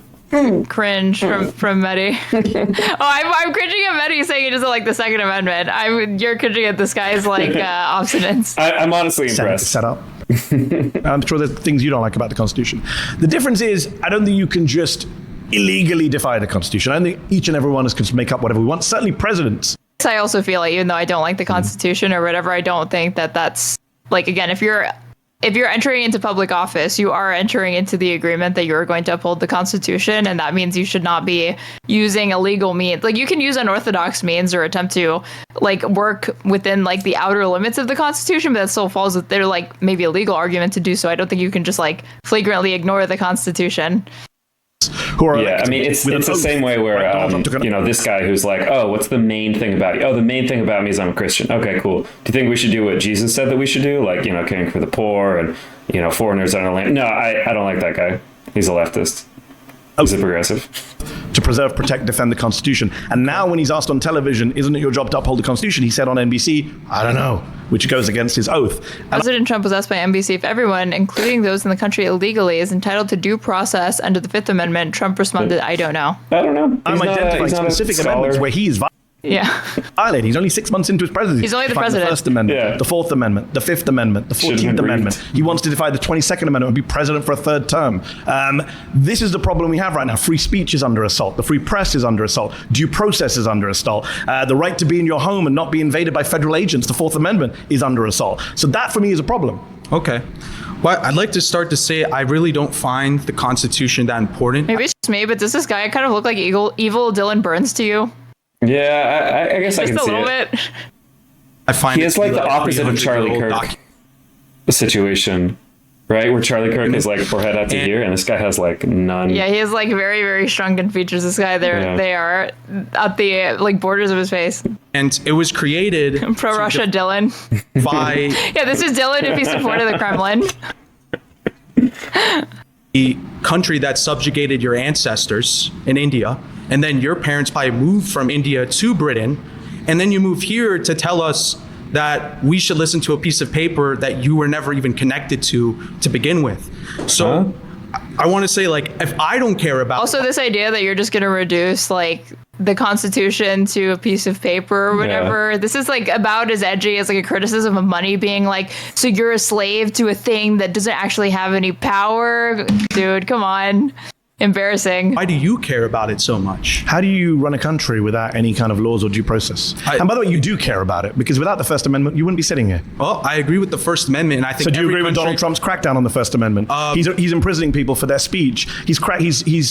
Cringe from Mehdi. I'm cringing at Mehdi saying he doesn't like the Second Amendment. You're cringing at this guy's like obstinance. I'm honestly impressed. Set up. I'm sure there's things you don't like about the Constitution. The difference is, I don't think you can just illegally defy the Constitution. I think each and every one of us can make up whatever we want. Certainly presidents. I also feel like, even though I don't like the Constitution or whatever, I don't think that's like, again, if you're entering into public office, you are entering into the agreement that you're going to uphold the Constitution, and that means you should not be using illegal means. Like, you can use unorthodox means or attempt to like work within like the outer limits of the Constitution, but that still falls with their like maybe a legal argument to do so. I don't think you can just like flagrantly ignore the Constitution. I mean, it's the same way where, this guy who's like, oh, what's the main thing about you? Oh, the main thing about me is I'm a Christian. Okay, cool. Do you think we should do what Jesus said that we should do? Like, caring for the poor and, foreigners on our land. No, I don't like that guy. He's a leftist. He's a progressive. To preserve, protect, defend the Constitution. And now when he's asked on television, isn't it your job to uphold the Constitution? He said on NBC, I don't know, which goes against his oath. President Trump was asked by NBC if everyone, including those in the country illegally, is entitled to due process under the Fifth Amendment. Trump responded, I don't know. I don't know. I'm identifying specific amendments where he is violating. He's only 6 months into his presidency. He's only the president. The First Amendment, the Fourth Amendment, the Fifth Amendment, the 14th Amendment. He wants to defy the 22nd Amendment and be president for a third term. This is the problem we have right now. Free speech is under assault. The free press is under assault. Due process is under assault. The right to be in your home and not be invaded by federal agents, the Fourth Amendment, is under assault. So that for me is a problem. Okay. Well, I'd like to start to say I really don't find the Constitution that important. Maybe it's just me, but does this guy kind of look like evil Dylan Burns to you? Yeah, I guess I can see it. Just a little bit. I find he is like the opposite of Charlie Kirk situation, right? Where Charlie Kirk is like forehead out to here, and this guy has like none. Yeah, he has like very, very shrunken features. This guy, they are at the like borders of his face. And it was created pro-Russia Dylan. Yeah, this is Dylan if he supported the Kremlin. The country that subjugated your ancestors in India, and then your parents probably moved from India to Britain, and then you move here to tell us that we should listen to a piece of paper that you were never even connected to begin with. So I want to say, like, if I don't care about... Also, this idea that you're just going to reduce, like, the Constitution to a piece of paper or whatever. This is, like, about as edgy as, like, a criticism of money being like, so you're a slave to a thing that doesn't actually have any power? Dude, come on. Embarrassing. Why do you care about it so much? How do you run a country without any kind of laws or due process? And by the way, you do care about it, because without the First Amendment, you wouldn't be sitting here. Well, I agree with the First Amendment, and I think. So do you agree with Donald Trump's crackdown on the First Amendment? He's imprisoning people for their speech. He's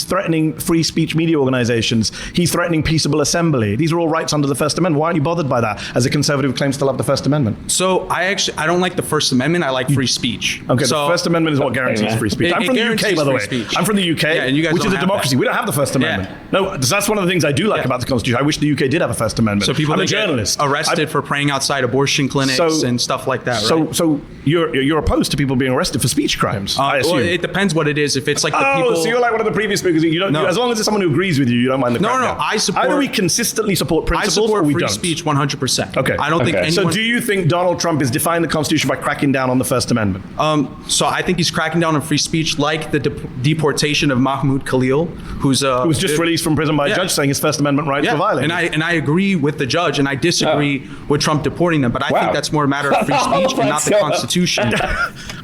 threatening free speech media organizations. He's threatening peaceable assembly. These are all rights under the First Amendment. Why aren't you bothered by that as a conservative who claims to love the First Amendment? So I don't like the First Amendment. I like free speech. Okay, so the First Amendment is what guarantees free speech. I'm from the UK, by the way. I'm from the UK, which is a democracy. We don't have the First Amendment. No, that's one of the things I do like about the Constitution. I wish the UK did have a First Amendment. So people I'm a get journalist. arrested for praying outside abortion clinics and stuff like that, right? So you're opposed to people being arrested for speech crimes, I assume. Well, it depends what it is. If it's like the people... so you're like one of the previous speakers. You don't, as long as it's someone who agrees with you, you don't mind the crackdown. No, I support... Either we consistently support principles I support or we free don't. speech 100%. Okay. I don't think anyone... So do you think Donald Trump is defying the Constitution by cracking down on the First Amendment? So I think he's cracking down on free speech, like the deportation of Mahmoud Khalil, who was just released from prison by a judge saying his First Amendment rights were violated. And I agree with the judge, and I disagree with Trump deporting them. But I think that's more a matter of free speech and not the Constitution.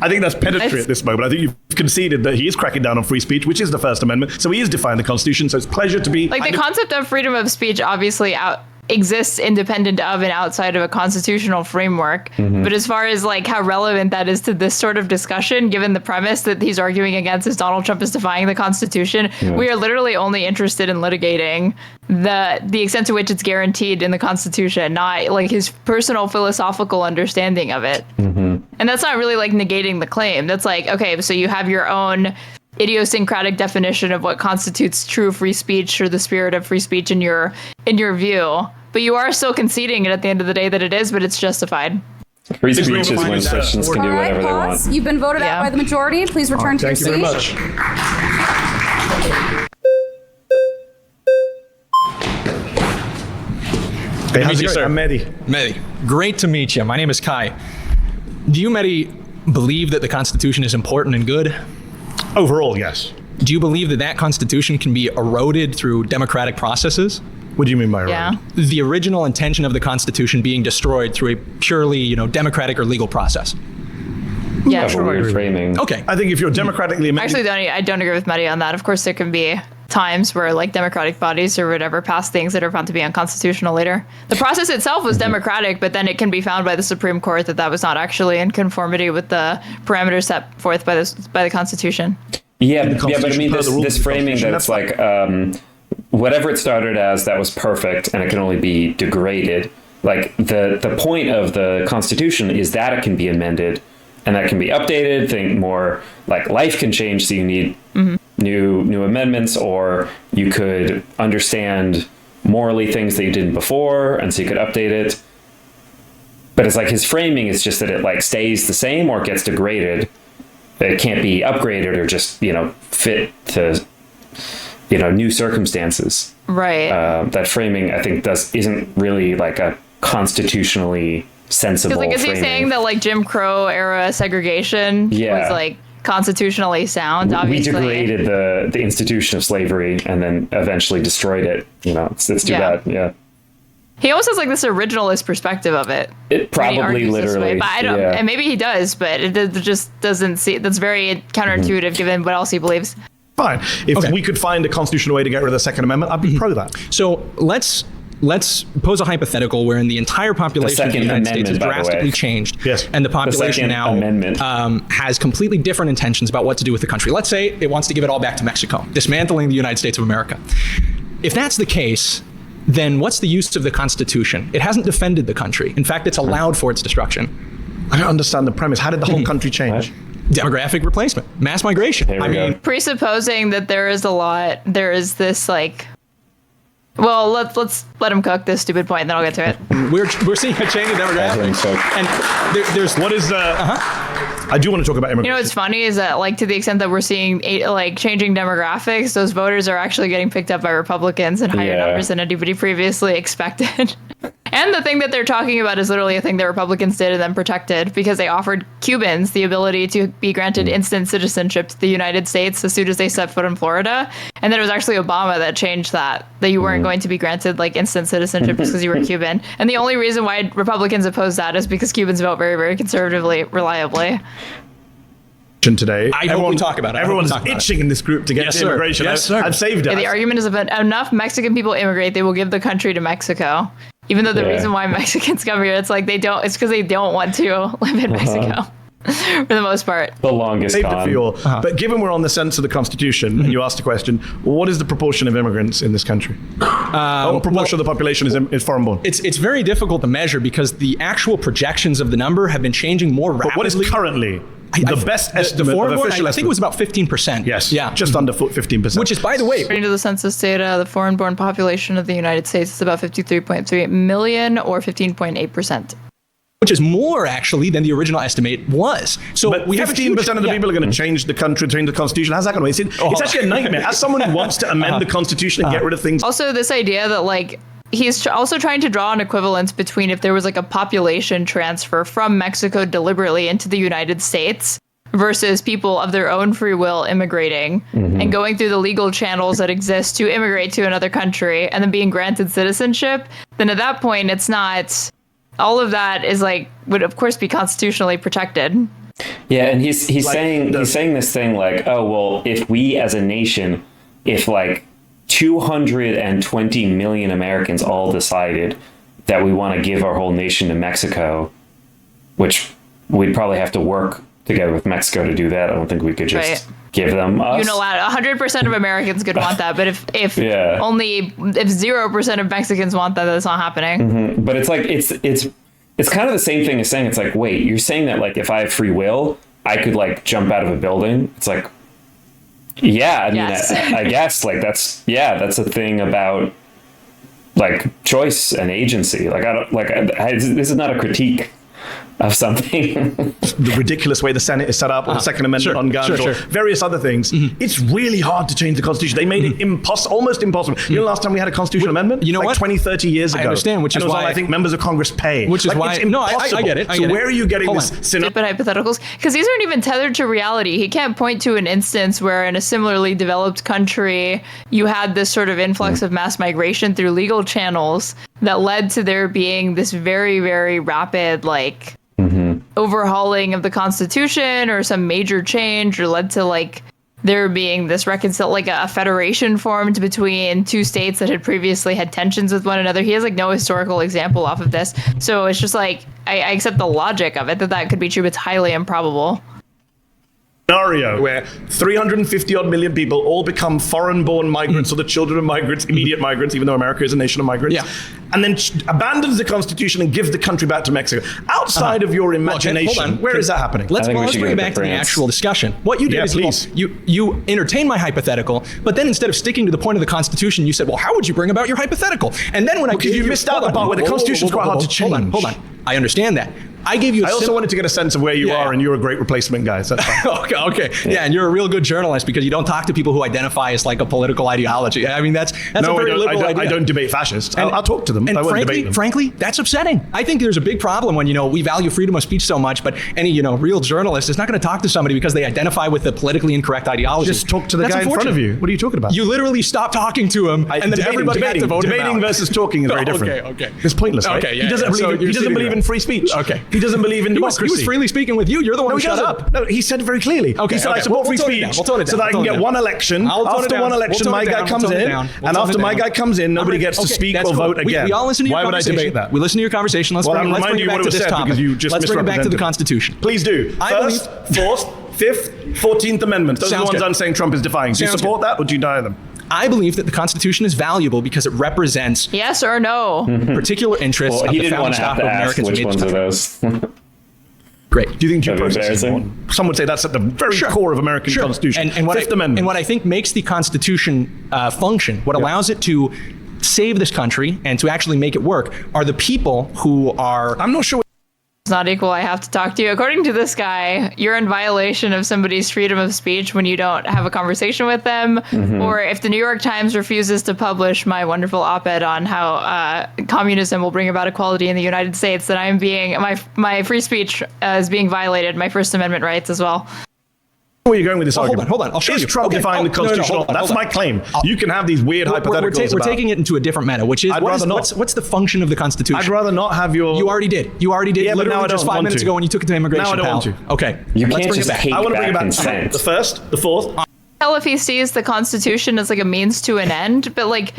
I think that's pedantry at this moment. I think you've conceded that he is cracking down on free speech, which is the First Amendment. So he is defying the Constitution. So it's a pleasure to be... Like, the concept of freedom of speech obviously exists independent of and outside of a constitutional framework. But as far as, like, how relevant that is to this sort of discussion, given the premise that he's arguing against is Donald Trump is defying the Constitution, we are literally only interested in litigating the extent to which it's guaranteed in the Constitution, not, like, his personal philosophical understanding of it. And that's not really, like, negating the claim. That's like, okay, so you have your own idiosyncratic definition of what constitutes true free speech or the spirit of free speech in your view. But you are still conceding it at the end of the day that it is, but it's justified. Free speech is when Christians can do whatever they want. You've been voted out by the majority. Please return to your seat. Thank you very much. Hey, how's it going? I'm Mehdi. Mehdi, great to meet you. My name is Kai. Do you, Mehdi, believe that the Constitution is important and good? Overall, yes. Do you believe that that Constitution can be eroded through democratic processes? What do you mean by eroded? The original intention of the Constitution being destroyed through a purely, democratic or legal process. Yeah, sure. Framing. Okay. I think if you're democratically amended... Actually, I don't agree with Mehdi on that. Of course, there can be times where, like, democratic bodies or whatever pass things that are found to be unconstitutional later. The process itself was democratic, but then it can be found by the Supreme Court that was not actually in conformity with the parameters set forth by the Constitution. Yeah, but I mean, this framing that it's like, whatever it started as, that was perfect, and it can only be degraded. Like, the point of the Constitution is that it can be amended, and that can be updated. Think more like life can change, so you need new amendments, or you could understand morally things that you didn't before, and so you could update it. But it's like his framing is just that it, like, stays the same or it gets degraded. It can't be upgraded or just, fit to, new circumstances. Right. That framing, I think, isn't really like a constitutionally sensible framing. Is he saying that, like, Jim Crow era segregation was, like, constitutionally sound? Obviously, we degraded the institution of slavery and then eventually destroyed it. It's too bad. Yeah. He almost has, like, this originalist perspective of it. It probably literally. But I don't, and maybe he does, but it just doesn't see. That's very counterintuitive given what else he believes. Fine. If we could find a constitutional way to get rid of the Second Amendment, I'd be pro that. So let's pose a hypothetical wherein the entire population of the United States has drastically changed. Yes. And the population now has completely different intentions about what to do with the country. Let's say it wants to give it all back to Mexico, dismantling the United States of America. If that's the case, then what's the use of the Constitution? It hasn't defended the country. In fact, it's allowed for its destruction. I don't understand the premise. How did the whole country change? Demographic replacement, mass migration. I mean, presupposing that there is this, like, well, let's let him cook this stupid point, and then I'll get to it. We're seeing a change in demographics, and there's what is I do want to talk about immigration. What's funny is that, like, to the extent that we're seeing changing demographics, those voters are actually getting picked up by Republicans in higher numbers than anybody previously expected. And the thing that they're talking about is literally a thing that Republicans did and then protected, because they offered Cubans the ability to be granted instant citizenship to the United States as soon as they set foot in Florida. And then it was actually Obama that changed that you weren't going to be granted like instant citizenship just because you were Cuban. And the only reason why Republicans oppose that is because Cubans vote very, very conservatively, reliably. Today. I hope we talk about it. Everyone's itching in this group to get to immigration. Yes, sir. I've saved it. Yeah, the argument is if enough Mexican people immigrate, they will give the country to Mexico. Even though the reason why Mexicans come here, it's like it's because they don't want to live in Mexico. For the most part. The longest con. It for But given we're on the sense of the Constitution, and you asked the question, what is the proportion of immigrants in this country? What proportion of the population is foreign-born? It's very difficult to measure because the actual projections of the number have been changing more rapidly. But what is currently? The best estimate of official estimate. I think it was about 15%. Yes. Yeah. Just under 15%. Which is, by the way, according to the census data, the foreign-born population of the United States is about 53.3 million, or 15.8%. Which is more actually than the original estimate was. So but 15% of the people are going to change the country, change the Constitution. How's that going to work? It's actually a nightmare. As someone who wants to amend the Constitution and get rid of things. Also, this idea that like he's also trying to draw an equivalence between if there was like a population transfer from Mexico deliberately into the United States versus people of their own free will immigrating and going through the legal channels that exist to immigrate to another country and then being granted citizenship, then at that point it's not, all of that is like, would of course be constitutionally protected. Yeah, and he's saying this thing like, oh, well, if we as a nation, if like 220 million Americans all decided that we want to give our whole nation to Mexico, which we'd probably have to work together with Mexico to do that. I don't think we could just give them us. Unilateral. 100% of Americans could want that, but if 0% of Mexicans want that, that's not happening. But it's like it's kind of the same thing as saying, it's like, wait, you're saying that like if I have free will, I could like jump out of a building? It's like, yeah, I mean, I guess like that's a thing about like choice and agency. Like this is not a critique of something. The ridiculous way the Senate is set up, or the Second Amendment on guns, or various other things. It's really hard to change the Constitution. They made it almost impossible. You know, last time we had a constitutional amendment? You know, like 20, 30 years ago. I understand, which is why I think members of Congress pay. Which is why, no, I get it. So where are you getting this stupid hypotheticals? Because these aren't even tethered to reality. He can't point to an instance where in a similarly developed country, you had this sort of influx of mass migration through legal channels that led to there being this very, very rapid, like, overhauling of the Constitution or some major change, or led to like there being this like a federation formed between two states that had previously had tensions with one another. He has like no historical example off of this. So it's just like, I accept the logic of it that could be true, but it's highly improbable. Scenario where 350 odd million people all become foreign-born migrants, or the children of migrants, immediate migrants, even though America is a nation of migrants, and then abandons the Constitution and gives the country back to Mexico. Outside of your imagination, where is that happening? Let's bring it back to the actual discussion. What you did is you entertained my hypothetical, but then instead of sticking to the point of the Constitution, you said, well, how would you bring about your hypothetical? And then when because you missed out the part where the Constitution is quite hard to change. Hold on. I understand that. I gave you. I also wanted to get a sense of where you are, and you're a great replacement guy. So that's fine. Okay. Yeah, and you're a real good journalist because you don't talk to people who identify as like a political ideology. I mean, that's a very liberal idea. I don't debate fascists. I'll talk to them. And I won't debate them. Frankly, that's upsetting. I think there's a big problem when we value freedom of speech so much, but any real journalist is not going to talk to somebody because they identify with the politically incorrect ideology. Just talk to the guy in front of you. What are you talking about? You literally stopped talking to him, and then everybody had to vote him out. Debating versus talking is very different. Okay. It's pointless, right? Okay, he doesn't believe in free speech. Okay. He doesn't believe in democracy. He was freely speaking with you. You're the one who shut up. No, he said very clearly. He said, I support free speech so that I can get one election. After one election, my guy comes in. And after my guy comes in, nobody gets to speak or vote again. We all listen to your Why conversation. would I debate that? We listen to your conversation. Let's bring it back to this topic. Let's bring it back to the Constitution. Please do. First, fourth, fifth, 14th Amendment. Those are the ones I'm saying Trump is defying. Do you support that or do you deny them? I believe that the Constitution is valuable because it represents yes or no particular interests of the founding stock of Americans. Which ones are those? Great. Do you think due process is important? Some would say that's at the very core of American Constitution. And Fifth Amendment. And what I think makes the Constitution function, what allows it to save this country and to actually make it work, are the people who are. I'm not sure. not equal, I have to talk to you. According to this guy, you're in violation of somebody's freedom of speech when you don't have a conversation with them, or if the New York Times refuses to publish my wonderful op-ed on how communism will bring about equality in the United States, then I'm being my free speech is being violated, my First Amendment rights as well. Where are you going with this argument? Hold on. I'll show you. Is Trump defying the Constitution? That's my claim. You can have these weird hypotheticals. We're taking it into a different meta, which is what's the function of the Constitution? I'd rather not have your. You already did. Yeah, literally just 5 minutes ago when you took it to immigration. Now I don't want to. Okay. You can't just take I want to bring back it back consent. the first, the fourth. Tell if he sees the Constitution as like a means to an end, but like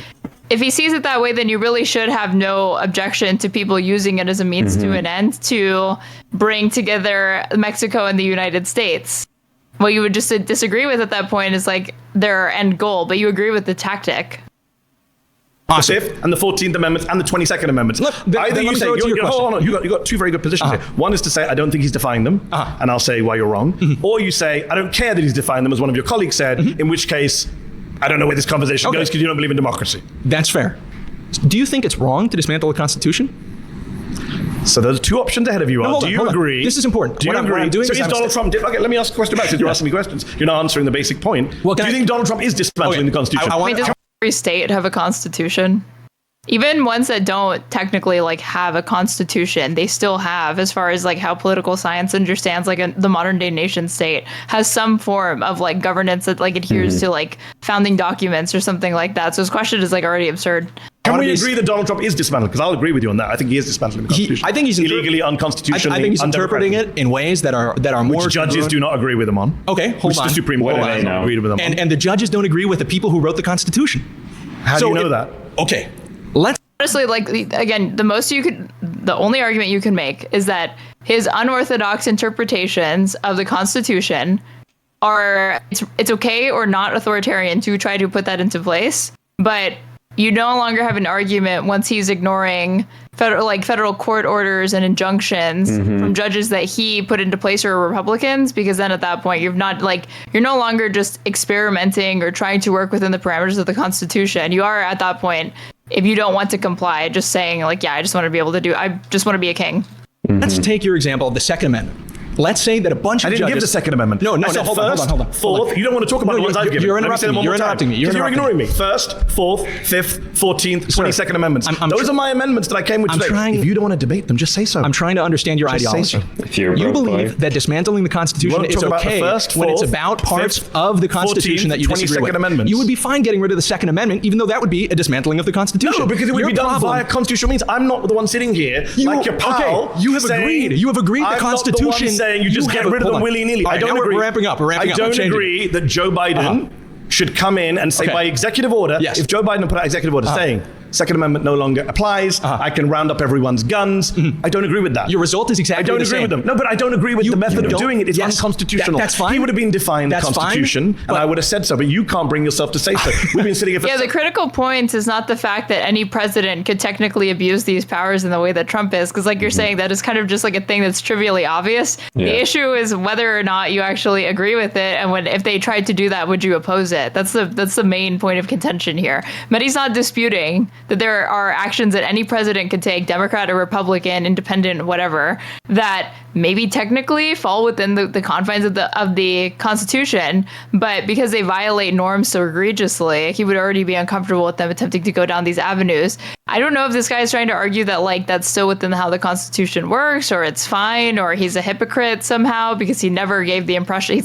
if he sees it that way, then you really should have no objection to people using it as a means to an end to bring together Mexico and the United States. What you would just disagree with at that point is like their end goal, but you agree with the tactic. The Fifth and the 14th Amendments and the 22nd Amendments. Either you say, hold on, you got two very good positions here. One is to say, I don't think he's defying them, and I'll say why you're wrong. Or you say, I don't care that he's defying them, as one of your colleagues said, in which case, I don't know where this conversation goes because you don't believe in democracy. That's fair. Do you think it's wrong to dismantle the Constitution? So there's two options ahead of you. Do you agree? This is important. Do you agree? So is Donald Trump... Okay, let me ask a question back since you're asking me questions. You're not answering the basic point. Do you think Donald Trump is dismantling the Constitution? Does every state have a constitution? Even ones that don't technically like have a constitution, they still have, as far as like how political science understands like the modern day nation state has some form of like governance that like adheres to like founding documents or something like that. So his question is like already absurd. Can we agree that Donald Trump is dismantling? Because I'll agree with you on that. I think he is dismantling the Constitution. I think he's illegally, unconstitutionally. I think he's interpreting it in ways that are more. Which judges do not agree with him on. Okay, hold on. The Supreme Court has not agreed with him on. And the judges don't agree with the people who wrote the Constitution. How do you know that? Okay, let's. Honestly, like again, the only argument you can make is that his unorthodox interpretations of the Constitution are it's okay or not authoritarian to try to put that into place, but you no longer have an argument once he's ignoring federal court orders and injunctions from judges that he put into place or Republicans, because then at that point you're no longer just experimenting or trying to work within the parameters of the Constitution. You are at that point, if you don't want to comply, just saying like, yeah, I just want to be a king. Let's take your example of the Second Amendment. Let's say that a bunch of judges... I didn't give the Second Amendment. No, hold on. Fourth, you don't want to talk about the ones I've given. You're interrupting me. You're ignoring me. First, Fourth, Fifth, 14th, 22nd Amendments. Those are my amendments that I came with today. If you don't want to debate them, just say so. I'm trying to understand your ideology. You believe that dismantling the Constitution is okay when it's about parts of the Constitution that you disagree with. You would be fine getting rid of the Second Amendment, even though that would be a dismantling of the Constitution. No, because it would be done via constitutional means. I'm not the one sitting here like your pal. You have agreed. You have agreed the Constitution. Saying you just get rid of them willy-nilly. I don't agree. We're ramping up. I don't agree that Joe Biden should come in and say by executive order, if Joe Biden put out executive order saying Second Amendment no longer applies, I can round up everyone's guns. I don't agree with that. Your result is exactly the same. I don't agree with them. No, but I don't agree with the method of doing it. It's unconstitutional. That's fine. He would have been defying the Constitution, and I would have said so, but you can't bring yourself to say so. We've been sitting here for... Yeah, the critical point is not the fact that any president could technically abuse these powers in the way that Trump is, because like you're saying, that is kind of just like a thing that's trivially obvious. Yeah. The issue is whether or not you actually agree with it, and if they tried to do that, would you oppose it? That's the main point of contention here. Mehdi's not disputing that there are actions that any president could take, Democrat or Republican, independent, whatever, that maybe technically fall within the confines of the Constitution, but because they violate norms so egregiously, he would already be uncomfortable with them attempting to go down these avenues. I don't know if this guy is trying to argue that like that's still within how the Constitution works, or it's fine, or he's a hypocrite somehow because he never gave the impression.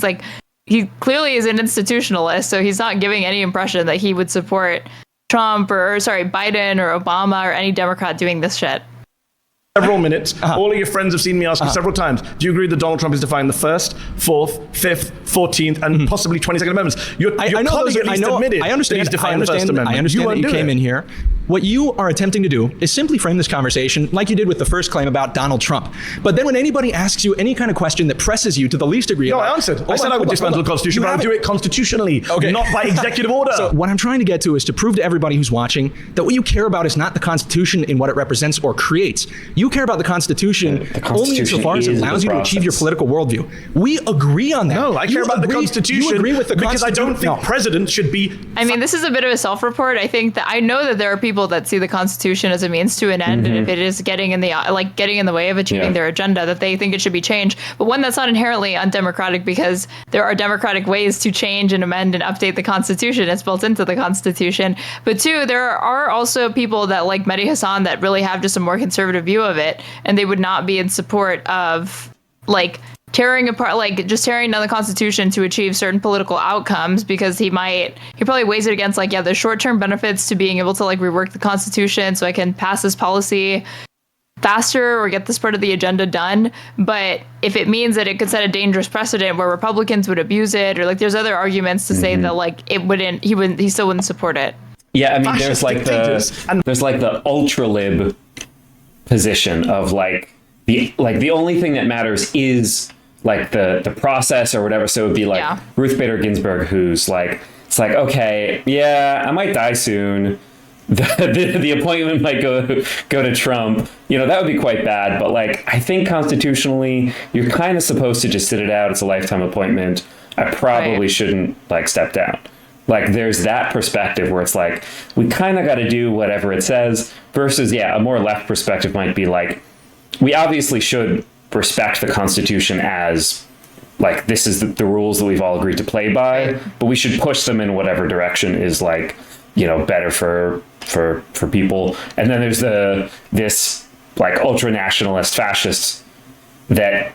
He clearly is an institutionalist, so he's not giving any impression that he would support Trump or Biden or Obama or any Democrat doing this shit. Several minutes. All of your friends have seen me ask you several times, do you agree that Donald Trump is defying the 1st, 4th, 5th, 14th, and possibly 22nd Amendments? Your colleague at least admitted that he's defying the First Amendment. I understand that you came in here. What you are attempting to do is simply frame this conversation like you did with the first claim about Donald Trump. But then when anybody asks you any kind of question that presses you to the least degree... No, I answered. I said I would dismantle the Constitution, but I would do it constitutionally, not by executive order. So what I'm trying to get to is to prove to everybody who's watching that what you care about is not the Constitution in what it represents or creates. You care about the Constitution only insofar as it allows you to achieve your political worldview. We agree on that. No, I care about the Constitution. You agree with the because Constitution. I don't think presidents should be... I mean, this is a bit of a self-report. I think that I know that there are people people that see the Constitution as a means to an end, and if it is getting in the way of achieving their agenda, that they think it should be changed. But one, that's not inherently undemocratic, because there are democratic ways to change and amend and update the Constitution. It's built into the Constitution. But two, there are also people that like Mehdi Hasan that really have just a more conservative view of it, and they would not be in support of like tearing apart, like just tearing down the Constitution to achieve certain political outcomes, because he probably weighs it against like, the short-term benefits to being able to like rework the Constitution so I can pass this policy faster or get this part of the agenda done. But if it means that it could set a dangerous precedent where Republicans would abuse it, or like there's other arguments to say that like he still wouldn't support it. Yeah, I mean, there's like the ultra lib position of like the only thing that matters is like the process or whatever. So it would be like Ruth Bader Ginsburg, who's like, it's like, okay, I might die soon. The appointment might go to Trump. That would be quite bad. But like, I think constitutionally, you're kind of supposed to just sit it out. It's a lifetime appointment. I probably shouldn't like step down. Like, there's that perspective where it's like, we kind of got to do whatever it says, versus, a more left perspective might be like, we obviously should respect the Constitution as like, this is the rules that we've all agreed to play by, but we should push them in whatever direction is like, better for people. And then there's this like ultra nationalist fascists that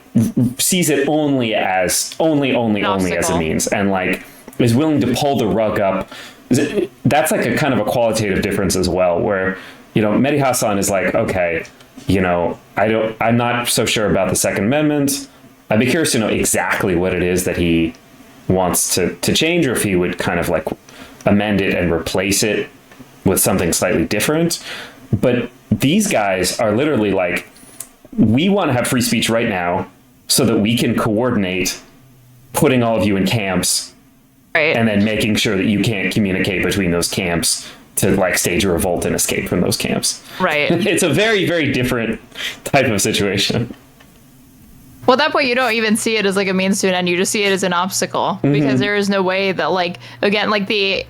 sees it only as a means, and like is willing to pull the rug up. That's like a kind of a qualitative difference as well, where Mehdi Hasan is like, okay, I'm not so sure about the Second Amendment. I'd be curious to know exactly what it is that he wants to change, or if he would kind of like amend it and replace it with something slightly different. But these guys are literally like, we want to have free speech right now so that we can coordinate putting all of you in camps, and then making sure that you can't communicate between those camps to like stage a revolt and escape from those camps. Right. It's a very, very different type of situation. Well, at that point, you don't even see it as like a means to an end. You just see it as an obstacle, because there is no way that, like, again, like the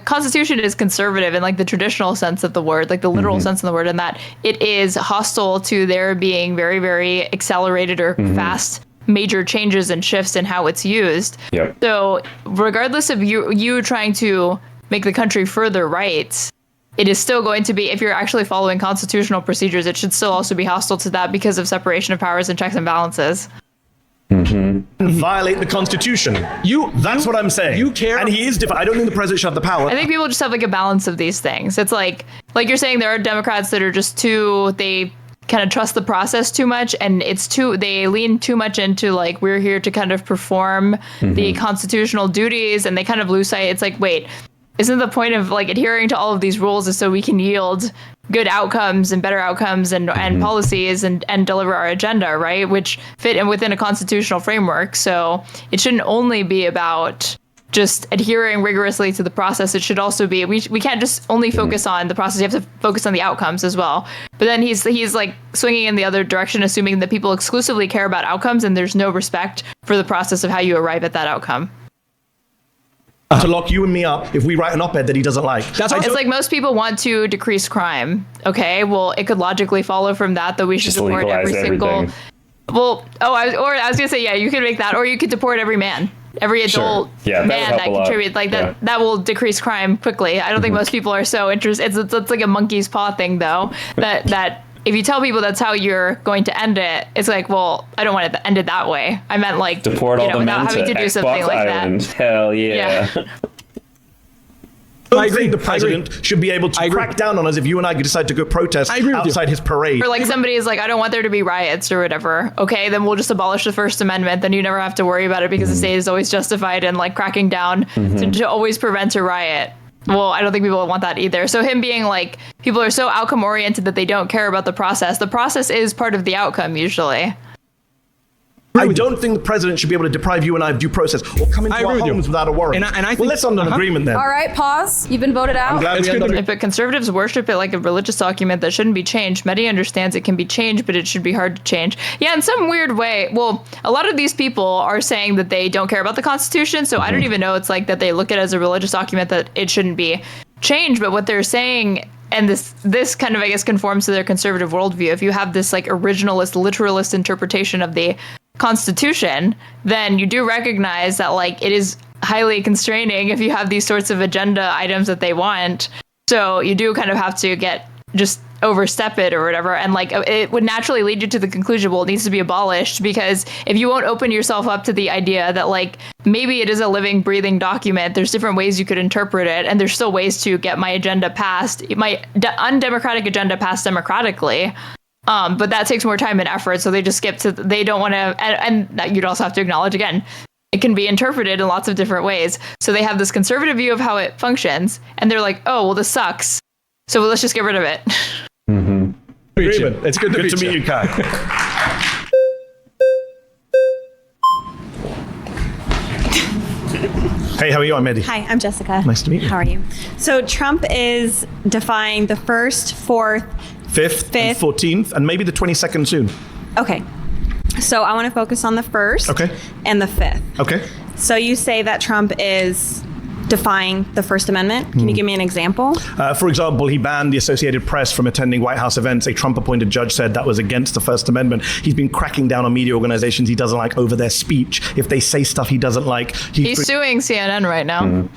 Constitution is conservative in like the traditional sense of the word, like the literal sense of the word, and that it is hostile to there being very, very accelerated or fast major changes and shifts in how it's used. Yep. So regardless of you trying to make the country further right, it is still going to be, if you're actually following constitutional procedures, it should still also be hostile to that because of separation of powers and checks and balances. Violate the Constitution. That's what I'm saying. You care. And he is different. I don't think the president should have the power. I think people just have like a balance of these things. It's like you're saying, there are Democrats that are just they kind of trust the process too much, and they lean too much into like, we're here to kind of perform the constitutional duties, and they kind of lose sight. It's like, wait, isn't the point of like adhering to all of these rules is so we can yield good outcomes and better outcomes and policies and deliver our agenda, right? Which fit in within a constitutional framework. So it shouldn't only be about just adhering rigorously to the process. It should also be, we can't just only focus on the process. You have to focus on the outcomes as well. But then he's like swinging in the other direction, assuming that people exclusively care about outcomes and there's no respect for the process of how you arrive at that outcome. To lock you and me up if we write an op-ed that he doesn't like. It's like most people want to decrease crime. Okay, well, it could logically follow from that we should deport every single. Well, I was gonna say, you could make that, or you could deport every man, every adult man that contributes. Like that will decrease crime quickly. I don't think most people are so interested. It's like a monkey's paw thing, though. That if you tell people that's how you're going to end it, it's like, well, I don't want it to end it that way. I meant like deport all the men having to do Xbox something like Island. that. Hell yeah. I think the president should be able to crack down on us if you and I could decide to go protest outside his parade. Or like somebody is like, I don't want there to be riots or whatever. Okay, then we'll just abolish the First Amendment. Then you never have to worry about it because the state is always justified in like cracking down to always prevent a riot. Well, I don't think people want that either. So him being like, people are so outcome oriented that they don't care about the process. The process is part of the outcome usually. I don't think the president should be able to deprive you and I of due process or come into our homes without a warrant. And I think, well, let's on an agreement then. All right, pause. You've been voted out. If conservatives worship it like a religious document that shouldn't be changed, Mehdi understands it can be changed, but it should be hard to change. Yeah, in some weird way. Well, a lot of these people are saying that they don't care about the Constitution, so I don't even know it's like that they look at it as a religious document that it shouldn't be changed. But what they're saying and this kind of, I guess, conforms to their conservative worldview. If you have this like originalist, literalist interpretation of the Constitution, then you do recognize that like it is highly constraining if you have these sorts of agenda items that they want. So you do kind of have to just overstep it or whatever. And like it would naturally lead you to the conclusion, well, it needs to be abolished, because if you won't open yourself up to the idea that like maybe it is a living, breathing document, there's different ways you could interpret it, and there's still ways to get my agenda passed, my undemocratic agenda passed democratically. But that takes more time and effort, so they just skip to, they don't want to, and you'd also have to acknowledge, again, it can be interpreted in lots of different ways. So they have this conservative view of how it functions, and they're like, oh, well, this sucks, so let's just get rid of it. Mm-hmm. It's good to meet you, Kai. Hey, how are you? I'm Mehdi. Hi, I'm Jessica. Nice to meet you. How are you? So Trump is defying the 1st, 4th, 5th, and 14th, and maybe the 22nd soon. Okay. So I want to focus on the 1st and the 5th. Okay. So you say that Trump is defying the First Amendment. Can you give me an example? For example, he banned the Associated Press from attending White House events. A Trump-appointed judge said that was against the First Amendment. He's been cracking down on media organizations he doesn't like over their speech. If they say stuff he doesn't like, he's suing CNN right now. Mm-hmm.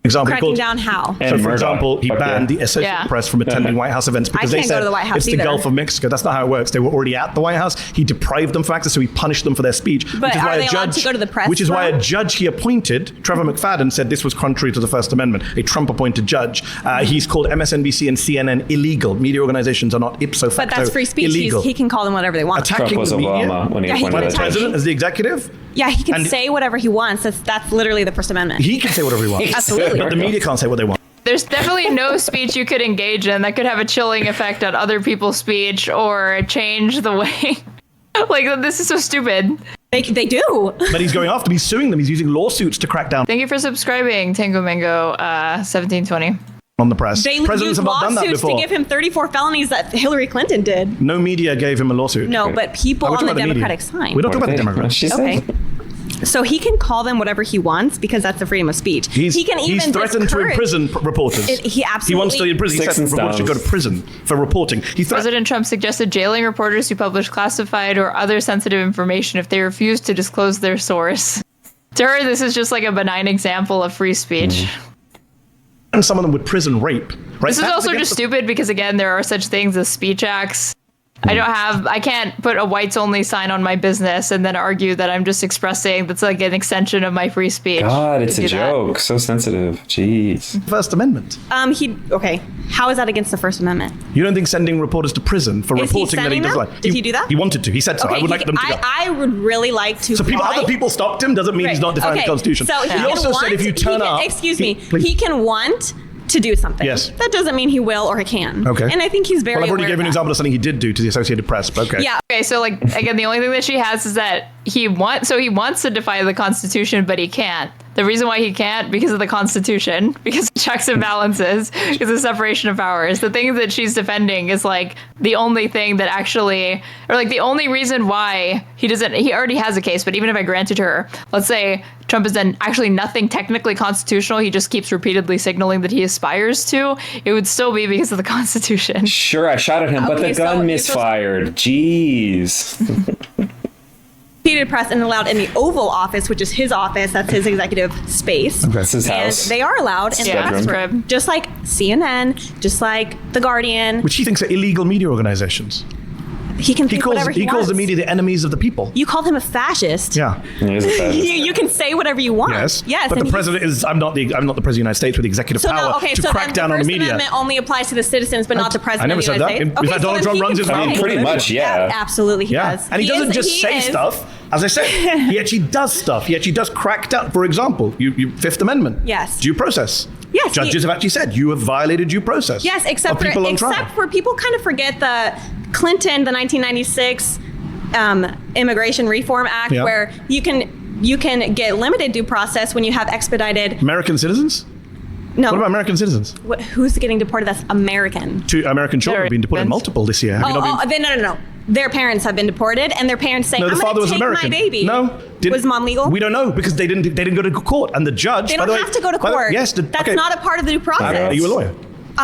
Example, cracking down how? So, for example, he banned the Associated Press from attending White House events because I they can't go said to the White House it's either. the Gulf of Mexico. That's not how it works. They were already at the White House. He deprived them for access, so he punished them for their speech. But are they allowed to go to the press? Which is why a judge he appointed, Trevor McFadden, said this was contrary to the First Amendment. A Trump-appointed judge. He's called MSNBC and CNN illegal. Media organizations are not ipso facto But that's free speech. illegal. He can call them whatever they want. Attacking Trump was the media? Obama when he appointed the president as the executive? Yeah, he can say whatever he wants. That's literally the First Amendment. He can say whatever he wants. Absolutely. But the media can't say what they want. There's definitely no speech you could engage in that could have a chilling effect on other people's speech or change the way. Like, this is so stupid. They do. But he's going after them. He's suing them. He's using lawsuits to crack down. Thank you for subscribing, Tango Mango 1720. On the press. They Presidents used have not done that lawsuits before. to give him 34 felonies that Hillary Clinton did. No media gave him a lawsuit. No, but people on the Democratic side. We don't talk about the Democrats. Okay. So he can call them whatever he wants because that's the freedom of speech. He can even threatened to imprison reporters. He absolutely. He wants to imprison. He said reporters should go to prison for reporting. President Trump suggested jailing reporters who publish classified or other sensitive information if they refuse to disclose their source. To her, this is just like a benign example of free speech. And some of them would prison rape. Right? This is also just stupid because, again, there are such things as speech acts. I can't put a whites only sign on my business and then argue that I'm just expressing that's like an extension of my free speech. God, it's a joke. So sensitive. Jeez. First Amendment. Okay. How is that against the First Amendment? You don't think sending reporters to prison for reporting that he does like? Did he do that? He wanted to. He said so. Okay, I would like them to go. I would really like to. So other people stopped him doesn't mean he's not defying the Constitution. So he also said if you turn up. Excuse me. He can want to do something. Yes. That doesn't mean he will or he can. Okay. And I think he's very Well, I've already aware given of an example of something he did do to the Associated Press, but okay. Yeah. Okay, so like, again, the only thing that she has is that he wants to defy the Constitution, but he can't. The reason why he can't, because of the Constitution, because of checks and balances, because of separation of powers. The thing that she's defending is like the only thing that actually, or like the only reason why he already has a case, but even if I granted her, let's say Trump has done actually nothing technically constitutional, he just keeps repeatedly signaling that he aspires to, it would still be because of the Constitution. Sure, I shot at him, but the gun misfired. Jeez. Repeated press and allowed in the Oval Office, which is his office. That's his executive space. Okay. That's his and house. they are allowed in the press room, just like CNN, just like The Guardian. Which he thinks are illegal media organizations. He can think whatever he calls wants. the media the enemies of the people. You called him a fascist. Yeah. He is a fascist. You can say whatever you want. Yes. But the president is. I'm not the president of the United States with the executive power to crack down on the media. The First Amendment only applies to the citizens, but not the president. I never said that. States. In fact, Donald Trump runs his mouth. Pretty much, yeah. Absolutely, he does. And he doesn't just say stuff. As I said, he actually does stuff. He actually does crack down. For example, Fifth Amendment. Yes. Due process. Yes. Judges have actually said you have violated due process. Yes, except for people kind of forget the Clinton, the 1996 Immigration Reform Act, where you can get limited due process when you have expedited American citizens. No. What about American citizens? Who's getting deported? That's American. Two American children have been deported multiple this year. No. Their parents have been deported, and their parents say, no, the "I'm father going was to take American. my baby." No, was mom legal? We don't know because they didn't go to court, and the judge. They don't have to go to court. Yes, that's not a part of the due process. Are you a lawyer?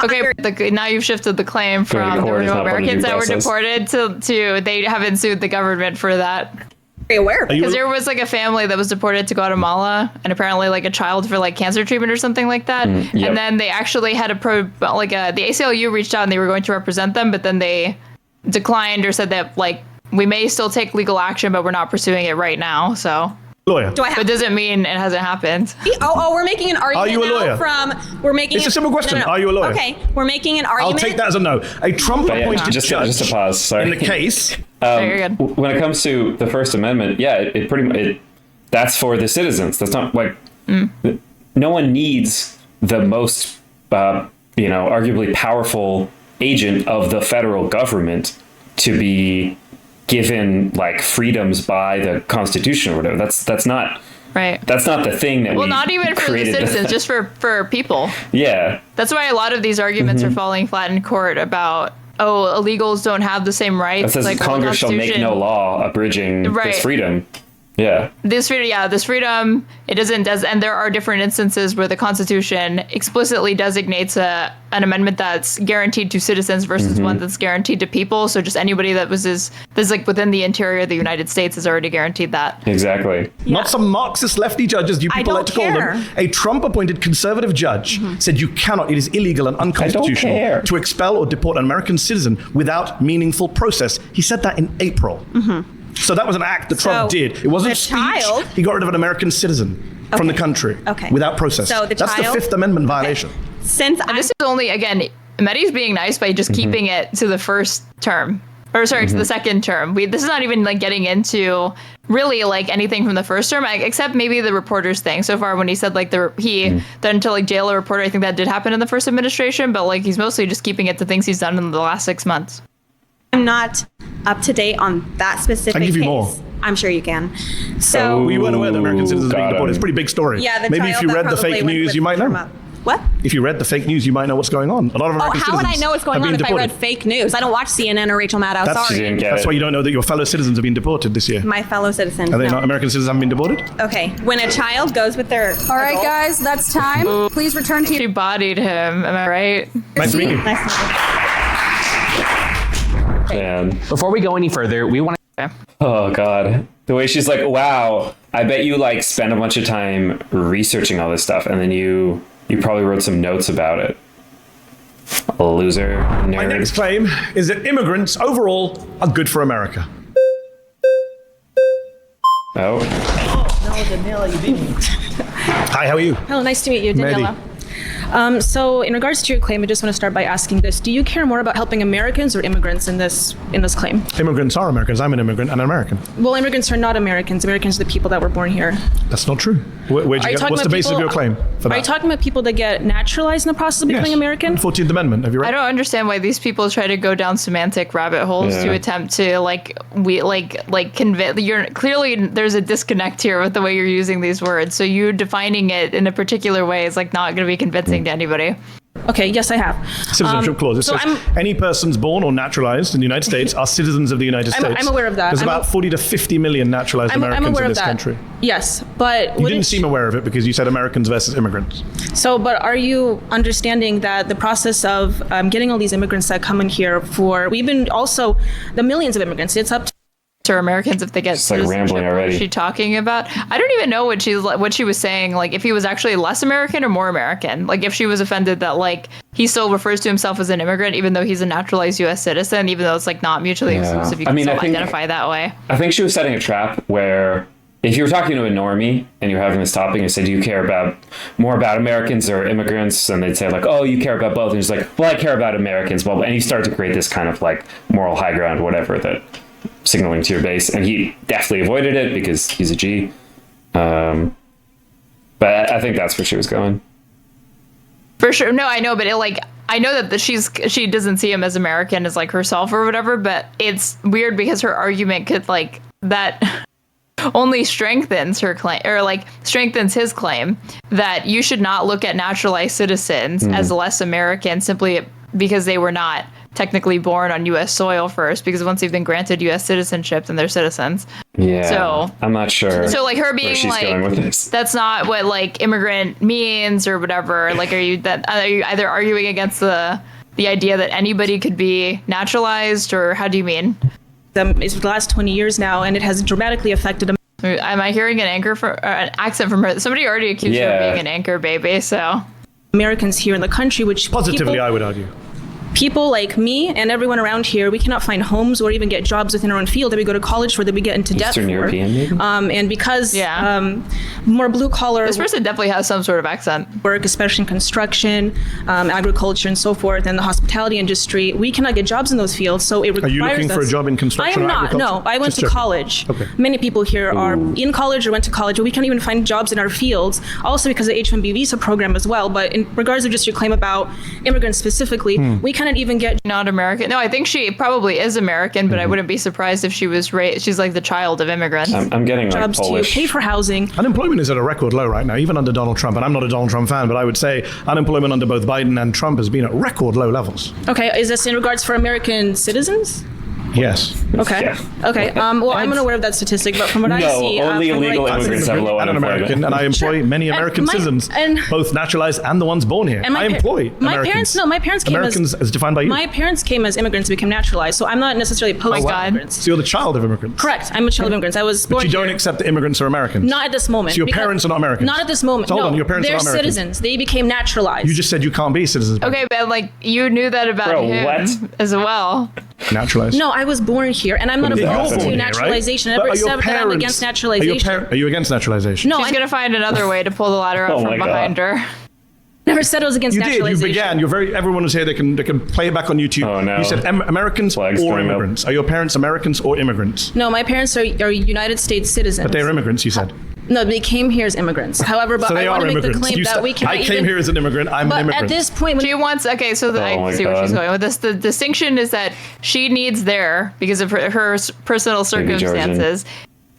Okay, now you've shifted the claim from there were no Americans that were deported to they haven't sued the government for that. Aware because there was like a family that was deported to Guatemala and apparently like a child for like cancer treatment or something like that. And then they actually had the ACLU reached out and they were going to represent them, but then they declined or said that like we may still take legal action, but we're not pursuing it right now. So lawyer. But doesn't mean it hasn't happened. We're making an argument. Are you a lawyer? It's a simple question. No. Are you a lawyer? Okay, we're making an argument. I'll take that as a no. A Trump-appointed judge. Just a pause. Sorry. In the case, when it comes to the First Amendment, it pretty much that's for the citizens. That's not like no one needs the most arguably powerful agent of the federal government to be given like freedoms by the Constitution or whatever. That's not right. That's not the thing that not even for the citizens, just for people. Yeah. That's why a lot of these arguments are falling flat in court about illegals don't have the same rights. It says Congress shall make no law abridging this freedom. Yeah. This freedom, it doesn't and there are different instances where the Constitution explicitly designates an amendment that's guaranteed to citizens versus one that's guaranteed to people. So just anybody that's like within the interior of the United States is already guaranteed that. Exactly. Yeah. Not some Marxist lefty judges you people like to call them. A Trump-appointed conservative judge said it is illegal and unconstitutional to expel or deport an American citizen without meaningful process. He said that in April. So that was an act that Trump did. It wasn't speech. He got rid of an American citizen from the country without process. So that's the Fifth Amendment violation. And this is only, again, Mehdi's being nice by just keeping it to the first term. Or sorry, to the second term. This is not even like getting into really like anything from the first term, except maybe the reporters thing. So far, when he said like then to like jail a reporter, I think that did happen in the first administration. But like he's mostly just keeping it to things he's done in the last 6 months. I'm not up to date on that specific case. I can give you more. I'm sure you can. So you weren't aware that American citizens are being deported. It's a pretty big story. Yeah, maybe if you read the fake news, you might know. What? If you read the fake news, you might know what's going on. A lot of American how would I know what's going on if I read deported. fake news? I don't watch CNN or Rachel Maddow. Sorry. That's why you don't know that your fellow citizens have been deported this year. My fellow citizens. Are they not American citizens haven't been deported? Okay. When a child goes with their All right, guys, that's time. Please return to She bodied him. Am I right? Nice to meet you. Nice to meet you. Man. Before we go any further, we want to... Oh, God. The way she's like, wow, I bet you like spend a bunch of time researching all this stuff, and then you probably wrote some notes about it. A loser, nerd. My next claim is that immigrants overall are good for America. Oh. No, Daniela, you beat me. Hi, how are you? Hello, nice to meet you, Daniela. So in regards to your claim, I just want to start by asking this. Do you care more about helping Americans or immigrants in this claim? Immigrants are Americans. I'm an immigrant and an American. Well, immigrants are not Americans. Americans are the people that were born here. That's not true. What's the basis of your claim for that? Are you talking about people that get naturalized in the process of becoming American? 14th Amendment. Have you read? I don't understand why these people try to go down semantic rabbit holes to attempt to convince. You're clearly there's a disconnect here with the way you're using these words. So you defining it in a particular way is like not going to be convincing to anybody. Okay, yes, I have. Citizenship clause. It says any persons born or naturalized in the United States are citizens of the United States. I'm aware of that. There's about 40 to 50 million naturalized Americans in this country. Yes, but... You didn't seem aware of it because you said Americans versus immigrants. So, but are you understanding that the process of getting all these immigrants that come in here we've been also, the millions of immigrants, it's up to Americans if they get like rambling already. What is she talking about? I don't even know what she was saying, like if he was actually less American or more American, like if she was offended that like he still refers to himself as an immigrant even though he's a naturalized US citizen, even though it's like not mutually exclusive. You can still identify that way. I think she was setting a trap where if you were talking to a normie and you're having this topic and say, do you care more about Americans or immigrants? And they'd say like, oh, you care about both. And he's like, well, I care about Americans. Well, and you start to create this kind of like moral high ground, whatever, that signaling to your base, and he definitely avoided it because he's a G. But I think that's where she was going. For sure. No, I know, but I know that she doesn't see him as American as like herself or whatever, but it's weird because her argument could like that only strengthens her claim or like strengthens his claim that you should not look at naturalized citizens as less American simply because they were not technically born on U.S. soil first, because once they've been granted U.S. citizenship, then they're citizens. Yeah. So I'm not sure. So like her being like, that's not what like immigrant means or whatever. Like, are you either arguing against the idea that anybody could be naturalized, or how do you mean? It's the last 20 years now, and it has dramatically affected. Am I hearing an accent from her? Somebody already accused her of being an anchor baby, so. Americans here in the country, which positively, I would argue. People like me and everyone around here, we cannot find homes or even get jobs within our own field that we go to college for, that we get into debt for. European, maybe? And because more blue collar. This person definitely has some sort of accent. Work, especially in construction, agriculture, and so forth, and the hospitality industry, we cannot get jobs in those fields. So it requires. Are you looking for a job in construction? I am not. No, I went to college. Okay. Many people here are in college or went to college, but we can't even find jobs in our fields. Also because of the H-1B visa program as well. But in regards to just your claim about immigrants specifically, we cannot even get not American. No, I think she probably is American, but I wouldn't be surprised if she was raised. She's like the child of immigrants. I'm getting jobs like Polish. to pay for housing. Unemployment is at a record low right now, even under Donald Trump. And I'm not a Donald Trump fan, but I would say unemployment under both Biden and Trump has been at record low levels. Okay, is this in regards for American citizens? Yes. Okay. Yeah. Okay. Well, I'm unaware of that statistic, but from what I see, only illegal immigrants have low unemployment. American, and I employ many American citizens, both naturalized and the ones born here. I employ Americans. My parents came Americans as defined by you. My parents came as immigrants and became naturalized, so I'm not necessarily opposed to immigrants. So you're the child of immigrants. Correct. I'm a child of immigrants. I was born. But you don't accept that immigrants are Americans. Not at this moment. So your parents are not Americans. Not at this moment. So hold on, your parents are they're Americans. citizens. They became naturalized. You just said you can't be citizens. Okay, but like you knew that about him as well. Naturalized. No, I was born here, and I'm not opposed to naturalization. I never said that I'm against naturalization. Are you against naturalization? No, she's gonna find another way to pull the ladder out from behind her. Never said I was against naturalization. You began. Everyone was here. They can play it back on YouTube. Oh, no. You said Americans or immigrants. Are your parents Americans or immigrants? No, my parents are United States citizens. But they're immigrants, you said. No, they came here as immigrants. However, but so I want to make the claim that we cannot I came here as an immigrant. I'm an immigrant. At this point, she wants. Okay, so I see where she's going with this. The distinction is that she needs there because of her personal circumstances.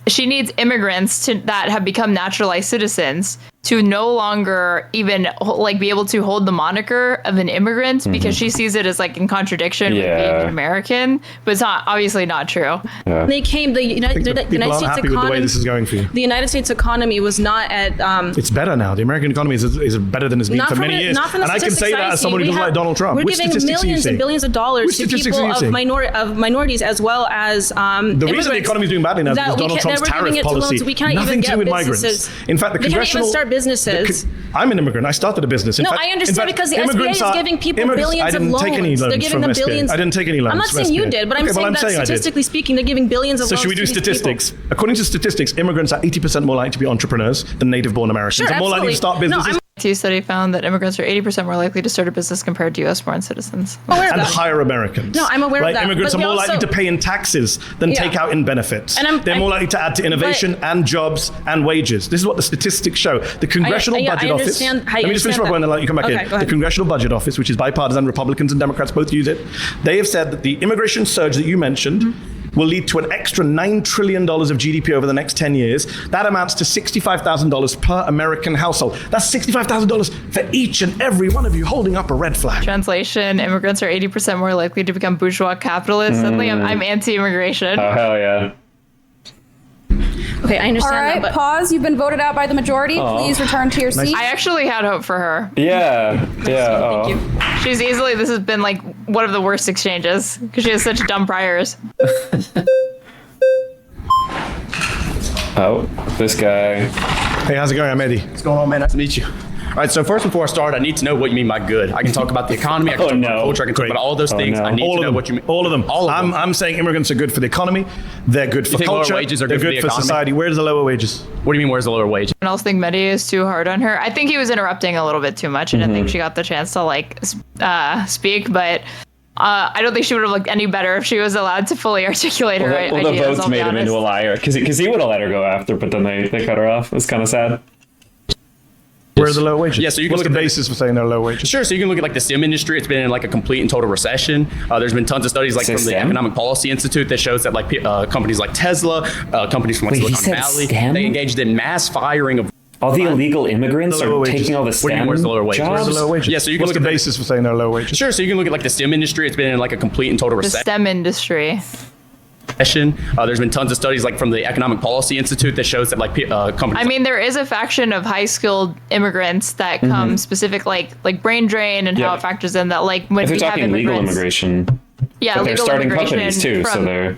She needs immigrants that have become naturalized citizens to no longer even like be able to hold the moniker of an immigrant because she sees it as like in contradiction with being an American, but it's obviously not true. Yeah. They came the United States economy. With the way this is going for you. The United States economy was not at. It's better now. The American economy is better than it's been for many years. And I can say that as someone who doesn't like Donald Trump. We're giving millions and billions of dollars to people of minorities as well as the reason the economy is doing badly now is because Donald Trump's tariff policy. Nothing to do with migrants. In fact, the congressional. Businesses. I'm an immigrant. I started a business. I understand because the SBA is giving people billions of loans. They're giving them billions. I didn't take any loans. I'm not saying you did, but I'm saying that statistically speaking, they're giving billions of loans. So should we do statistics? According to statistics, immigrants are 80% more likely to be entrepreneurs than native-born Americans. They're more likely to start businesses. A study found that immigrants are 80% more likely to start a business compared to U.S.-born citizens. And hire Americans. No, I'm aware of that. Immigrants are more likely to pay in taxes than take out in benefits. They're more likely to add to innovation and jobs and wages. This is what the statistics show. The Congressional Budget Office. Let me just finish my point and let you come back in. The Congressional Budget Office, which is bipartisan, Republicans and Democrats both use it. They have said that the immigration surge that you mentioned will lead to an extra $9 trillion of GDP over the next 10 years. That amounts to $65,000 per American household. That's $65,000 for each and every one of you holding up a red flag. Translation, immigrants are 80% more likely to become bourgeois capitalists. Suddenly I'm anti-immigration. Oh, hell yeah. Okay, I understand. All right, that, pause. You've been voted out by the majority. Please return to your seat. I actually had hope for her. Yeah. Thank you. She's easily, this has been like one of the worst exchanges because she has such dumb priors. Oh, this guy. Hey, how's it going? I'm Mehdi. What's going on, man? Nice to meet you. All right, so first, before I start, I need to know what you mean by good. I can talk about the economy, I can talk about culture, I can talk about all those things. I need to know what you mean. All of them. I'm saying immigrants are good for the economy. They're good for culture. Lower wages are they're good for society. Where's the lower wages? What do you mean, where's the lower wage? I also think Mehdi is too hard on her. I think he was interrupting a little bit too much. I didn't think she got the chance to speak, but I don't think she would have looked any better if she was allowed to fully articulate her ideas. The votes made him into a liar because he would have let her go after, but then they cut her off. It's kind of sad. Where are the low wages? Yeah, so you can What's look the at basis for saying they're low wages? Sure, so you can look at like the STEM industry. It's been in like a complete and total recession. There's been tons of studies like from the Economic Policy Institute that shows that like companies like Tesla, companies from like Silicon Valley, they engaged in mass firing of All the illegal immigrants are taking all the STEM where's the lower wages? jobs? Where's the lower wages? Yeah, so you can What's look the at basis for saying they're low wages? Sure, so you can look at like the STEM industry. It's been in like a complete and total The recession. STEM industry. There's been tons of studies like from the Economic Policy Institute that shows that like companies. I mean, there is a faction of high-skilled immigrants that come specific, like brain drain and how it factors in that, like when If they're we have talking legal immigration, yeah, but they're legal starting immigration companies too, so from they're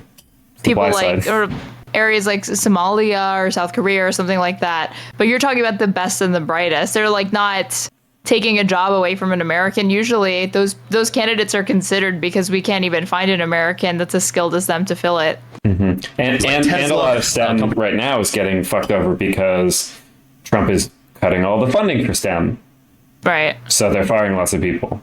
people supply like side. or areas like Somalia or South Korea or something like that. But you're talking about the best and the brightest. They're like not taking a job away from an American. Usually those candidates are considered because we can't even find an American that's as skilled as them to fill it. And a lot of STEM right now is getting fucked over because Trump is cutting all the funding for STEM. Right. So they're firing lots of people.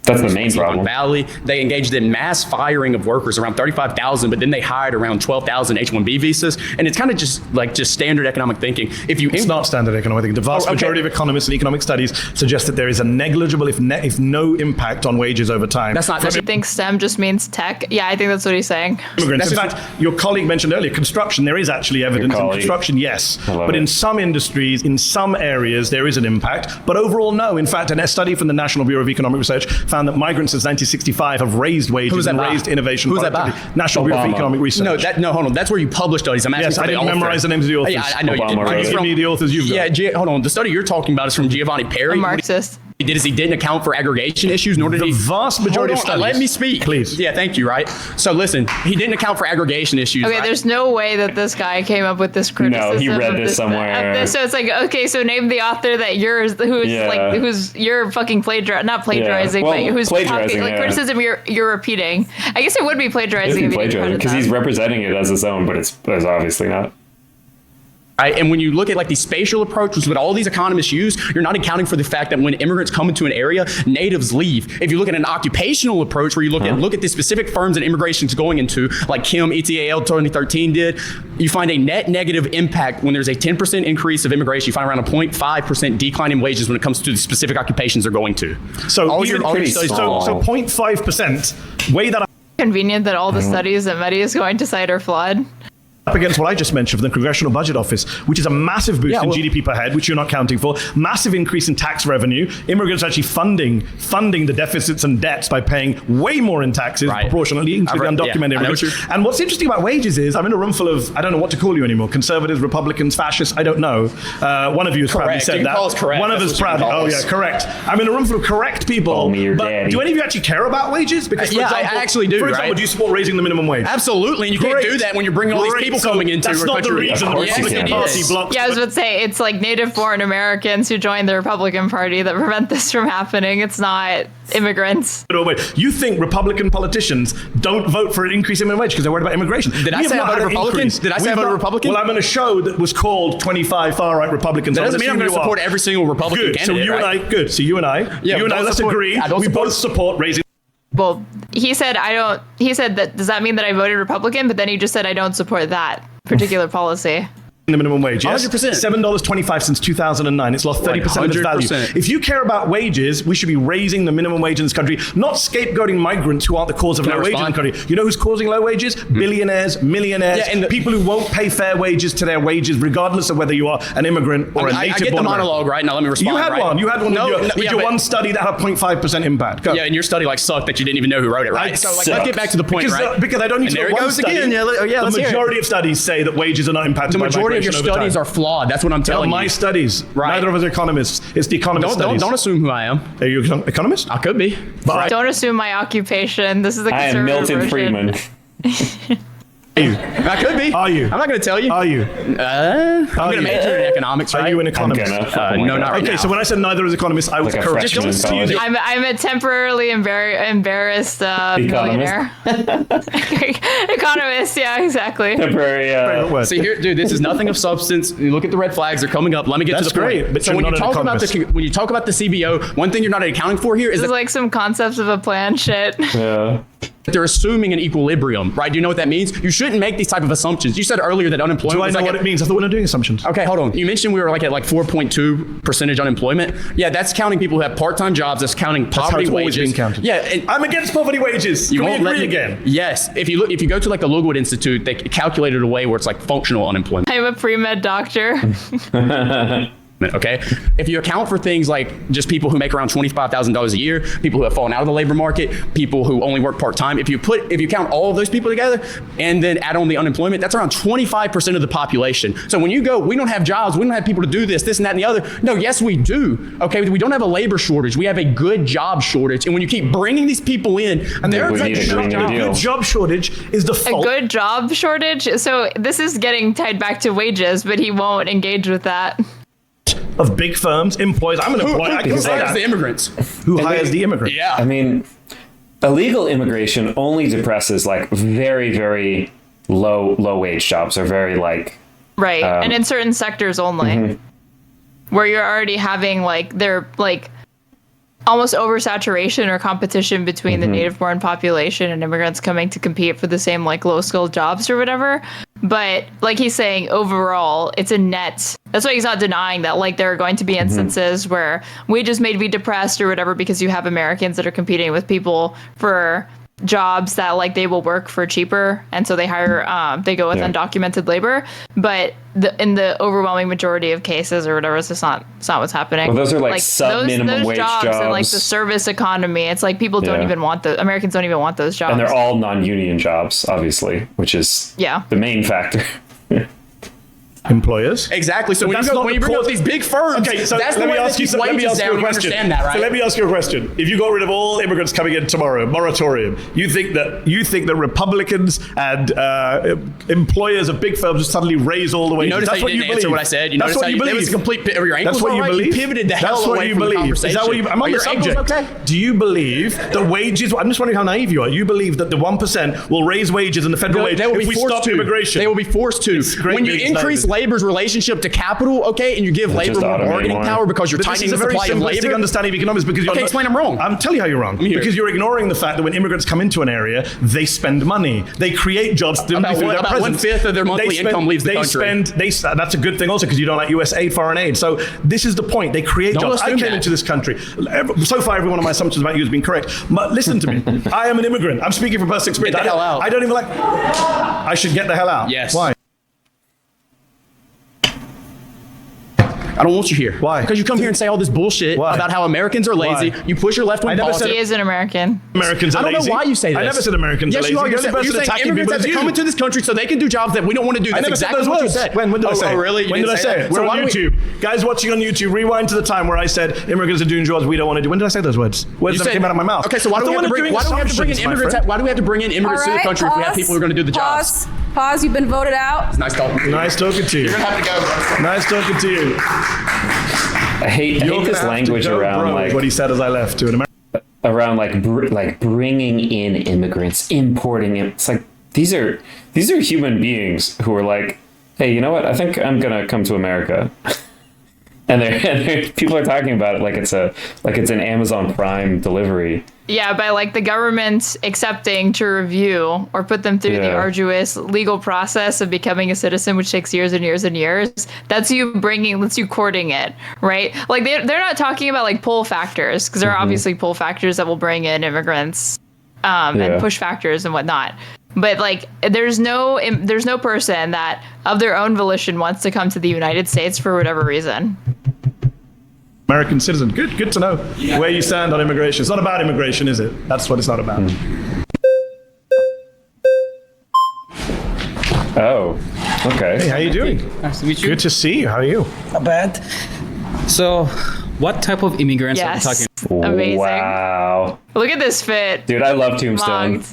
That's the main problem. Valley, they engaged in mass firing of workers, around 35,000, but then they hired around 12,000 H-1B visas, and it's kind of just standard economic thinking. It's not standard economic thinking. The vast majority of economists and economic studies suggest that there is a negligible, if no impact on wages over time. That's not. You think STEM just means tech? Yeah, I think that's what he's saying. Immigrants. In fact, your colleague mentioned earlier construction. There is actually evidence in construction, yes, but in some industries, in some areas, there is an impact. But overall, no. In fact, a study from the National Bureau of Economic Research found that migrants since 1965 have raised wages and raised innovation. Who's that by? National Bureau of Economic Research. No, hold on. That's where you publish studies. I'm asking. Yes, I didn't memorize the names of the authors. Yeah, I know Obama you did. Give me the authors you've got. Yeah, hold on. The study you're talking about is from Giovanni Perry. A Marxist. He did is he didn't account for aggregation issues, nor did the vast majority of studies. Let me speak, please. Yeah, thank you. Right. So listen, he didn't account for aggregation issues. Okay, right? there's no way that this guy came up with this criticism. No, he read this somewhere. So it's like, okay, so name the author that who's you're fucking not plagiarizing, Well, but who's plagiarizing, criticism you're repeating. I guess it would be plagiarizing. Because he's representing it as his own, but it's obviously not. Right? And when you look at like the spatial approach, which is what all these economists use, you're not accounting for the fact that when immigrants come into an area, natives leave. If you look at an occupational approach where you look at the specific firms that immigration is going into, like Kim ETAL 2013 did, you find a net negative impact when there's a 10% increase of immigration. You find around a 0.5% decline in wages when it comes to the specific occupations they're going to. So 0.5%. Way that convenient that all the studies that Mehdi is going to cite are flawed. Up against what I just mentioned from the Congressional Budget Office, which is a massive boost in GDP per head, which you're not counting for, massive increase in tax revenue, immigrants actually funding the deficits and debts by paying way more in taxes proportionally into the undocumented immigrants. And what's interesting about wages is I'm in a room full of, I don't know what to call you anymore, conservatives, Republicans, fascists, I don't know. One of you has proudly said that. One of us proudly. Oh yeah, correct. I'm in a room full of correct people. Call me your but daddy. do any of you actually care about wages? Because I actually do. For example, do you support raising the minimum wage? Absolutely, and you can't do that when you're bringing all these people coming into that's not the reason the Republican Party blocks. Yeah, I was about to say it's like native born Americans who joined the Republican Party that prevent this from happening. It's not immigrants. You think Republican politicians don't vote for an increase in minimum wage because they're worried about immigration? Did I say I voted Republican? Did I say I voted Republican? Well, I'm in a show that was called 25 far-right Republicans. That doesn't mean I'm going to support every single Republican candidate. So you and I, good. So you and I, let's agree. We both support raising. Well, he said that, does that mean that I voted Republican? But then he just said I don't support that particular policy. The minimum wage, yes? 100%. $7.25 since 2009. It's lost 30% of its value. If you care about wages, we should be raising the minimum wage in this country, not scapegoating migrants who aren't the cause of low wages in the country. You know who's causing low wages? Billionaires, millionaires, and people who won't pay fair wages to their wages, regardless of whether you are an immigrant or a native. I get the monologue right now. Let me respond. You had one. You had one with your one study that had a 0.5% impact. Go. Yeah, and your study sucked that you didn't even know who wrote it, right? So let's get back to the point, right? Because I don't need to know one study. The majority of studies say that wages are not impacted by migration. Your studies are flawed. That's what I'm telling you. My studies. Right. Neither of us are economists. It's the economist studies. Don't assume who I am. Are you an economist? I could be. Don't assume my occupation. This is the conservative I am Milton version. Friedman. I could be. Are you? I'm not going to tell you. Are you? I'm going to major in economics, right? Are you an economist? No, not right now. Okay, so when I said neither is economist, I was correct. I'm a temporarily embarrassed millionaire. Economist, yeah, exactly. Temporary. See here, dude, this is nothing of substance. You look at the red flags; they're coming up. Let me get to the point. Great, but so when you talk about the CBO, one thing you're not accounting for here is like some concepts of a plan shit. Yeah. they're assuming an equilibrium, right? Do you know what that means? You shouldn't make these type of assumptions. You said earlier that unemployment Do I know what it means? I thought we were doing assumptions. Okay, hold on. You mentioned we were like at like 4.2% unemployment. Yeah, that's counting people who have part-time jobs. That's counting poverty That's how it's wages. always been counted. Yeah, I'm against poverty wages. You Can we won't let agree me again? Yes. If you go to like the Logood Institute, they calculated a way where it's like functional unemployment. I'm a pre-med doctor. Okay, if you account for things like just people who make around $25,000 a year, people who have fallen out of the labor market, people who only work part-time, if you count all of those people together and then add on the unemployment, that's around 25% of the population. So when you go, we don't have jobs, we don't have people to do this, and that, and the other. No, yes, we do. Okay, we don't have a labor shortage. We have a good job shortage. And when you keep bringing these people in, and a good job shortage is the fault. A good job shortage? So this is getting tied back to wages, but he won't engage with that. Of big firms, employees. I'm an employer. I can Who say hires that. the immigrants? Who hires the immigrants? Yeah. I mean, illegal immigration only depresses like very, very low wage jobs or very like. Right. And in certain sectors only. Where you're already having like, they're like almost oversaturation or competition between the native born population and immigrants coming to compete for the same like low skilled jobs or whatever. But like he's saying, overall, it's a net. That's why he's not denying that like there are going to be instances where wages may be depressed or whatever because you have Americans that are competing with people for jobs that like they will work for cheaper, and so they hire they go with undocumented labor. But in the overwhelming majority of cases or whatever, it's just not what's happening. Well, those are like sub minimum wage jobs and like the service economy. It's like people don't even want the Americans don't even want those jobs, and they're all non-union jobs, obviously, which is the main factor. Employers. Exactly. So when you bring up these big firms, okay, so that's let the me way ask you a question. That, right? So let me ask you a question. If you got rid of all immigrants coming in tomorrow, moratorium, you think that Republicans and employers of big firms would suddenly raise all the wages? Notice That's how you didn't answer what I said. You That's what you there was believe. a complete your ankles That's what you right. believe. You pivoted the hell away from the conversation. Is that what you? I'm on the subject. Okay? Do you believe that wages? I'm just wondering how naive you are. You believe that the 1% will raise wages in the federal wage if we stop immigration? They will be forced to. When you increase labor's relationship to capital, okay, and you give labor more bargaining power because you're tightening the supply of labor. This is a very simplistic understanding of economics because you're explain I'm wrong. I'm telling you how you're wrong. Because you're ignoring the fact that when immigrants come into an area, they spend money. They create jobs through their presence. 1/5 of their monthly income leaves the country. That's a good thing also because you don't like US aid, foreign aid. So this is the point. They create jobs. I came into this country. So far, every one of my assumptions about you has been correct. But listen to me. I am an immigrant. I'm speaking from personal experience. Get the hell out. I don't even like. I should get the hell out. Yes. Why? I don't want you here. Why? Because you come here and say all this bullshit about how Americans are lazy. Why? You push your left-wing politics. He is an American. Americans are lazy. I don't know why you say this. I never said Americans are lazy. Yes, you are. You're saying immigrants have to come into this country so they can do jobs that we don't want to do. That's exactly what you said. When did I say it? Oh, really? When did I say it? We're on YouTube. Guys watching on YouTube, rewind to the time where I said immigrants are doing jobs we don't want to do. When did I say those words? Words that came out of my mouth. Okay, so why do we have to bring in immigrants? Why do we have to bring in immigrants to the country if we have people who are going to do the jobs? Pause. You've been voted out. It's nice talking to you. Nice talking to you. You're going to have to go. Nice talking to you. I hate this language around like what he said as I left to an American. Around like bringing in immigrants, importing it. It's like these are human beings who are like, hey, you know what? I think I'm gonna come to America. And people are talking about it like it's an Amazon Prime delivery. Yeah, by like the government accepting to review or put them through the arduous legal process of becoming a citizen, which takes years and years and years. That's you courting it, right? Like they're not talking about like pull factors because there are obviously pull factors that will bring in immigrants and push factors and whatnot. But like there's no person that of their own volition wants to come to the United States for whatever reason. American citizen. Good to know where you stand on immigration. It's not about immigration, is it? That's what it's not about. Oh, okay. Hey, how you doing? Nice to meet you. Good to see you. How are you? Not bad. So, what type of immigrants are we talking about? Amazing. Wow. Look at this fit. Dude, I love Tombstone.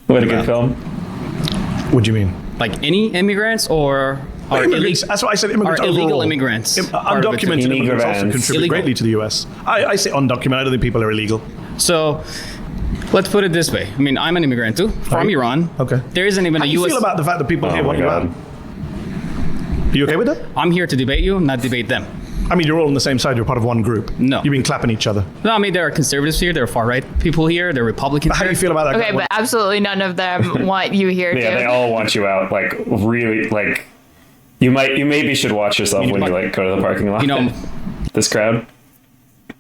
What a good film. What do you mean? Like any immigrants or are immigrants? That's what I said. Immigrants illegal overall. immigrants. Undocumented immigrants also contribute greatly to the U.S. I say undocumented. I don't think people are illegal. So, let's put it this way. I mean, I'm an immigrant too, from Iran. Okay. There isn't even How a do you U.S. feel about the fact that people here want you out? Are you okay with that? I'm here to debate you, not debate them. I mean, you're all on the same side. You're part of one group. No. You've been clapping each other. No, I mean, there are conservatives here. There are far-right people here. There are Republicans How do you feel about that? Okay, but absolutely none of them want you here, Yeah, too. they all want you out. Like, really, like, you maybe should watch yourself when you, like, go to the parking lot. You know, this crowd.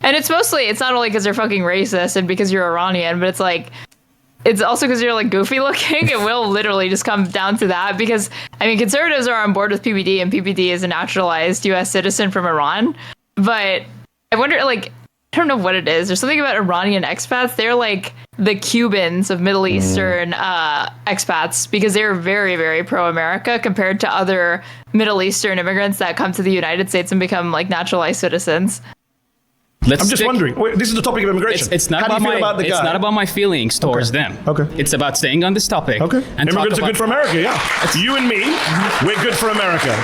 And it's not only because they're fucking racist and because you're Iranian, but it's like, it's also because you're like goofy looking. It will literally just come down to that because, I mean, conservatives are on board with PPD and PPD is a naturalized US citizen from Iran. But I wonder, like, I don't know what it is. There's something about Iranian expats. They're like the Cubans of Middle Eastern expats because they're very, very pro-America compared to other Middle Eastern immigrants that come to the United States and become like naturalized citizens. I'm just wondering. This is the topic of immigration. It's not How about do you feel about the guy? It's not about my feelings towards them. Okay. It's about staying on this topic. Okay. And Immigrants are good for America, yeah. You and me, we're good for America.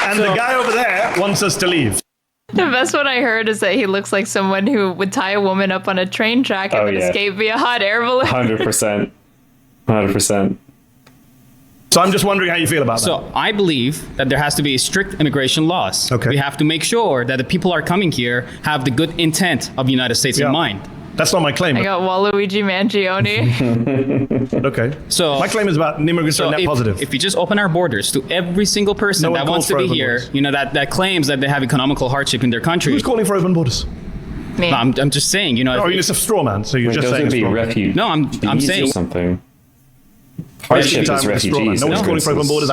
And the guy over there wants us to leave. The best one I heard is that he looks like someone who would tie a woman up on a train track and then escape via hot air balloon. 100%. 100%. So I'm just wondering how you feel about that. So I believe that there has to be strict immigration laws. Okay. We have to make sure that the people who are coming here have the good intent of the United States in mind. That's not my claim. I got Waluigi Mangione. Okay. So my claim is about immigrants are net positive. If we just open our borders to every single person that wants to be here, you know, that claims that they have economical hardship in their country. Who's calling for open borders? Me. No, I'm just saying, you know. Oh, it's a straw man. So you're just saying refugees. No, I'm saying something. Hardship is refugees. No one's calling for open borders.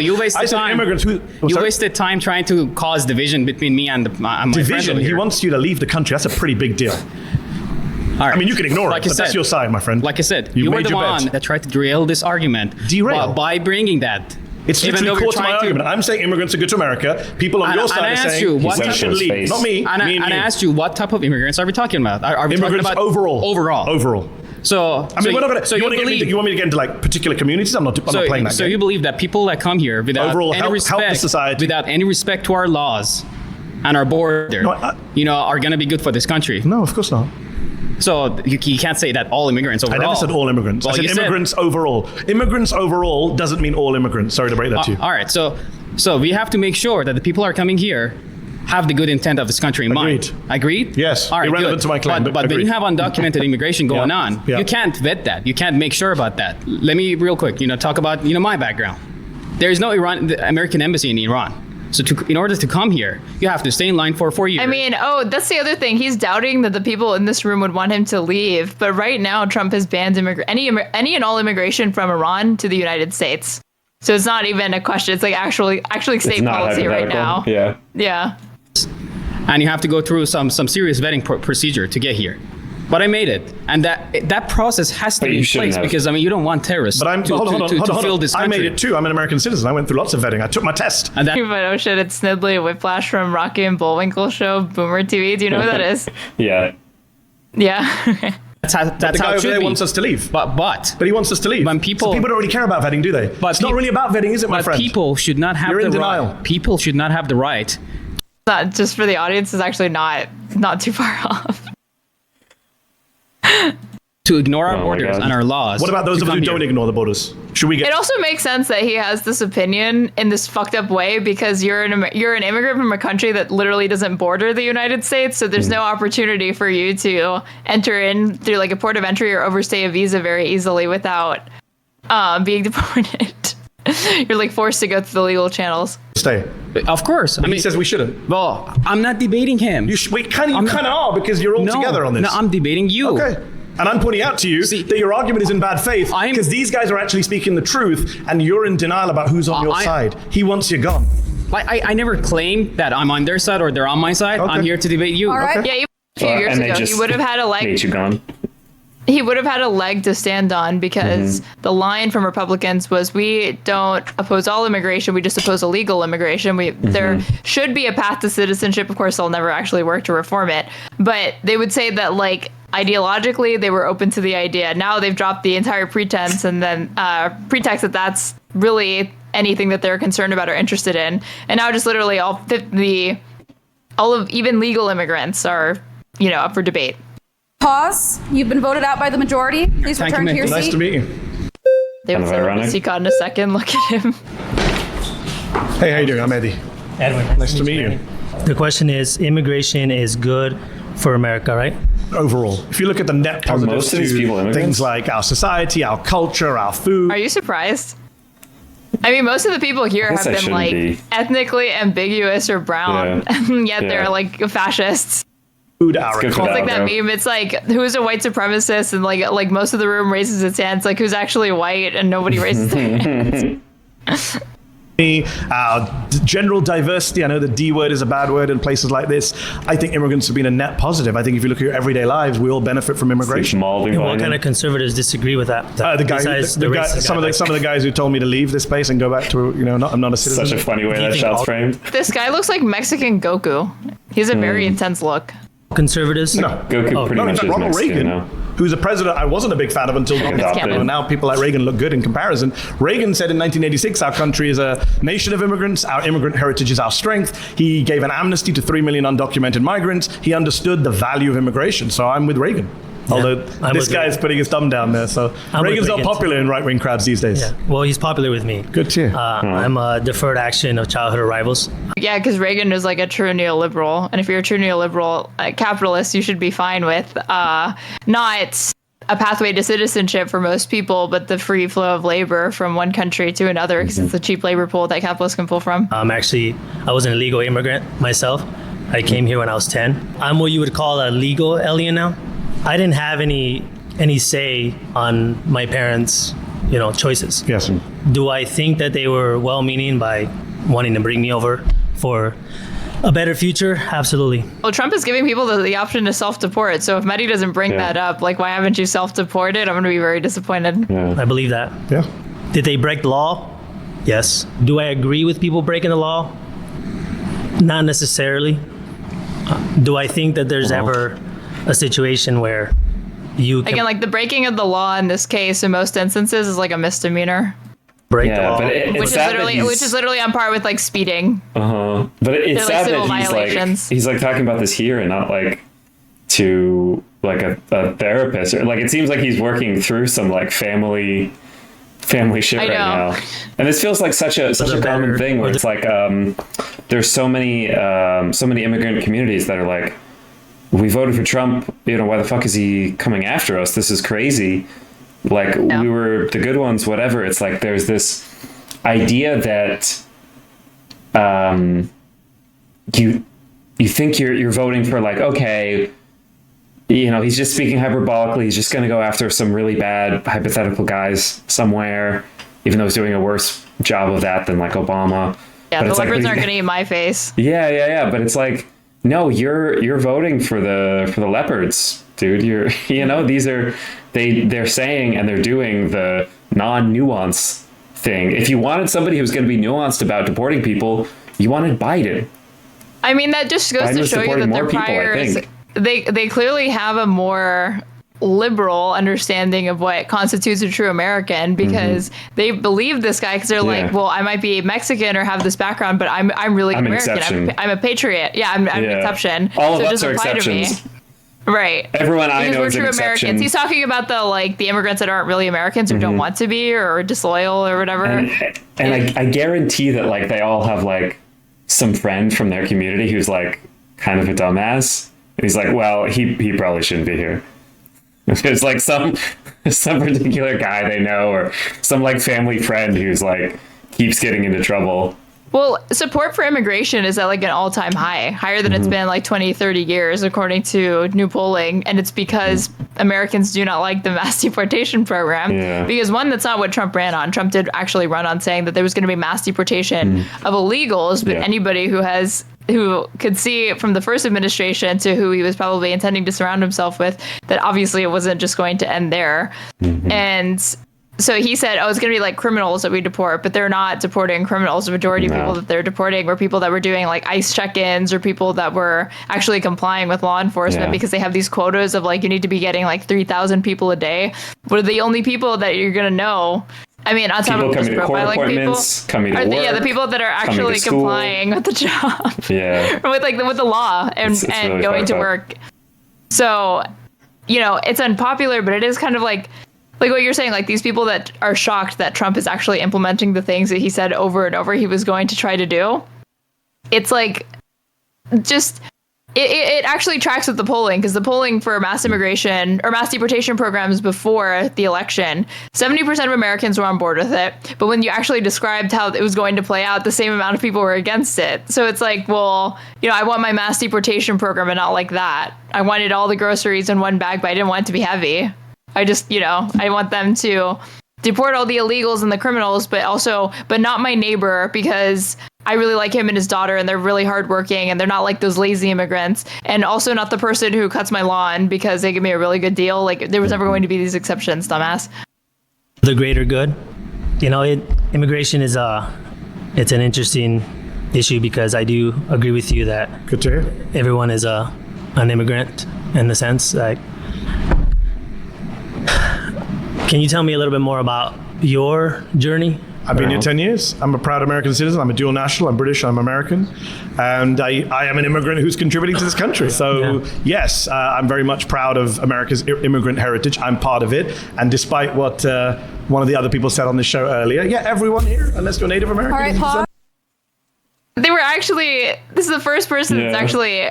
You wasted time. Immigrants who you wasted time trying to cause division between me and my division. He wants you to leave the country. That's a pretty big deal. All right. I mean, you can ignore it, but that's your side, my friend. Like I said, you were the one that tried to derail this argument. Derail? By bringing that. It's literally core to my argument. I'm saying immigrants are good to America. People on your side are saying we should leave. Not me. And I asked you, what type of immigrants are we talking about? Are we immigrants talking about overall? Overall. So I mean, we're not gonna. You want me to get into like particular communities? I'm not playing that game. So you believe that people that come here without overall any respect, help the society, without any respect to our laws and our border, you know, are going to be good for this country? No, of course not. So you can't say that all immigrants overall. I never said all immigrants. Well, I said immigrants overall. Immigrants overall doesn't mean all immigrants. Sorry to break that to you. All right. So we have to make sure that the people who are coming here have the good intent of this country in mind. Agreed? Yes. All right, irrelevant to my claim. But when you have undocumented immigration going on, you can't vet that. You can't make sure about that. Let me real quick, talk about my background. There is no American embassy in Iran. So in order to come here, you have to stay in line for 4 years. I mean, that's the other thing. He's doubting that the people in this room would want him to leave. But right now, Trump has banned any and all immigration from Iran to the United States. So it's not even a question. It's like actually state policy right now. Yeah. Yeah. And you have to go through some serious vetting procedure to get here. But I made it, and that process has to be in place because you don't want terrorists to fill this country. I made it too. I'm an American citizen. I went through lots of vetting. I took my test. But oh shit, it's Snidley Whiplash from Rocky and Bullwinkle show, Boomer TV. Do you know who that is? Yeah. Yeah. That's how the guy over there wants us to leave. But he wants us to leave. When people don't really care about vetting, do they? But it's not really about vetting, is it, my friend? People should not have the denial. right. People should not have the right. Not just for the audience is actually not too far off. To ignore our borders and our laws. What about those of us who don't ignore the borders? Should we get? It also makes sense that he has this opinion in this fucked up way because you're an immigrant from a country that literally doesn't border the United States, so there's no opportunity for you to enter in through like a port of entry or overstay a visa very easily without being deported. You're like forced to go through the legal channels. Stay. Of course. He says we shouldn't. Well, I'm not debating him. You kind of are because you're all together on this. No, I'm debating you. Okay. And I'm pointing out to you that your argument is in bad faith because these guys are actually speaking the truth and you're in denial about who's on your side. He wants you gone. I never claimed that I'm on their side or they're on my side. Okay. I'm here to debate you. All right. Yeah, even a few years ago, he would have had a leg. He would have had a leg to stand on because the line from Republicans was, we don't oppose all immigration, we just oppose illegal immigration. There should be a path to citizenship. Of course, they'll never actually work to reform it. But they would say that, like, ideologically, they were open to the idea. Now they've dropped the entire pretense and then pretext that that's really anything that they're concerned about or interested in. And now just literally all of even legal immigrants are, up for debate. Pause. You've been voted out by the majority. Please return to your seat. Nice to meet you. They would say in a second. Look at him. Hey, how you doing? I'm Mehdi. Edwin. Nice to meet you. The question is, immigration is good for America, right? Overall, if you look at the net positives to things like our society, our culture, our food. Are you surprised? I mean, most of the people here have been like ethnically ambiguous or brown, yet they're like fascists. Food it's like that meme. It's like, who's a white supremacist, and like most of the room raises its hand. It's like, who's actually white, and nobody raises their hands. General diversity. I know the D word is a bad word in places like this. I think immigrants have been a net positive. I think if you look at your everyday lives, we all benefit from immigration. And what kind of conservatives disagree with that? Some of the guys who told me to leave this place and go back to, I'm not a citizen. Such a funny way that shot's framed. This guy looks like Mexican Goku. He has a very intense look. Conservatives? No. Goku pretty much is Ronald Mexican, Reagan, who's a president I wasn't a big fan of until now people like Reagan look good in comparison. Reagan said in 1986, our country is a nation of immigrants. Our immigrant heritage is our strength. He gave an amnesty to 3 million undocumented migrants. He understood the value of immigration. So I'm with Reagan. Although this guy is putting his thumb down there. So Reagan's not popular in right-wing crowds these days. Yeah. Well, he's popular with me. Good too. I'm a deferred action of childhood arrivals. Yeah, because Reagan is like a true neoliberal. And if you're a true neoliberal capitalist, you should be fine with not a pathway to citizenship for most people, but the free flow of labor from one country to another, because it's a cheap labor pool that capitalists can pull from. I was an illegal immigrant myself. I came here when I was 10. I'm what you would call a legal alien now. I didn't have any say on my parents' choices. Yes. Do I think that they were well-meaning by wanting to bring me over for a better future? Absolutely. Well, Trump is giving people the option to self-deport. So if Mehdi doesn't bring that up, like, why haven't you self-deported? I'm going to be very disappointed. Yeah. I believe that. Yeah. Did they break the law? Yes. Do I agree with people breaking the law? Not necessarily. Do I think that there's ever a situation where you can... Again, like the breaking of the law in this case, in most instances, is like a misdemeanor. Break the law. But which is literally on par with like speeding. But it's sad that he's like talking about this here and not like to like a therapist, or like it seems like he's working through some like family shit right now. And this feels like such a common thing where it's like there's so many immigrant communities that are like, we voted for Trump, why the fuck is he coming after us? This is crazy. Like, we were the good ones, whatever. It's like there's this idea that you think you're voting for, like, okay, he's just speaking hyperbolically. He's just going to go after some really bad hypothetical guys somewhere, even though he's doing a worse job of that than, like, Obama. Yeah, but the liberals aren't going to eat my face. Yeah. But it's like, no, you're voting for the leopards, dude. They're saying and they're doing the non-nuance thing. If you wanted somebody who's going to be nuanced about deporting people, you wanted Biden. I mean, that just goes to show you that their priors, they clearly have a more liberal understanding of what constitutes a true American, because they believe this guy, because they're like, well, I might be Mexican or have this background, but I'm really American. I'm a patriot. Yeah, I'm an exception. All of us are exceptions. Right. Everyone I know is an true exception. Americans. He's talking about the immigrants that aren't really Americans, who don't want to be, or disloyal or whatever. And I guarantee that like they all have like some friend from their community who's like kind of a dumbass. And he's like, well, he probably shouldn't be here. It's like some particular guy they know, or some like family friend who's like keeps getting into trouble. Well, support for immigration is at like an all-time high, higher than it's been like 20, 30 years, according to new polling. And it's because Americans do not like the mass deportation program. Yeah. Because one, that's not what Trump ran on. Trump did actually run on saying that there was going to be mass deportation of illegals, but anybody who could see from the first administration to who he was probably intending to surround himself with, that obviously it wasn't just going to end there. And so he said, it's going to be like criminals that we deport, but they're not deporting criminals. The majority of people that they're deporting were people that were doing like ICE check-ins, or people that were actually complying with law enforcement, because they have these quotas of like, you need to be getting like 3,000 people a day. What are the only people that you're going to know? I mean, on top of just profiling people, coming to work, the people that are actually complying with the job, with the law and really going to work. So, it's unpopular, but it is kind of like what you're saying, like these people that are shocked that Trump is actually implementing the things that he said over and over he was going to try to do. It's like just it actually tracks with the polling, because the polling for mass immigration or mass deportation programs before the election, 70% of Americans were on board with it. But when you actually described how it was going to play out, the same amount of people were against it. So it's like, well, I want my mass deportation program, and not like that. I wanted all the groceries in one bag, but I didn't want it to be heavy. I just, I want them to deport all the illegals and the criminals, but not my neighbor, because I really like him and his daughter, and they're really hardworking, and they're not like those lazy immigrants. And also not the person who cuts my lawn because they give me a really good deal. Like, there was never going to be these exceptions, dumbass. The greater good. Immigration is it's an interesting issue, because I do agree with you that good to hear. Everyone is an immigrant in the sense. Like, can you tell me a little bit more about your journey? I've been here 10 years. I'm a proud American citizen. I'm a dual national. I'm British. I'm American. And I am an immigrant who's contributing to this country. So, yes, I'm very much proud of America's immigrant heritage. I'm part of it. And despite what one of the other people said on the show earlier, everyone here, unless you're Native American. All right, Paul. They were actually, this is the first person that's actually...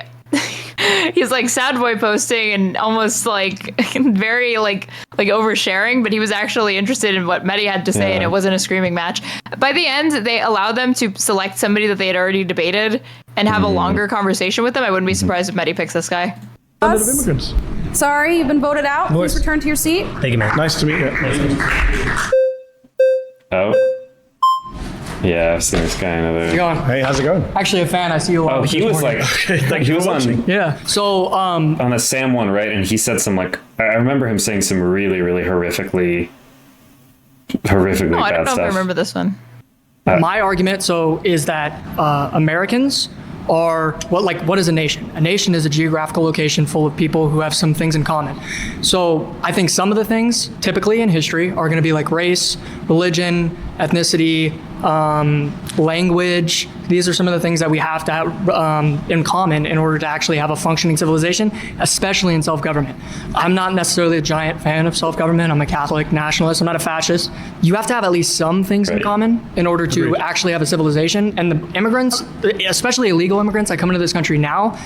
He's like sad boy posting and almost like very like oversharing, but he was actually interested in what Mehdi had to say, and it wasn't a screaming match. By the end, they allowed them to select somebody that they had already debated and have a longer conversation with them. I wouldn't be surprised if Mehdi picks this guy. Immigrants. Sorry, you've been voted out. Please return to your seat. Thank you, man. Nice to meet you. Oh. Yeah, I've seen this guy another. Going. Hey, how's it going? Actually a fan. I see you. He was like, he was on. Yeah. So on a Sam one, right? And he said some I remember him saying some really, really horrifically I don't bad know stuff. if I remember this one. My argument is that Americans are what is a nation? A nation is a geographical location full of people who have some things in common. So I think some of the things typically in history are going to be like race, religion, ethnicity, language. These are some of the things that we have to have in common in order to actually have a functioning civilization, especially in self-government. I'm not necessarily a giant fan of self-government. I'm a Catholic nationalist. I'm not a fascist. You have to have at least some things in common in order to actually have a civilization. And the immigrants, especially illegal immigrants that come into this country now,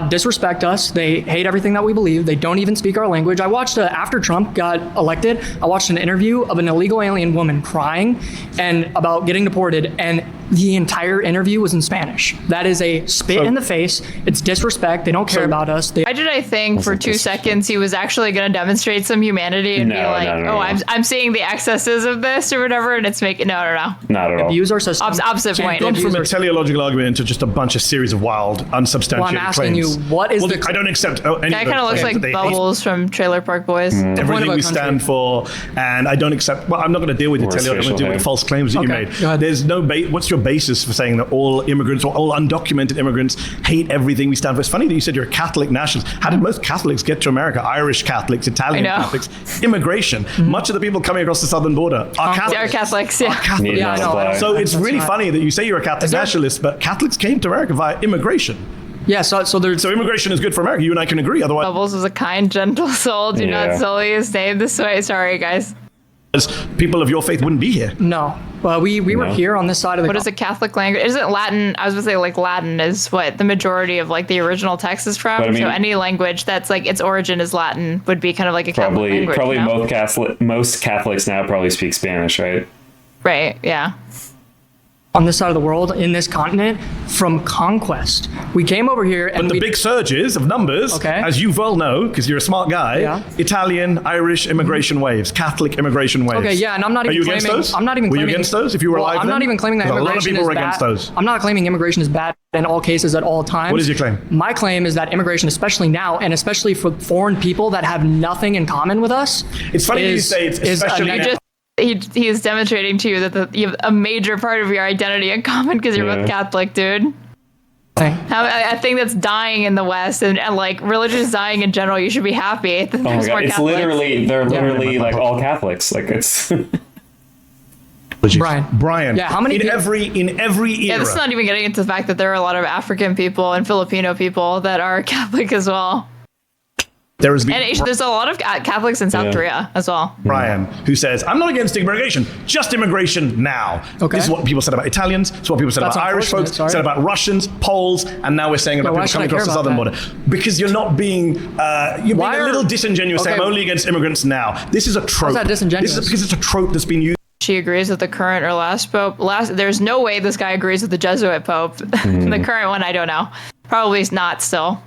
disrespect us. They hate everything that we believe. They don't even speak our language. I watched after Trump got elected, I watched an interview of an illegal alien woman crying and about getting deported, and the entire interview was in Spanish. That is a spit in the face. It's disrespect. They don't care about us. I think for 2 seconds he was actually going to demonstrate some humanity and be like, I'm seeing the excesses of this or whatever, and it's making not at all. Abuse our system. Opposite point. Gone from a teleological argument into just a bunch of series of wild, unsubstantiated I'm asking claims. you, what is I don't accept any That kind of looks like Bubbles from Trailer Park Boys. Everything we stand for, and I don't accept. Well, I'm not going to deal with your teleology. I'm going to deal with the false claims that you made. There's no. What's your basis for saying that all immigrants or all undocumented immigrants hate everything we stand for? It's funny that you said you're a Catholic nationalist. How did most Catholics get to America? Irish Catholics, Italian Catholics, immigration. Much of the people coming across the southern border are Catholics. They're Catholics. Yeah. I know. So it's really funny that you say you're a Catholic nationalist, but Catholics came to America via immigration. Yeah, so immigration is good for America. You and I can agree. Otherwise, Bubbles is a kind, gentle soul. Do not sully his name this way. Sorry, guys. People of your faith wouldn't be here. No. Well, we were here on this side of the. What is a Catholic language? Isn't Latin? I was gonna say Latin is what the majority of the original text is from. So any language that's its origin is Latin would be kind of like a Catholic language. Probably most Catholics now probably speak Spanish, right? Right. Yeah. On this side of the world, in this continent, from conquest. We came over here and the big surges of numbers, as you well know, because you're a smart guy, Italian, Irish immigration waves, Catholic immigration waves. Okay, yeah, and I'm not even claiming... Those? I'm not even claiming... Were you against those if you were alive I'm not even claiming that immigration a lot of people is were bad. Against those. I'm not claiming immigration is bad in all cases at all times. What is your claim? My claim is that immigration, especially now, and especially for foreign people that have nothing in common with us... It's funny you say it's especially now. He is demonstrating to you that you have a major part of your identity in common because you're both Catholic, dude. A thing that's dying in the West and religion is dying in general. You should be happy. Oh my God. It's literally, they're literally all Catholics. It's. Brian. Yeah, how many in every era? Yeah, this is not even getting into the fact that there are a lot of African people and Filipino people that are Catholic as well. There's a lot of Catholics in South Korea as well. Brian, who says, I'm not against immigration, just immigration now. Okay. This is what people said about Italians, it's what people said about Irish folks, said about Russians, Poles, and now we're saying about people coming across the southern border. Because you're not being, you're being a little disingenuous saying I'm only against immigrants now. This is a trope. How's that disingenuous? This is because it's a trope that's been used. She agrees with the current or last pope. There's no way this guy agrees with the Jesuit pope. The current one, I don't know. Probably not still.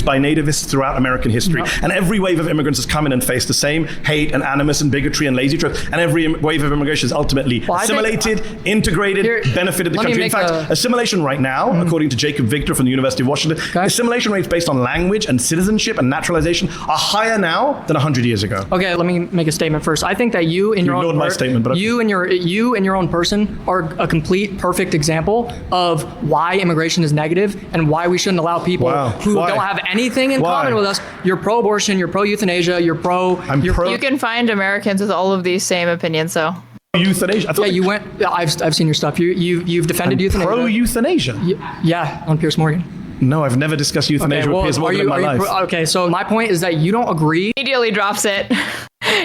By nativists throughout American history. And every wave of immigrants has come in and faced the same hate and animus and bigotry and lazy truth. And every wave of immigration is ultimately assimilated, integrated, benefited the country. In fact, assimilation right now, according to Jacob Victor from the University of Washington, assimilation rates based on language and citizenship and naturalization are higher now than 100 years ago. Okay, let me make a statement first. I think that you in your own my statement, but you and your own person are a complete perfect example of why immigration is negative and why we shouldn't allow people who don't have anything in common with us. You're pro-abortion, you're pro-euthanasia, you're pro. You can find Americans with all of these same opinions, though. Euthanasia. Yeah, you went. I've seen your stuff. You've defended euthanasia. Pro-euthanasia. Yeah, on Piers Morgan. No, I've never discussed euthanasia with Piers Morgan in my life. Okay, so my point is that you don't agree. Immediately drops it.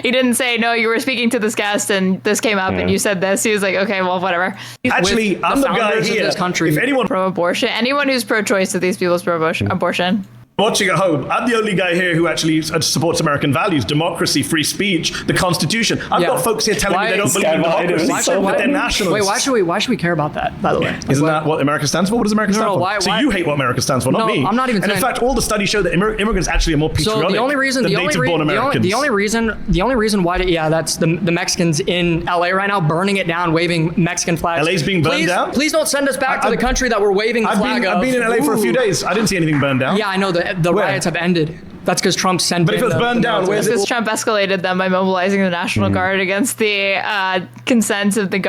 He didn't say, no, you were speaking to this guest and this came up and you said this. He was like, okay, well, whatever. Actually, I'm the guy here. This country. If anyone pro-abortion, anyone who's pro-choice of these people's pro-abortion. Watching at home, I'm the only guy here who actually supports American values, democracy, free speech, the Constitution. I've got folks here telling me they don't believe in democracy, but they're nationalists. Wait, why should we care about that, by the way? Isn't that what America stands for? What does America stand for? So you hate what America stands for, not me. I'm not even saying. And in fact, all the studies show that immigrants actually are more patriotic than native-born Americans. The only reason why, that's the Mexicans in LA right now burning it down, waving Mexican flags. LA's being burned down? Please don't send us back to the country that we're waving the flag of. I've been in LA for a few days. I didn't see anything burned down. Yeah, I know the riots have ended. That's because Trump sent. But if it was burned down, where's it? Trump escalated them by mobilizing the National Guard against the consent of the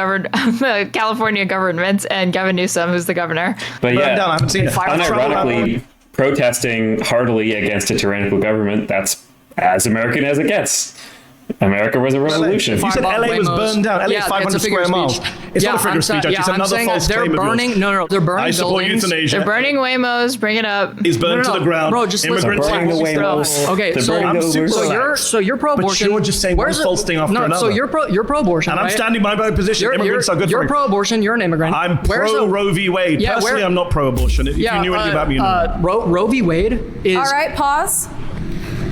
California government and Gavin Newsom, who's the governor. But burned down, I haven't seen it. Unironically, protesting heartily against a tyrannical government, that's as American as it gets. America was a revolution. You said LA was burned down. LA is 500 square miles. It's not a figure of speech. It's another false claim of yours. No, they're burning. I support euthanasia. They're burning Waymos. Bring it up. He's burned to the ground. Bro, just immigrants burning the Waymos. Okay, so you're pro-abortion. But you're just saying one false thing after another. So you're pro-abortion, and I'm standing by my position. Immigrants are good for me. You're pro-abortion. You're an immigrant. I'm pro Roe v. Wade. Personally, I'm not pro-abortion. If you knew anything about me, you know. Roe v. Wade is. All right, pause.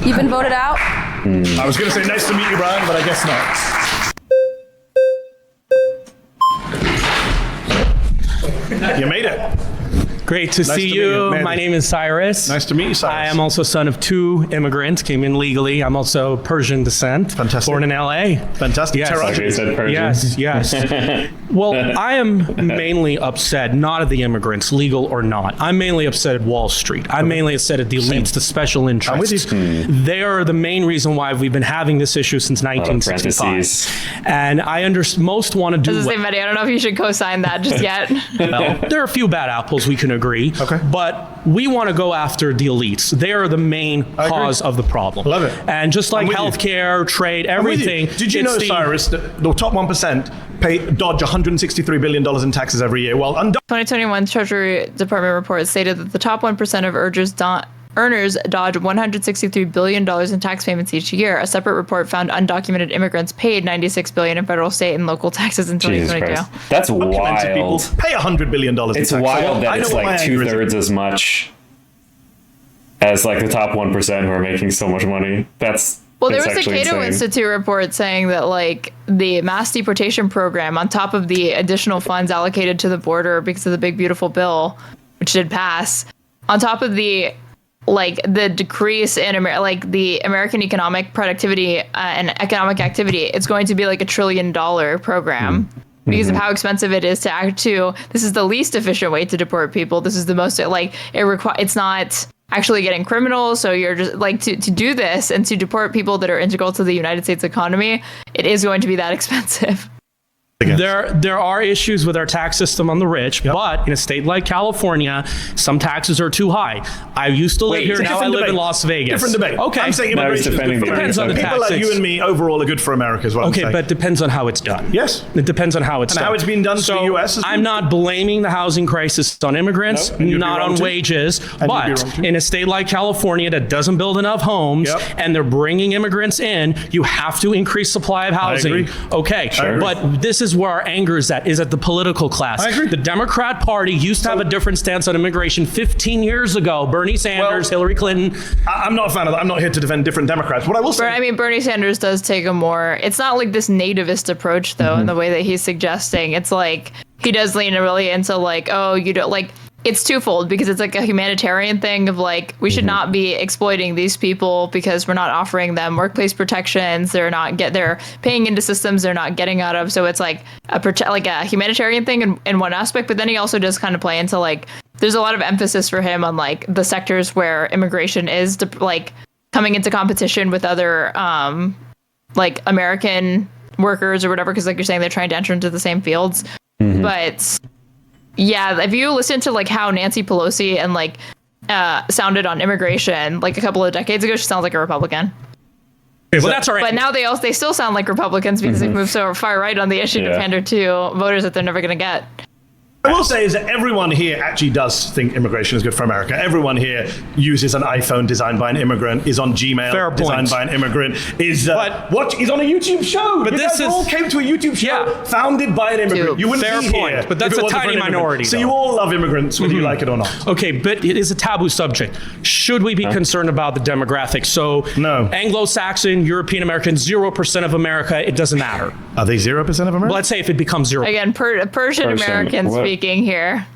You've been voted out. I was going to say nice to meet you, Brian, but I guess not. You made it. Great to see you. My name is Cyrus. Nice to meet you, Cyrus. I am also son of 2 immigrants, came in legally. I'm also Persian descent. Fantastic. Born in LA. Fantastic. Yes. Yes. Well, I am mainly upset, not at the immigrants, legal or not. I'm mainly upset at Wall Street. I'm mainly upset at the elites, the special interests. They are the main reason why we've been having this issue since 1965. And I most want to do. Mehdi, I don't know if you should co-sign that just yet. Well, there are a few bad apples we can agree. Okay. But we want to go after the elites. They are the main cause of the problem. Love it. And just like healthcare, trade, everything. Did you know, Cyrus, that the top 1% dodge $163 billion in taxes every year? Well, 2021 Treasury Department report stated that the top 1% of earners dodge $163 billion in tax payments each year. A separate report found undocumented immigrants paid $96 billion in federal, state, and local taxes in 2022. That's wild. People pay $100 billion in It's tax. wild that it's like 2/3 as much as like the top 1% who are making so much money. Well, there was a Cato Institute report saying that like the mass deportation program, on top of the additional funds allocated to the border because of the big beautiful bill, which did pass, on top of the decrease in the American economic productivity and economic activity, it's going to be like $1 trillion program because of how expensive it is this is the least efficient way to deport people. This is the most it's not actually getting criminals. So you're just to do this and to deport people that are integral to the United States economy, it is going to be that expensive. There are issues with our tax system on the rich, but in a state like California, some taxes are too high. I used to live here, now I live in Las Vegas. Different debate. Okay. I'm saying immigration depends on the people taxes. like you and me overall are good for America is what I'm saying. Okay, but it depends on how it's done. Yes. It depends on how it's And done. how it's been done to the US is I'm not blaming the housing crisis on immigrants, No, and you'd be not wrong on too. wages, And you'd be but wrong too. in a state like California that doesn't build enough homes and they're bringing immigrants in, you have to increase supply of housing. agree. Okay, I agree. but this is where our anger is at the political class. I agree. The Democrat Party used to have a different stance on immigration 15 years ago. Bernie Sanders, Hillary Clinton. I'm not a fan of that. I'm not here to defend different Democrats. What I will say, I mean, Bernie Sanders does take a more, it's not like this nativist approach though, in the way that he's suggesting. It's like, he does lean really into like, oh, you don't like, it's twofold because it's like a humanitarian thing of like, we should not be exploiting these people because we're not offering them workplace protections. They're paying into systems they're not getting out of. So it's like a humanitarian thing in one aspect, but then he also does kind of play into like, there's a lot of emphasis for him on like the sectors where immigration is like coming into competition with other like American workers or whatever, because like you're saying, they're trying to enter into the same fields. But yeah, if you listen to like how Nancy Pelosi and like sounded on immigration like a couple of decades ago, she sounds like a Republican. Well, that's all right. But now they still sound like Republicans because they've moved so far right on the issue to pander to voters that they're never going to get. I will say is that everyone here actually does think immigration is good for America. Everyone here uses an iPhone designed by an immigrant, is on Gmail designed by an immigrant, is on a YouTube show. But you this guys all came to a YouTube show founded by an immigrant. You wouldn't be here but that's if it a wasn't for tiny an immigrant. minority. So you all love immigrants, whether you like it or not. Okay, but it is a taboo subject. Should we be concerned about the demographics? So no. Anglo-Saxon, European American, 0% of America, it doesn't matter. Are they 0% of America? Well, let's say if it becomes 0%. Again, Persian American speaking here.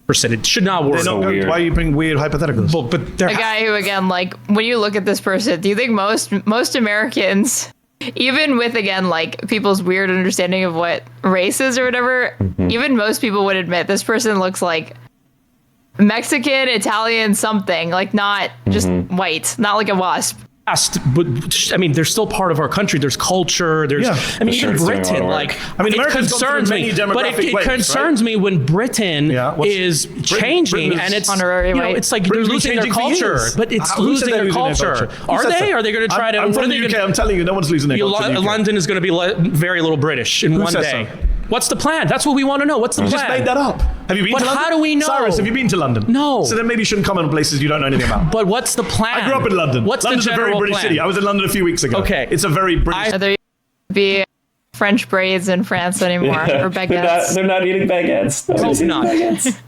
It should not work. Why are you bringing weird hypotheticals? But a guy who, again, like when you look at this person, do you think most Americans, even with again like people's weird understanding of what race is or whatever, even most people would admit this person looks like Mexican, Italian, something, like not just white, not like a wasp. But I mean, they're still part of our country. There's culture. There's, I mean, even Britain. Like, I mean, it concerns me. But it concerns me when Britain is changing, and it's it's like they're losing their culture. But it's losing their culture. Are they? Are they going to try to? I'm from the UK. I'm telling you, no one's losing their culture. London is going to be very little British in one day. What's the plan? That's what we want to know. What's the plan? You just made that up. Have you been to London? How do we know? Cyrus, have you been to London? No. So then maybe you shouldn't comment on places you don't know anything about. But what's the plan? I grew up in London. London's a very British city. I was in London a few weeks ago. Okay. It's a very British. Are there be French braids in France anymore or baguettes? They're not eating baguettes. Hope not.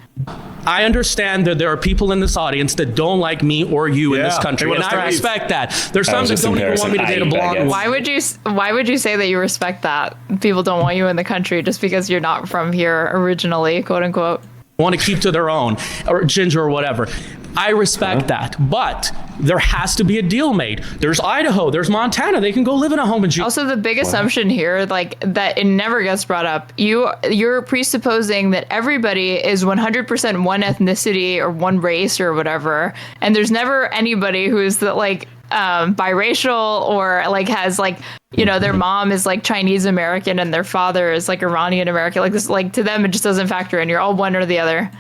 I understand that there are people in this audience that don't like me or you in this country, and I respect that. There's some that don't even want me to date a blonde. Why would you say that you respect that? People don't want you in the country just because you're not from here originally, quote unquote. Want to keep to their own, or ginger or whatever. I respect that, but there has to be a deal made. There's Idaho, there's Montana. They can go live in a home in Jubilee. Also, the big assumption here, like that it never gets brought up. You're presupposing that everybody is 100% one ethnicity or one race or whatever, and there's never anybody who is like biracial or like has like, you know, their mom is like Chinese American and their father is like Iranian American. Like this, like to them, it just doesn't factor in. You're all one or the other.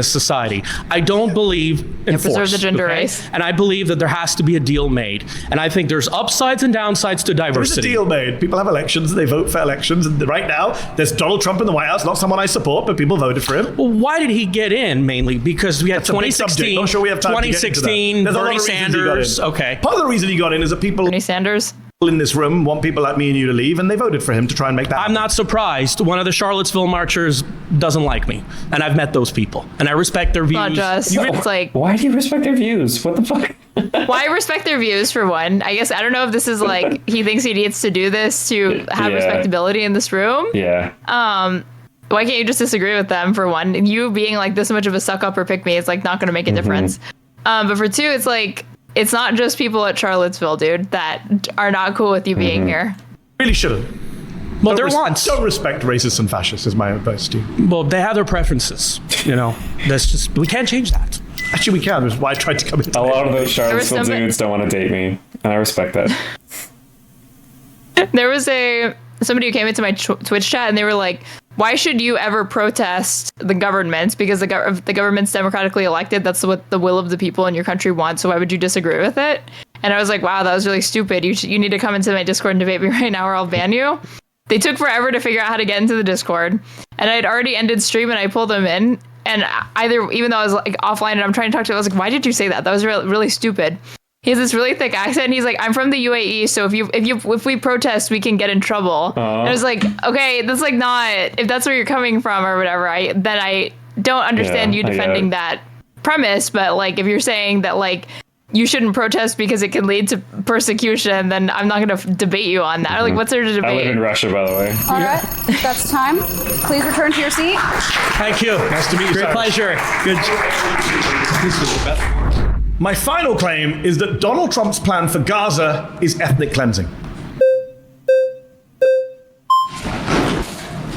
Society. I don't believe in force. Preserve the gender race. And I believe that there has to be a deal made. And I think there's upsides and downsides to diversity. There's a deal made. People have elections. They vote for elections. And right now, there's Donald Trump in the White House. Not someone I support, but people voted for him. Well, why did he get in? Mainly because we had 2016. Not sure we have time 2016. Bernie Sanders. Okay. Part of the reason he got in is that people. Bernie Sanders. In this room want people like me and you to leave, and they voted for him to try and make that happen. I'm not surprised. One of the Charlottesville marchers doesn't like me, and I've met those people, and I respect their views. Not just. It's like, why do you respect their views? What the fuck? Why respect their views for one? I guess I don't know if this is like he thinks he needs to do this to have respectability in this room. Yeah. Why can't you just disagree with them for one? You being like this much of a suck up or pick me is like not going to make a difference. But for two, it's like. It's not just people at Charlottesville, dude, that are not cool with you being here. Really shouldn't. Well, they're wants. Don't respect racists and fascists, is my advice to you. Well, they have their preferences. You know, that's just, we can't change that. Actually, we can. That's why I tried to come in. A lot of those Charlottesville dudes don't want to date me, and I respect that. There was a somebody who came into my Twitch chat and they were like, why should you ever protest the government? Because the government's democratically elected. That's what the will of the people in your country want. So why would you disagree with it? And I was like, wow, that was really stupid. You need to come into my Discord and debate me right now or I'll ban you. They took forever to figure out how to get into the Discord. And I had already ended stream and I pulled them in. And even though I was like offline and I'm trying to talk to him, I was like, why did you say that? That was really stupid. He has this really thick accent. And he's like, I'm from the UAE, so if we protest, we can get in trouble. And I was like, okay, that's like not, if that's where you're coming from or whatever, then I don't understand you defending that premise. But like, if you're saying that like you shouldn't protest because it can lead to persecution, then I'm not going to debate you on that. Like, what's there to debate? I live in Russia, by the way. All right, that's time. Please return to your seat. Thank you. Nice to meet you. Great pleasure. Good. My final claim is that Donald Trump's plan for Gaza is ethnic cleansing.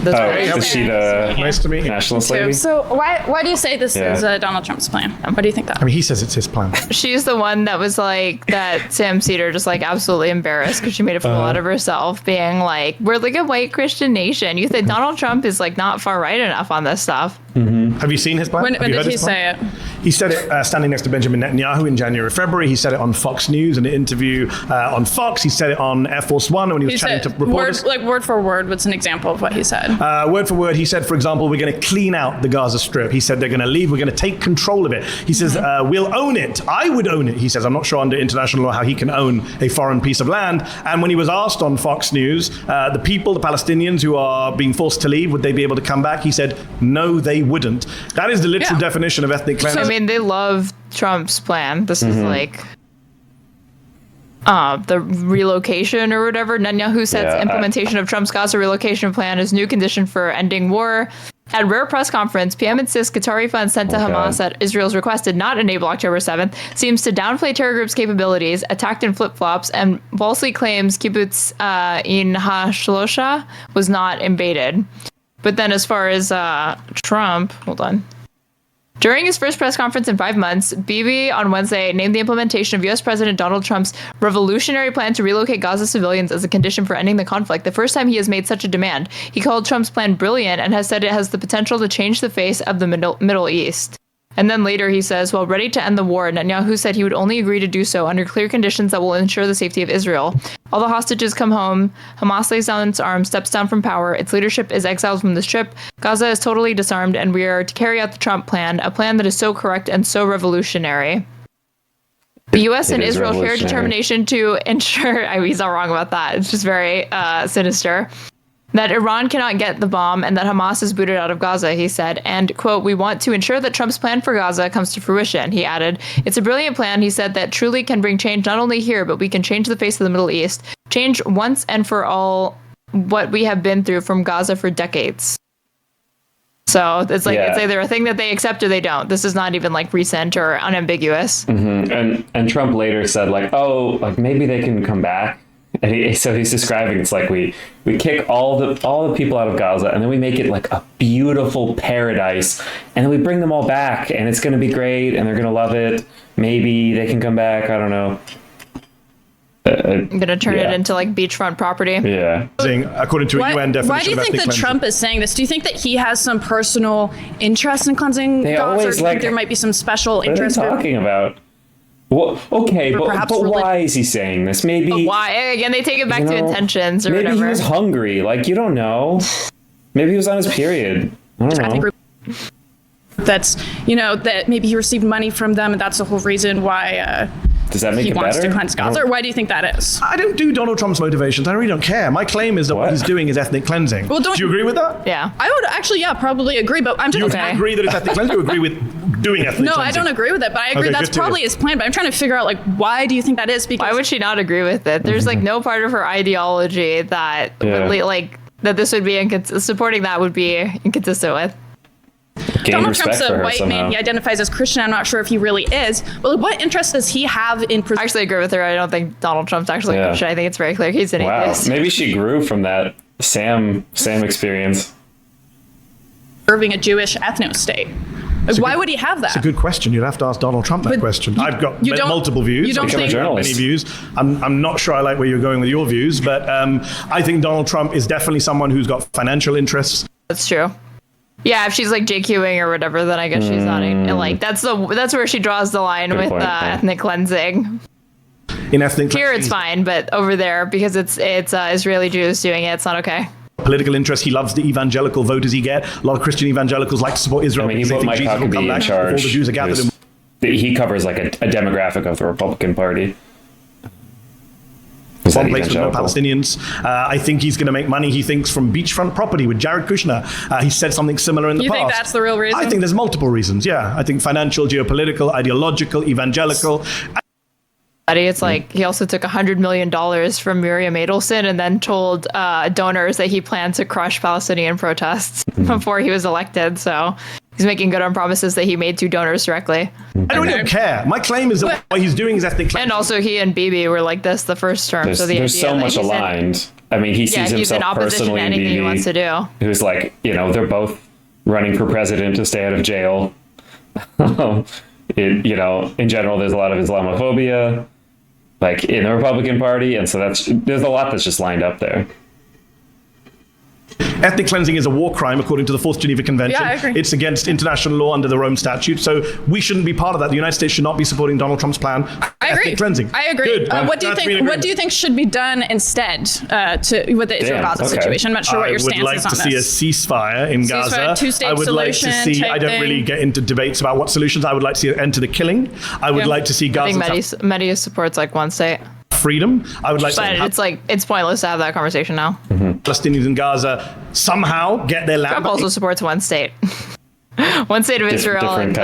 Is she the nice to meet you. nationalist lady? So why do you say this is Donald Trump's plan? Why do you think that? I mean, he says it's his plan. She's the one that was like, that Sam Cedar just like absolutely embarrassed because she made a fool out of herself, being like, we're like a white Christian nation. You think Donald Trump is like not far right enough on this stuff. Have you seen his plan? When did he say it? He said it standing next to Benjamin Netanyahu in January, February. He said it on Fox News in an interview on Fox. He said it on Air Force One when he was chatting to reporters. Word for word, what's an example of what he said? Word for word, he said, for example, we're going to clean out the Gaza Strip. He said they're going to leave. We're going to take control of it. He says, we'll own it. I would own it. He says, I'm not sure under international law how he can own a foreign piece of land. And when he was asked on Fox News, the people, the Palestinians who are being forced to leave, would they be able to come back? He said, no, they wouldn't. That is the literal definition of ethnic cleansing. So, I mean, they love Trump's plan. This is like the relocation or whatever. Netanyahu sets implementation of Trump's Gaza relocation plan as new condition for ending war. At rare press conference, PM insists Qatari funds sent to Hamas at Israel's request did not enable October 7th, seems to downplay terror group's capabilities, attacked in flip-flops, and falsely claims kibbutz in Ha-Shlosha was not invaded. But then as far as Trump, hold on. During his first press conference in 5 months, Bibi on Wednesday named the implementation of U.S. President Donald Trump's revolutionary plan to relocate Gaza civilians as a condition for ending the conflict, the first time he has made such a demand. He called Trump's plan brilliant and has said it has the potential to change the face of the Middle East. And then later he says, while ready to end the war, Netanyahu said he would only agree to do so under clear conditions that will ensure the safety of Israel. All the hostages come home. Hamas lays down its arms, steps down from power. Its leadership is exiled from the Strip. Gaza is totally disarmed, and we are to carry out the Trump plan, a plan that is so correct and so revolutionary. The U.S. and Israel share determination to ensure, he's not wrong about that. It's just very sinister. That Iran cannot get the bomb and that Hamas is booted out of Gaza, he said. And, quote, we want to ensure that Trump's plan for Gaza comes to fruition, he added. It's a brilliant plan, he said, that truly can bring change not only here, but we can change the face of the Middle East. Change once and for all what we have been through from Gaza for decades. So it's like it's either a thing that they accept or they don't. This is not even like recent or unambiguous. And Trump later said like, oh, like maybe they can come back. And so he's describing it's like we kick all the people out of Gaza and then we make it like a beautiful paradise and then we bring them all back and it's going to be great and they're going to love it. Maybe they can come back. I don't know. I'm going to turn it into like beachfront property. Yeah. According to a UN definition. Why do you think that Trump is saying this? Do you think that he has some personal interest in cleansing Gaza, or do you think there might be some special interest? What are they talking about? Well, okay, but why is he saying this? Maybe. But why? Again, they take it back to intentions or maybe whatever. Maybe he was hungry. Like, you don't know. Maybe he was on his period. I don't know. That's, that maybe he received money from them, and that's the whole reason why does that make he it wants better? to cleanse Gaza. Or why do you think that is? I don't do Donald Trump's motivations. I really don't care. My claim is that what he's doing is ethnic cleansing. Well, do you agree with that? Yeah. I would actually, probably agree, but I'm just... Do you agree that it's ethnic cleansing? Do you agree with doing ethnic cleansing? No, I don't agree with it, but I agree that's probably his plan. But I'm trying to figure out, why do you think that is? Because why would she not agree with it? There's, no part of her ideology that, that this would be, supporting that would be inconsistent with. Donald Trump's a white man. He identifies as Christian. I'm not sure if he really is. Well, what interest does he have in... I actually agree with her. I don't think Donald Trump's actually Christian. I think it's very clear he's an atheist. Maybe she grew from that Sam experience. Serving a Jewish ethno-state. Like, why would he have that? It's a good question. You'd have to ask Donald Trump that question. I've got multiple views. You don't think many views. I'm not sure I like where you're going with your views, but I think Donald Trump is definitely someone who's got financial interests. That's true. Yeah, if she's like JQing or whatever, then I guess she's not like that's where she draws the line with ethnic cleansing. In ethnic here, it's fine, but over there, because it's Israeli Jews doing it, it's not okay. Political interest. He loves the evangelical voters he get. A lot of Christian evangelicals like to support Israel. He put Mike Huckabee in charge. All the Jews are gathered. He covers like a demographic of the Republican Party. One place with no Palestinians. I think he's going to make money, he thinks, from beachfront property with Jared Kushner. He said something similar in the past. You think that's the real reason? I think there's multiple reasons, yeah. I think financial, geopolitical, ideological, evangelical. It's like he also took $100 million from Miriam Adelson and then told donors that he planned to crush Palestinian protests before he was elected. So he's making good on promises that he made to donors directly. I don't even care. My claim is that what he's doing is ethnic cleansing. And also he and Bibi were like this the first term. There's so much aligned. I mean, he sees he's in himself opposition personally to anything he wants to do. Who's like, they're both running for president to stay out of jail. In general, there's a lot of Islamophobia, like in the Republican Party, and so there's a lot that's just lined up there. Ethnic cleansing is a war crime according to the Fourth Geneva Convention. Yeah, I agree. It's against international law under the Rome Statute, so we shouldn't be part of that. The United States should not be supporting Donald Trump's plan. I agree. Ethnic cleansing. I agree. Good. What do you think? What do you think should be done instead with the Israel-Gaza situation? I'm not sure what your stance is on this. I would like to see a ceasefire in Gaza. Two-state I would solution. Like to see. I don't really get into debates about what solutions. I would like to see an end to the killing. I would like to see Gaza. I think Mehdi supports like one state. Freedom. I would like but it's pointless to have that conversation now. Palestinians in Gaza somehow get their land. Trump also supports one state. One state of Israel, and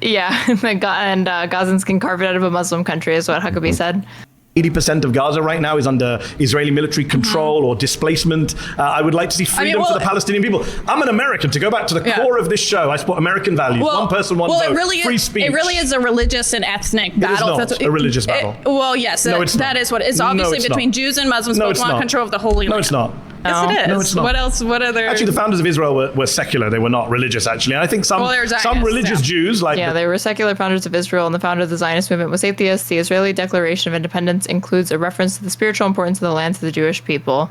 Gazans can carve it out of a Muslim country, is what Huckabee said. 80% of Gaza right now is under Israeli military control or displacement. I would like to see freedom for the Palestinian people. I'm an American. To go back to the core of this show, I support American values. One person, one vote. Free speech. It really is a religious and ethnic battle. It's not a religious battle. Yes, that is what it's obviously between Jews and Muslims who want control of the Holy Land. No, it's not. Yes, it is. No, it's not. What else? What other? Actually, the founders of Israel were secular. They were not religious, actually. And I think some religious Jews, like they were secular founders of Israel, and the founder of the Zionist movement was atheist. The Israeli Declaration of Independence includes a reference to the spiritual importance of the land to the Jewish people.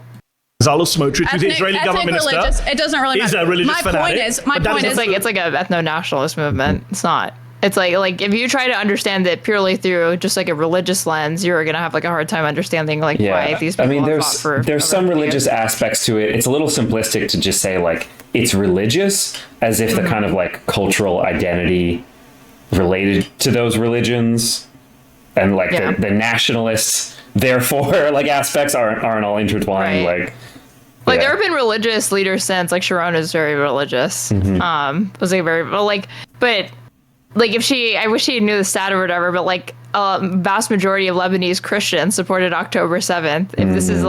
Smote, who's the Israeli government minister, it doesn't really matter. Is a religious fanatic. My point is, it's like an ethno-nationalist movement. It's not. It's like if you try to understand it purely through just like a religious lens, you're gonna have like a hard time understanding why these people have fought for. There's some religious aspects to it. It's a little simplistic to just say like it's religious, as if the kind of like cultural identity related to those religions and like the nationalists, therefore like aspects aren't all intertwined. Right. There have been religious leaders since, like Sharon is very religious. Was like very but. Like I wish she knew the stat or whatever, but like a vast majority of Lebanese Christians supported October 7th. If this is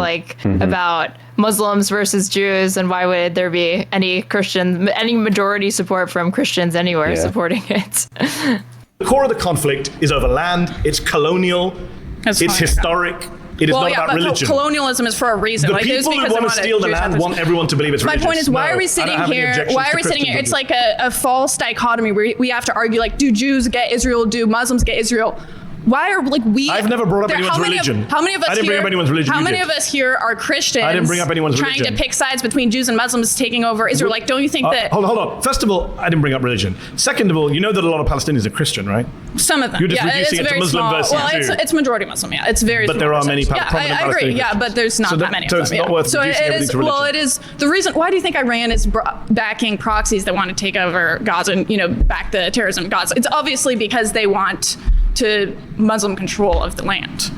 about Muslims versus Jews, and why would there be any majority support from Christians anywhere supporting it? The core of the conflict is over land. It's colonial. It's historic. It is not about religion. Colonialism is for a reason. The people who want to steal the land want everyone to believe it's religious. My point is, why are we sitting here? It's like a false dichotomy where we have to argue, like, do Jews get Israel? Do Muslims get Israel? Why are we? I've never brought up anyone's religion. How many of us? I didn't bring up anyone's religion. How many of us here are Christians? I didn't bring up anyone's religion. Trying to pick sides between Jews and Muslims taking over Israel. Like, don't you think that? Hold on. First of all, I didn't bring up religion. Second of all, you know that a lot of Palestinians are Christian, right? Some of them. You're just reducing it to Muslim versus Jew. It's majority Muslim. Yeah, it's very. But there are many prominent Palestinians. I agree. Yeah, but there's not that many. So it's not worth reducing everything to religion. Well, it is the reason. Why do you think Iran is backing proxies that want to take over Gaza and back the terrorism in Gaza? It's obviously because they want to Muslim control of the land.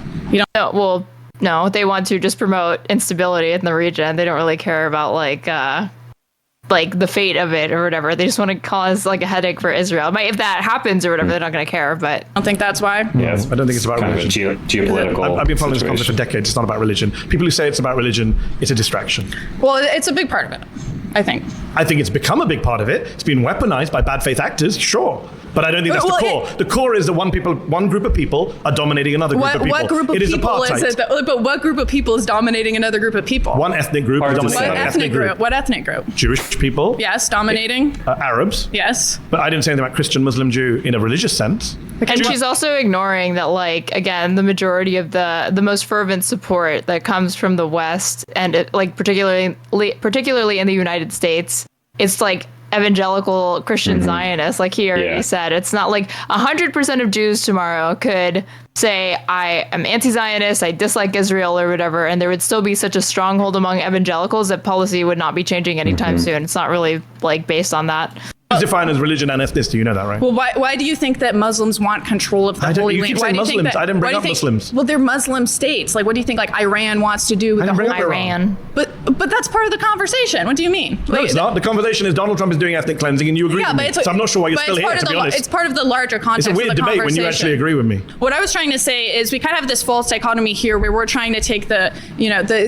No, they want to just promote instability in the region. They don't really care about like the fate of it or whatever. They just want to cause like a headache for Israel. If that happens or whatever, they're not going to care. But I don't think that's why. Yeah, I don't think it's about religion. Geopolitical. I've been following this conflict for decades. It's not about religion. People who say it's about religion, it's a distraction. Well, it's a big part of it, I think. I think it's become a big part of it. It's been weaponized by bad faith actors, sure. But I don't think that's the core. The core is that one group of people are dominating another group of people. What group of people is it? But what group of people is dominating another group of people? One ethnic group is dominating another ethnic group. What ethnic group? Jewish people. Yes, dominating. Arabs. Yes. But I didn't say anything about Christian, Muslim, Jew in a religious sense. And she's also ignoring that, like, again, the majority of the most fervent support that comes from the West, and particularly in the United States, it's like evangelical Christian Zionists, like he already said. It's not like 100% of Jews tomorrow could say, I am anti-Zionist, I dislike Israel or whatever, and there would still be such a stronghold among evangelicals that policy would not be changing anytime soon. It's not really like based on that. It's defined as religion and ethnicity, you know that, right? Well, why do you think that Muslims want control of the Holy Land? You keep saying Muslims. I didn't bring up Muslims. Well, they're Muslim states. Like, what do you think, like, Iran wants to do with the whole Iran? But that's part of the conversation. What do you mean? No, it's not. The conversation is Donald Trump is doing ethnic cleansing, and you agree with me. So I'm not sure why you're still here, to be honest. It's part of the larger context of the conversation. It's a weird debate when you actually agree with me. What I was trying to say is we kind of have this false dichotomy here where we're trying to take the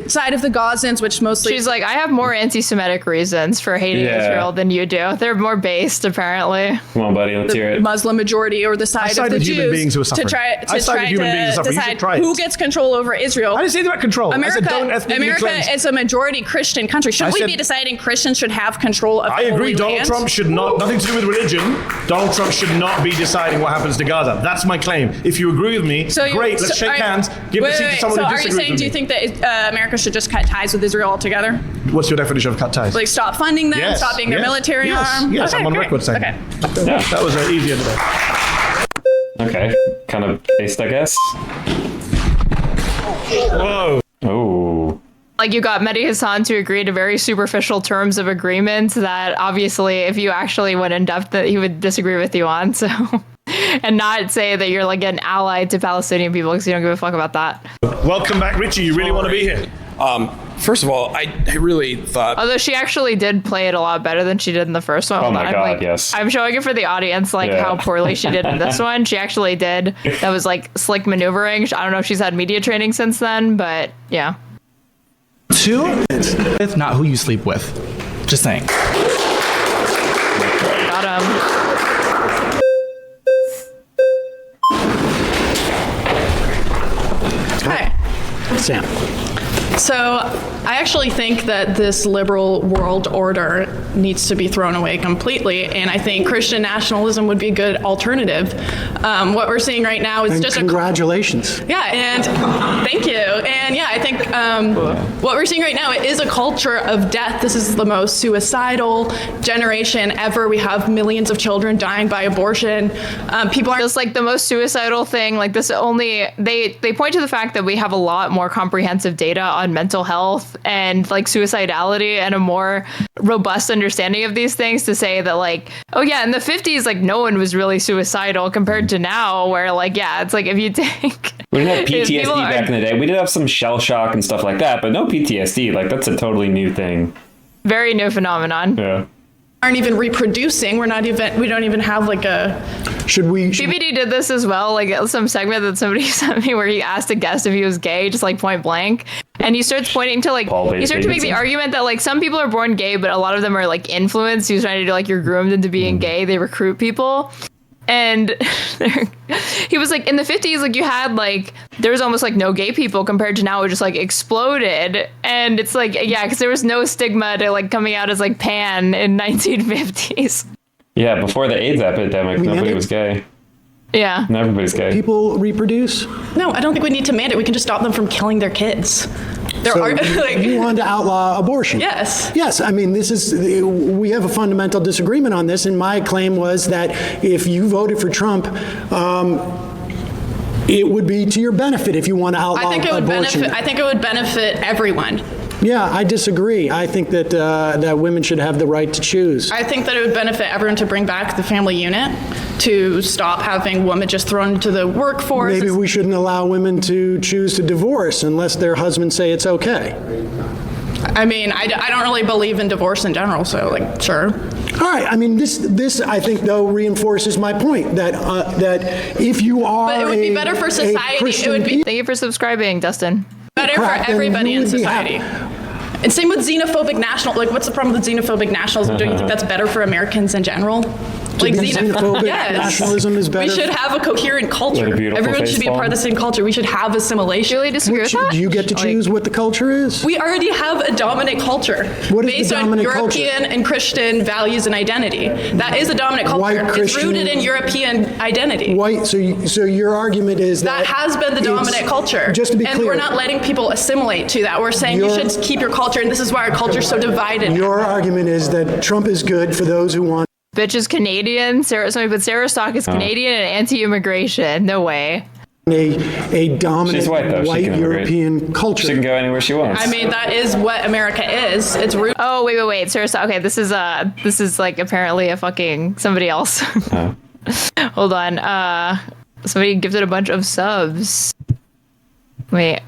side of the Gazans, which mostly... She's like, I have more anti-Semitic reasons for hating Israel than you do. They're more based, apparently. Come on, buddy, let's hear it. Muslim majority or the side of the Jews to try to decide who gets control over Israel. I didn't say about control. America is a majority Christian country. Shouldn't we be deciding Christians should have control of the Holy Land? I agree. Donald Trump should not, nothing to do with religion. Donald Trump should not be deciding what happens to Gaza. That's my claim. If you agree with me, great. Let's shake hands. Give the seat to someone who disagrees with me. So are you saying, do you think that America should just cut ties with Israel altogether? What's your definition of cut ties? Like stop funding them, stop being their military arm? Yes, I'm on record saying. Okay. Yeah, that was an easier debate. Okay, kind of based, I guess. Whoa. Oh. Like, you got Mehdi Hasan to agree to very superficial terms of agreement that obviously if you actually went in depth that he would disagree with you on, so and not say that you're like an ally to Palestinian people because you don't give a fuck about that. Welcome back, Richie. You really want to be here? First of all, I really thought... Although she actually did play it a lot better than she did in the first one. Oh my God, yes. I'm showing it for the audience, how poorly she did in this one. She actually did. That was like slick maneuvering. I don't know if she's had media training since then, but yeah. With not who you sleep with. Just saying. Got him. Hi. Sam. So I actually think that this liberal world order needs to be thrown away completely, and I think Christian nationalism would be a good alternative. What we're seeing right now is just congratulations. And thank you. And yeah, I think what we're seeing right now is a culture of death. This is the most suicidal generation ever. We have millions of children dying by abortion. People are just like the most suicidal thing. Like this only they point to the fact that we have a lot more comprehensive data on mental health and like suicidality and a more robust understanding of these things to say that like, oh yeah, in the 50s, like no one was really suicidal compared to now where like, yeah, it's like if you take... We didn't have PTSD back in the day. We did have some shell shock and stuff like that, but no PTSD. Like that's a totally new thing. Very new phenomenon. Yeah. Aren't even reproducing. We don't even have like a... PBD did this as well, like some segment that somebody sent me where he asked a guest if he was gay, just like point blank. And he starts pointing to like, he starts to make the argument that like some people are born gay, but a lot of them are like influenced. He was trying to do like you're groomed into being gay. They recruit people. And he was like, in the 50s, like you had like, there was almost like no gay people compared to now it just like exploded. And it's like, yeah, because there was no stigma to like coming out as like pan in 1950s. Yeah, before the AIDS epidemic, nobody was gay. Yeah. And everybody's gay. People reproduce? No, I don't think we need to mandate. We can just stop them from killing their kids. You want to outlaw abortion? Yes. Yes. I mean, we have a fundamental disagreement on this, and my claim was that if you voted for Trump, it would be to your benefit if you want to outlaw abortion. I think it would benefit everyone. Yeah, I disagree. I think that that women should have the right to choose. I think that it would benefit everyone to bring back the family unit, to stop having women just thrown into the workforce. Maybe we shouldn't allow women to choose to divorce unless their husbands say it's okay. I mean, I don't really believe in divorce in general, so like, sure. All right. I mean, this I think though reinforces my point that if you are, but it would be better for society. It would be. Thank you for subscribing, Dustin. Better for everybody in society. And same with xenophobic national. Like, what's the problem with xenophobic nationalism? Do you think that's better for Americans in general? Like xenophobic nationalism is better. We should have a coherent culture. Everyone should be a part of the same culture. We should have assimilation. Really disagree with that? Do you get to choose what the culture is? We already have a dominant culture based on European and Christian values and identity. That is a dominant culture. It's rooted in European identity. White. So your argument is that has been the dominant culture. Just to be and clear, we're not letting people assimilate to that. We're saying you should keep your culture, and this is why our culture is so divided. Your argument is that Trump is good for those who want. Bitch is Canadian. Sarah Stock is Canadian and anti-immigration. No way. A dominant white European culture. She can go anywhere she wants. I mean, that is what America is. It's root. Oh, wait. Sarah Stock. Okay, this is like apparently a fucking somebody else. Hold on. Somebody gifted a bunch of subs. Wait,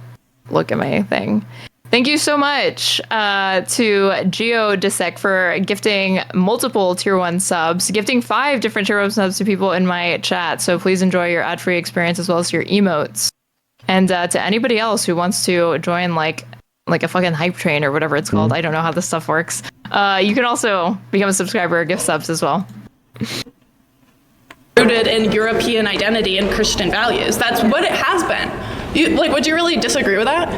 look at my thing. Thank you so much to GeoDissect for gifting multiple Tier 1 subs, gifting 5 different Tier 1 subs to people in my chat. So please enjoy your ad-free experience as well as your emotes. And to anybody else who wants to join like a fucking hype train or whatever it's called, I don't know how this stuff works. You can also become a subscriber or gift subs as well. Rooted in European identity and Christian values. That's what it has been. Would you really disagree with that?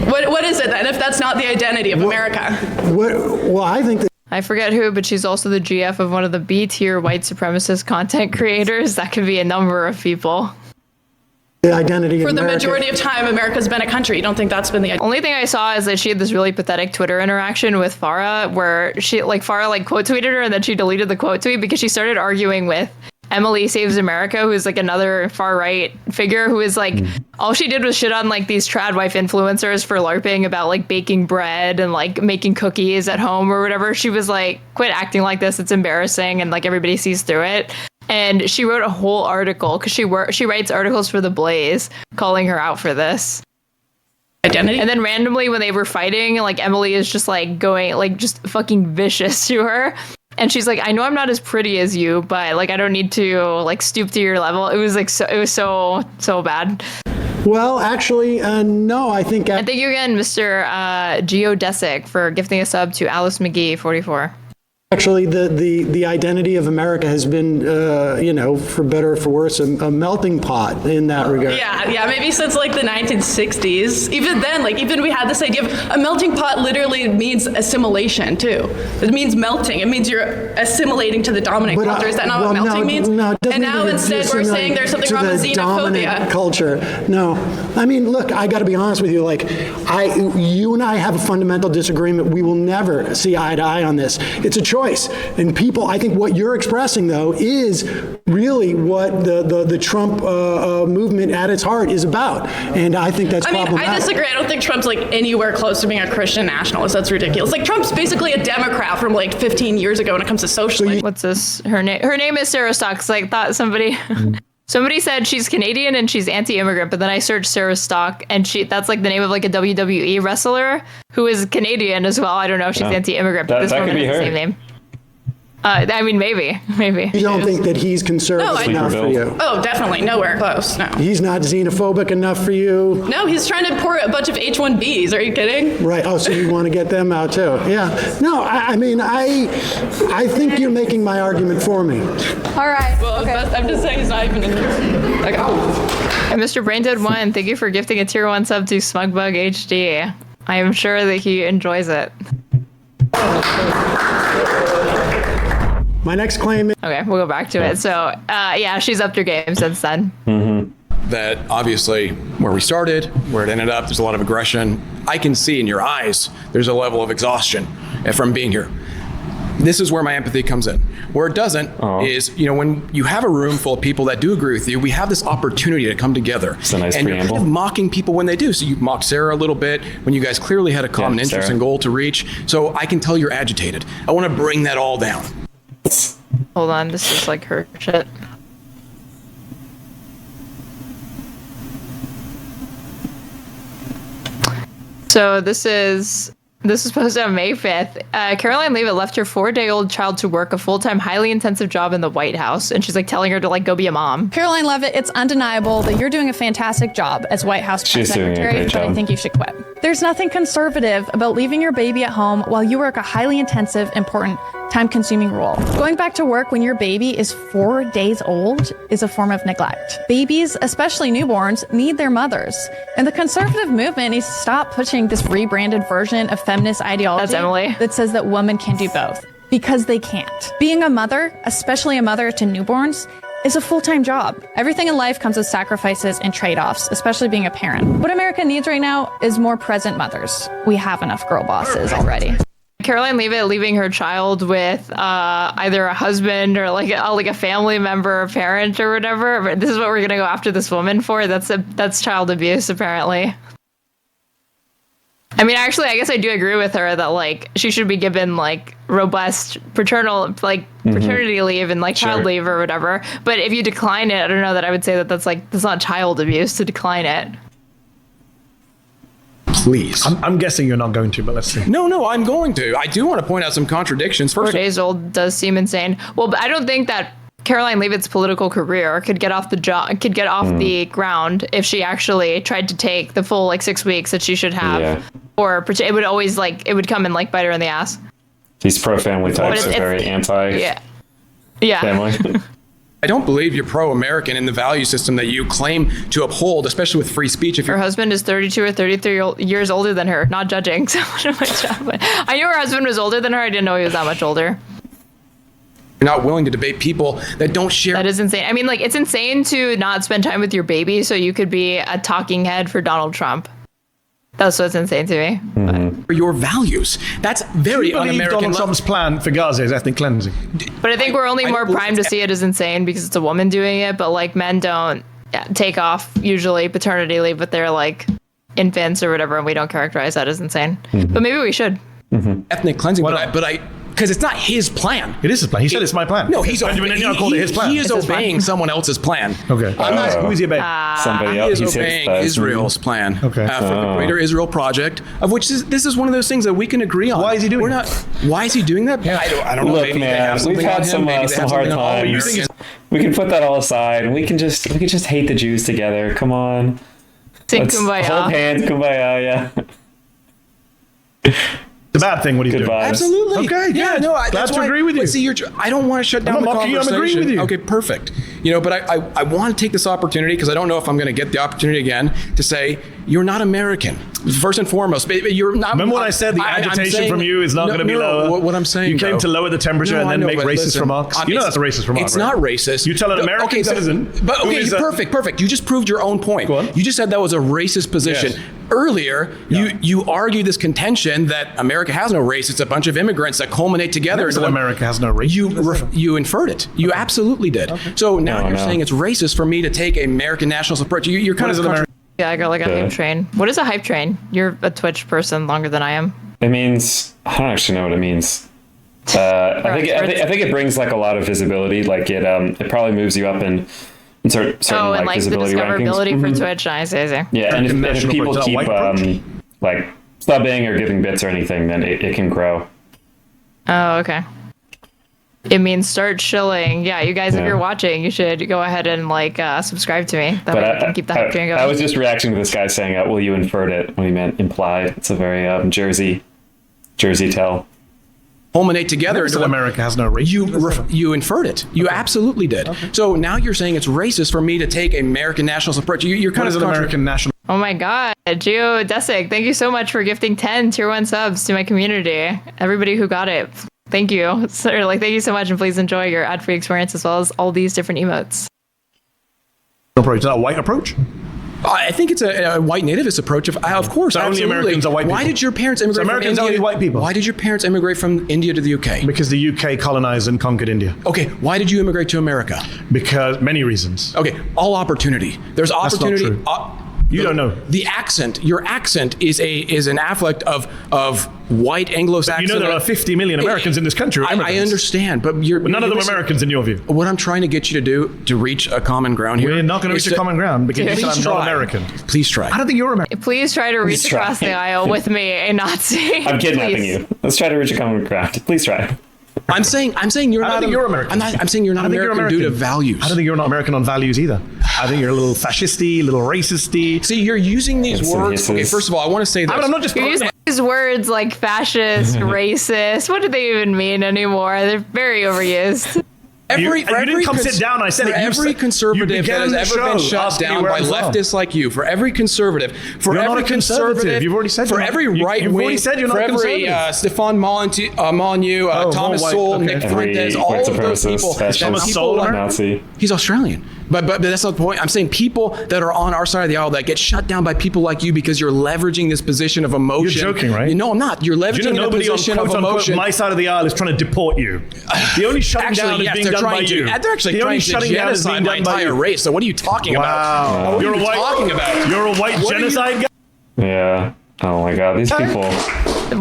What is it then if that's not the identity of America? Well, I think that I forget who, but she's also the GF of one of the B-tier white supremacist content creators. That could be a number of people. The identity for the majority of time, America's been a country. You don't think that's been the only thing I saw is that she had this really pathetic Twitter interaction with Farah, where Farah quote tweeted her and then she deleted the quote tweet because she started arguing with Emily Saves America, who's like another far right figure who is like all she did was shit on like these trad wife influencers for LARPing about like baking bread and like making cookies at home or whatever. She was like, quit acting like this, it's embarrassing, and like everybody sees through it. And she wrote a whole article because she writes articles for The Blaze calling her out for this identity. And then randomly when they were fighting, like Emily is just like going like just fucking vicious to her. And she's like, I know I'm not as pretty as you, but like I don't need to like stoop to your level. It was like it was so bad. Well, actually, no, I think. And thank you again, Mr. GeoDessec, for gifting a sub to Alice McGee 44. Actually, the identity of America has been, for better or for worse, a melting pot in that regard. Yeah, maybe since like the 1960s. Even then, even we had this idea of a melting pot literally means assimilation too. It means melting. It means you're assimilating to the dominant culture. Is that not what melting means? No, it doesn't. And now instead we're saying there's something wrong with xenophobia. Culture. No, I mean, look, I got to be honest with you. You and I have a fundamental disagreement. We will never see eye to eye on this. It's a choice. And people, I think what you're expressing, though, is really what the Trump movement at its heart is about. And I think that's problematic. I disagree. I don't think Trump's anywhere close to being a Christian nationalist. That's ridiculous. Trump's basically a Democrat from 15 years ago when it comes to socialism. What's this? Her name is Sarah Stocks. Thought somebody... Somebody said she's Canadian and she's anti-immigrant, but then I searched Sarah Stock and that's the name of a WWE wrestler who is Canadian as well. I don't know if she's anti-immigrant, but this woman has the same name. I mean, maybe. You don't think that he's conservative enough for you? Oh, definitely. Nowhere close. No. He's not xenophobic enough for you? No, he's trying to pour a bunch of H-1Bs. Are you kidding? Right. Oh, so you want to get them out too? Yeah. No, I mean, I think you're making my argument for me. All right. Well, okay. I'm just saying he's not even in there. And Mr. Braindead1, thank you for gifting a Tier 1 sub to Smugbug HD. I am sure that he enjoys it. My next claim is... Okay, we'll go back to it. So, she's upped her game since then. Mm-hmm. That obviously where we started, where it ended up, there's a lot of aggression. I can see in your eyes there's a level of exhaustion from being here. This is where my empathy comes in. Where it doesn't is, when you have a room full of people that do agree with you, we have this opportunity to come together. It's a nice and preamble. You're kind of mocking people when they do. So you mocked Sarah a little bit when you guys clearly had a common interest and goal to reach. So I can tell you're agitated. I want to bring that all down. Hold on, this is her shit. So this is This was posted on May 5th. Caroline Leavitt left her 4-day-old child to work a full-time, highly intensive job in the White House. And she's like telling her to like go be a mom. Caroline Leavitt, it's undeniable that you're doing a fantastic job as White House press secretary, but I think you should quit. There's nothing conservative about leaving your baby at home while you work a highly intensive, important, time-consuming role. Going back to work when your baby is 4 days old is a form of neglect. Babies, especially newborns, need their mothers. And the conservative movement needs to stop pushing this rebranded version of feminist ideology that says that women can do both. Because they can't. Being a mother, especially a mother to newborns, is a full-time job. Everything in life comes with sacrifices and trade-offs, especially being a parent. What America needs right now is more present mothers. We have enough girl bosses already. Caroline Leavitt leaving her child with either a husband or like a family member, a parent or whatever. But this is what we're gonna go after this woman for. That's child abuse, apparently. I mean, actually, I guess I do agree with her that like she should be given like robust paternity leave and like child leave or whatever. But if you decline it, I don't know that I would say that that's not child abuse to decline it. Please. I'm guessing you're not going to, but let's see. No, I'm going to. I do want to point out some contradictions. 4 days old does seem insane. Well, but I don't think that Caroline Leavitt's political career could get off the ground if she actually tried to take the full like 6 weeks that she should have. Yeah. Or it would always it would come and like bite her in the ass. These pro-family types are very anti-family. I don't believe you're pro-American in the value system that you claim to uphold, especially with free speech. If her husband is 32 or 33 years older than her, not judging. So I knew her husband was older than her. I didn't know he was that much older. You're not willing to debate people that don't share. That is insane. I mean, like, it's insane to not spend time with your baby so you could be a talking head for Donald Trump. That's what's insane to me. For your values. That's very un-American. Donald Trump's plan for Gaza is ethnic cleansing. But I think we're only more primed to see it as insane because it's a woman doing it. But like men don't take off usually paternity leave with their like infants or whatever, and we don't characterize that as insane. But maybe we should. Ethnic cleansing, because it's not his plan. It is his plan. He said it's my plan. No, he's called it his plan. He is obeying someone else's plan. Okay. Who is he obeying? Somebody else. He is obeying Israel's plan. Okay. For the Greater Israel Project, of which this is one of those things that we can agree on. Why is he doing that? Why is he doing that? I don't know. Look, man, we've had some hard times. We can put that all aside, and we can just hate the Jews together. Come on. Sing Kumbaya. Hold hands, Kumbaya. Yeah. The bad thing, what he's doing. Absolutely. Okay. Yeah. No. Glad to agree with you. See, I don't want to shut down the conversation. I'm agreeing with you. Okay. Perfect. But I want to take this opportunity because I don't know if I'm going to get the opportunity again to say you're not American. First and foremost, you're not. Remember when I said the agitation from you is not going to be lower? What I'm saying, you came to lower the temperature and then make racist remarks. You know that's a racist remark. It's not racist. You tell an American citizen. But perfect. You just proved your own point. You just said that was a racist position. Yes. Earlier, you argued this contention that America has no race. It's a bunch of immigrants that culminate together. So America has no race. You inferred it. You absolutely did. Okay. So now you're saying it's racist for me to take American nationalist approach. You're kind of. Yeah, I got like a hype train. What is a hype train? You're a Twitch person longer than I am. It means I don't actually know what it means. I think it brings like a lot of visibility. Like it probably moves you up in certain and like visibility the discoverability rankings. for Twitch. I see. Yeah, and if people keep like subbing or giving bits or anything, then it can grow. Oh, okay. It means start shilling. Yeah, you guys, if you're watching, you should go ahead and like subscribe to me. That way I can keep the hype train going. I was just reacting to this guy saying, "Well, you inferred it," when he meant implied. It's a very Jersey tell. Culminate together. So America has no race. You inferred it. You absolutely did. Okay. So now you're saying it's racist for me to take American nationalist approach. You're kind of American national. Oh my God, Gio Desic, thank you so much for gifting 10 tier 1 subs to my community. Everybody who got it, thank you. Thank you so much, and please enjoy your ad-free experience as well as all these different emotes. Approach. Is that a white approach? I think it's a white nativist approach. Of course, so only Americans are white people. Why did your parents immigrate from India? Only white people. Why did your parents immigrate from India to the UK? Because the UK colonized and conquered India. Okay, why did you immigrate to America? Because many reasons. Okay, all opportunity. There's opportunity. That's not true. You don't know. The accent, your accent is an afflict of white Anglo-Saxon. You know there are 50 million Americans in this country. I understand, but none of them Americans in your view. What I'm trying to get you to do to reach a common ground here. We're not going to reach a common ground because you said I'm not American. Please try. I don't think you're American. Please try to reach across the aisle with me, a Nazi. I'm kidnapping you. Let's try to reach a common ground. Please try. I'm saying you're not. I don't think you're American. I'm saying you're not American due to values. I don't think you're not American on values either. I think you're a little fascisty, a little racisty. See, you're using these words. Okay, first of all, I want to say this. I'm not just. You're using these words like fascist, racist. What do they even mean anymore? They're very overused. You didn't come sit down. I said every conservative that has ever been shut down by leftists like you. For every conservative, you're not a conservative. You've already said for every right wing. You've already said you're not a conservative. For every Stefan Molyneux, Thomas Sowell, Nick Fuentes, all of those people. Nazi. He's Australian. But that's not the point. I'm saying people that are on our side of the aisle that get shut down by people like you because you're leveraging this position of emotion. You're joking, right? No, I'm not. You're leveraging the position of emotion. My side of the aisle is trying to deport you. The only shutting down is being done by you. They're actually trying to genocide my entire race. So what are you talking about? What are you talking about? You're a white genocide guy? Yeah. Oh my God, these people.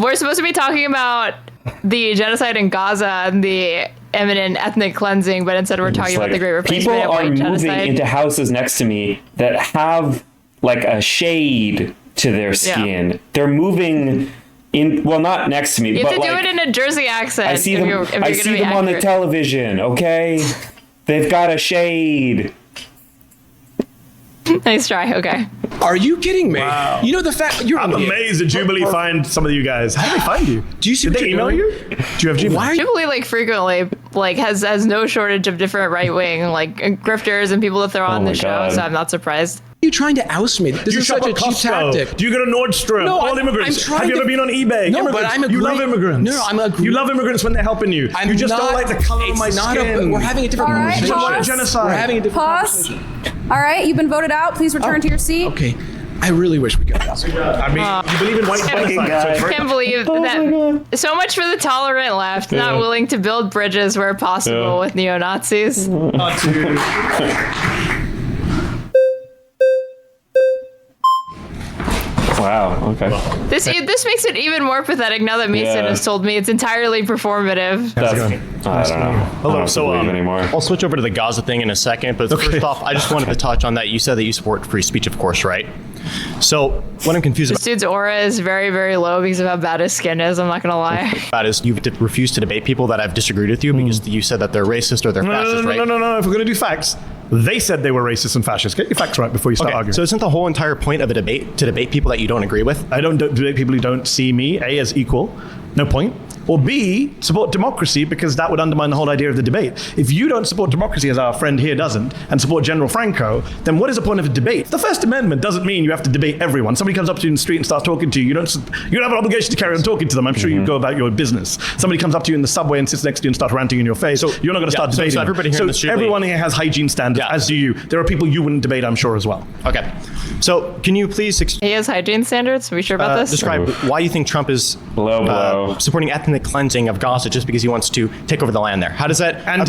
We're supposed to be talking about the genocide in Gaza and the imminent ethnic cleansing, but instead we're talking about the Great Replacement and white genocide. People are moving into houses next to me that have like a shade to their skin. Yeah. They're moving in, well, not next to me, you but have to like, do it in a Jersey accent. I see them on the television, okay? They've got a shade. Nice try. Okay. Are you kidding me? Wow. You know the fact I'm amazed that Jubilee find some of you guys. How did they find you? Do you see? Did they email you? Do you have Gmail? Jubilee frequently has no shortage of different right wing grifters and people that throw on the show. So I'm not surprised. Are you trying to oust me? This is such a cheap tactic. Do you go to Nordstrom? No, all immigrants. Have you ever been on eBay? No, but I'm You love immigrants. No, I'm agreeing. You love immigrants when they're helping you. You just don't like the color of my skin. We're having a different conversation. Genocide. We're having a different conversation. All right, you've been voted out. Please return to your seat. Okay. I really wish we could. I mean, you believe in white genocide. I can't believe that. So much for the tolerant left, not willing to build bridges where possible with neo-Nazis. Wow. Okay. This makes it even more pathetic now that Mason has told me it's entirely performative. I don't know. Hello. So I'll switch over to the Gaza thing in a second, but first off, I just wanted to touch on that. You said that you support free speech, of course, right? So what I'm confused about. This dude's aura is very, very low because of how bad his skin is. I'm not gonna lie. Bad is you've refused to debate people that have disagreed with you because you said that they're racist or they're fascist, right? No. If we're gonna do facts, they said they were racist and fascist. Get your facts right before you start arguing. So isn't the whole entire point of a debate to debate people that you don't agree with? I don't debate people who don't see me, A, as equal. No point. Or B, support democracy, because that would undermine the whole idea of the debate. If you don't support democracy, as our friend here doesn't, and support General Franco, then what is the point of a debate? The First Amendment doesn't mean you have to debate everyone. Somebody comes up to you in the street and starts talking to you. You don't have an obligation to carry on talking to them. I'm sure you go about your business. Somebody comes up to you in the subway and sits next to you and starts ranting in your face. So you're not going to start debating. So everybody here in the street, everyone here has hygiene standards, as do you. There are people you wouldn't debate, I'm sure, as well. Okay. So can you please... He has hygiene standards? Are we sure about this? Describe why you think Trump is supporting ethnic cleansing of Gaza just because he wants to take over the land there. How does that not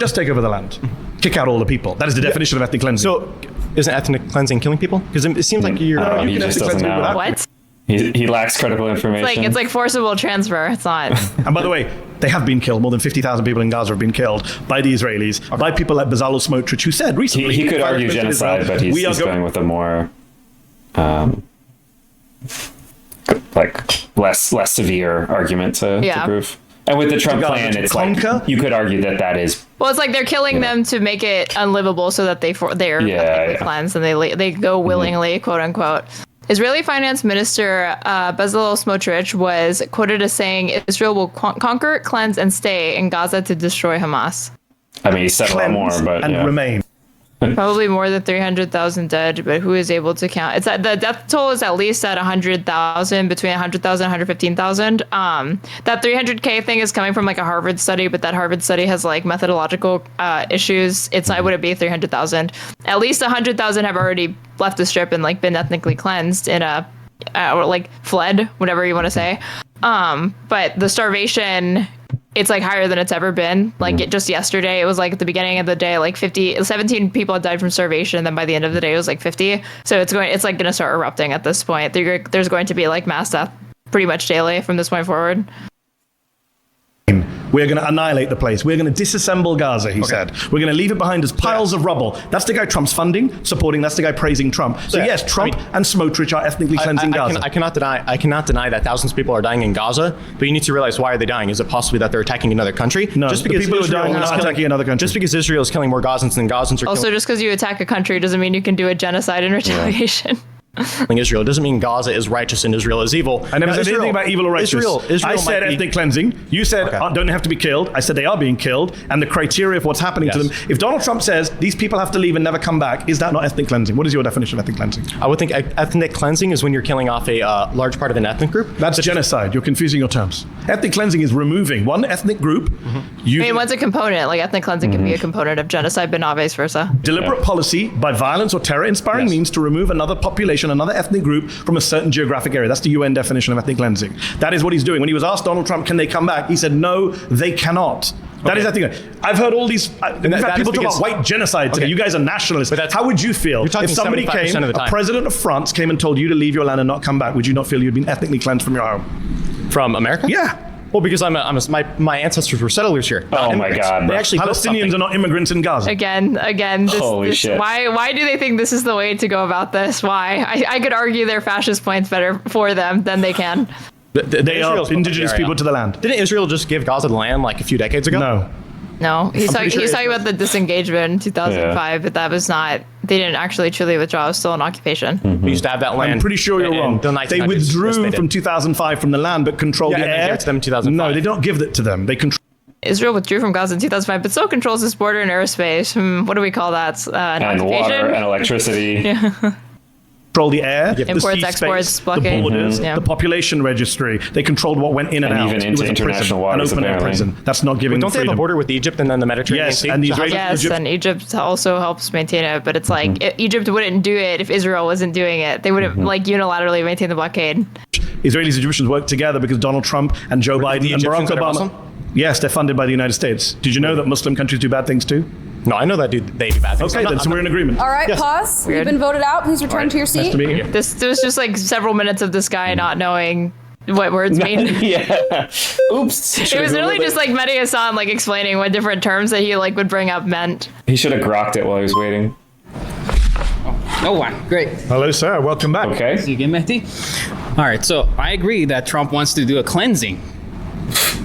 just take over the land, kick out all the people. That is the definition of ethnic cleansing. So isn't ethnic cleansing killing people? Because it seems like you're... he just doesn't know. What? He lacks critical information. It's like forcible transfer. It's not. And by the way, they have been killed. More than 50,000 people in Gaza have been killed by the Israelis, by people like Bezalel Smote, who said recently... He could argue genocide, but he's going with a more... less severe argument to prove. And with the Trump plan, it's like you could argue that is. Well, it's like they're killing them to make it unlivable, so that they're cleansed and they go willingly, quote unquote. Israeli Finance Minister Bezalel Smotrich was quoted as saying, "Israel will conquer, cleanse, and stay in Gaza to destroy Hamas." I mean, he said a lot more, but remain. Probably more than 300,000 dead, but who is able to count? It's the death toll is at least at 100,000, between 100,000 and 115,000. That 300K thing is coming from like a Harvard study, but that Harvard study has like methodological issues. It wouldn't be 300,000. At least 100,000 have already left the strip and like been ethnically cleansed in or like fled, whatever you want to say. But the starvation it's like higher than it's ever been. Like just yesterday, it was like at the beginning of the day, like 17 people had died from starvation. And then by the end of the day, it was like 50. So it's like going to start erupting at this point. There's going to be like mass death pretty much daily from this point forward. We're going to annihilate the place. We're going to disassemble Gaza, he said. We're going to leave it behind as piles of rubble. That's the guy Trump's funding, supporting. That's the guy praising Trump. So yes, Trump and Smote are ethnically cleansing Gaza. I cannot deny that thousands of people are dying in Gaza, but you need to realize, why are they dying? Is it possibly that they're attacking another country? No, just because the people who are dying are not attacking another country. Just because Israel is killing more Gazans than Gazans are also, just because you attack a country doesn't mean you can do a genocide in retaliation. Israel. It doesn't mean Gaza is righteous and Israel is evil. I never said anything about evil or righteous. Israel I said ethnic cleansing. You said don't have to be killed. I said they are being killed, and the criteria of what's happening to them. If Donald Trump says these people have to leave and never come back, is that not ethnic cleansing? What is your definition of ethnic cleansing? I would think ethnic cleansing is when you're killing off a large part of an ethnic group. That's genocide. You're confusing your terms. Ethnic cleansing is removing one ethnic group. What's a component? Like ethnic cleansing can be a component of genocide, but not vice versa. Deliberate policy by violence or terror inspiring means to remove another population, another ethnic group from a certain geographic area. That's the UN definition of ethnic cleansing. That is what he's doing. When he was asked Donald Trump, can they come back? He said, no, they cannot. That is ethnic. I've heard all these. In fact, people talk about white genocide today. You guys are nationalists. How would you feel if somebody came, a president of France came and told you to leave your land and not come back? Would you not feel you'd been ethnically cleansed from your home? From America? Yeah. Well, because my ancestors were settlers here. Oh my God! They actually Palestinians are not immigrants in Gaza. Again. Holy shit! Why do they think this is the way to go about this? Why? I could argue their fascist points better for them than they can. They are indigenous people to the land. Didn't Israel just give Gaza the land like a few decades ago? No, he's talking about the disengagement in 2005, but that was not. They didn't actually truly withdraw. It was still an occupation. We used to have that land. I'm pretty sure you're wrong. They withdrew from 2005 from the land, but controlled the air. And they gave it to them in 2005. No, they don't give it to them. They control. Israel withdrew from Gaza in 2005, but still controls its border and airspace. What do we call that? And water and electricity. Yeah. Control the air, imports, the sea exports, space, blockade. the borders, the population registry. They controlled what went in and out. Even into international waters, an open air prison. That's not giving them freedom. Don't they have a border with Egypt and then the Mediterranean Sea? And and Egypt also helps maintain it. But it's like Egypt wouldn't do it if Israel wasn't doing it. They wouldn't unilaterally maintain the blockade. Israelis and Egyptians work together because Donald Trump and Joe Biden and Barack Obama. Yes, they're funded by the United States. Did you know that Muslim countries do bad things too? No, I know that they do bad things. Okay, so we're in agreement. All right, pause. You've been voted out. Please return to your seat. Nice to meet you. This was just like several minutes of this guy not knowing what words mean. Yeah. Oops. It was really just like Mehdi Hasan like explaining what different terms that he like would bring up meant. He should have grokked it while he was waiting. No one. Great. Hello, sir. Welcome back. Okay. See you again, Mehdi. All right. So I agree that Trump wants to do a cleansing,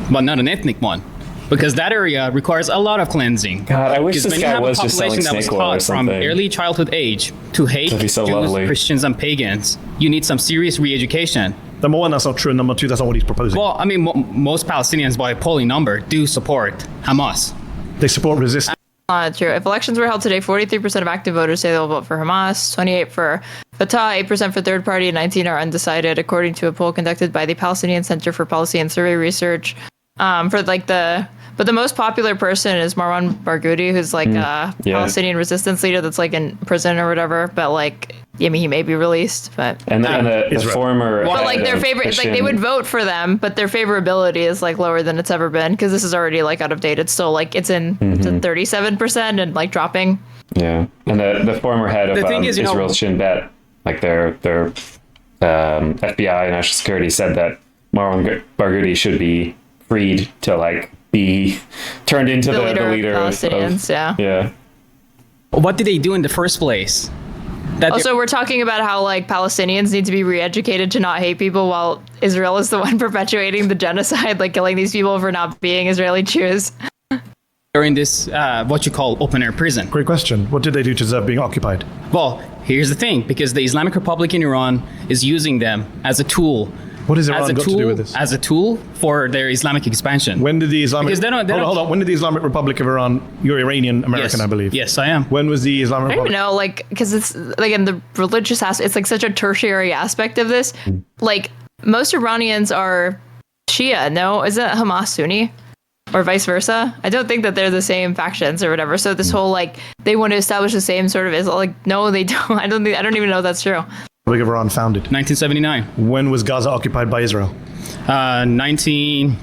but not an ethnic one. Because that area requires a lot of cleansing. God, I wish this guy was just selling that was snake oil or taught from something. early childhood age to hate That'd be so Jews, lovely. Christians, and pagans. You need some serious re-education. Number one, that's not true. And number two, that's not what he's proposing. Well, I mean, most Palestinians, by a polling number, do support Hamas. They support resistance. True. If elections were held today, 43% of active voters say they'll vote for Hamas, 28% for Fatah, 8% for third party, and 19% are undecided, according to a poll conducted by the Palestinian Center for Policy and Survey Research. But the most popular person is Marwan Barghouti, who's like a Palestinian resistance leader that's like in prison or whatever. But like, I mean, he may be released. But and the former, but like their favorite, like they would vote for them, but their favorability is like lower than it's ever been because this is already like out of date. It's still like it's in 37% and like dropping. Yeah, and the former head of Israel's Shin Bet, like their FBI and national security said that Marwan Barghouti should be freed to like be turned into the leader of Palestinians. Yeah. What did they do in the first place? Also, we're talking about how like Palestinians need to be re-educated to not hate people, while Israel is the one perpetuating the genocide, like killing these people for not being Israeli Jews. They're in this what you call open air prison. Great question. What did they do to deserve being occupied? Well, here's the thing: because the Islamic Republic in Iran is using them as a tool. What has Iran got to do with this? As a tool for their Islamic expansion. When did the Islamic... Because they don't, hold on. When did the Islamic Republic of Iran... You're Iranian American, yes. I believe. Yes, I am. When was the Islamic Republic... I don't even know, like, because it's, like, in the religious aspect, it's, like, such a tertiary aspect of this. Like, most Iranians are Shia, no? Isn't Hamas Sunni? Or vice versa? I don't think that they're the same factions or whatever. So this whole, like, they want to establish the same sort of Islam. Like, no, they don't. I don't even know if that's true. Republic of Iran founded? 1979. When was Gaza occupied by Israel? 19...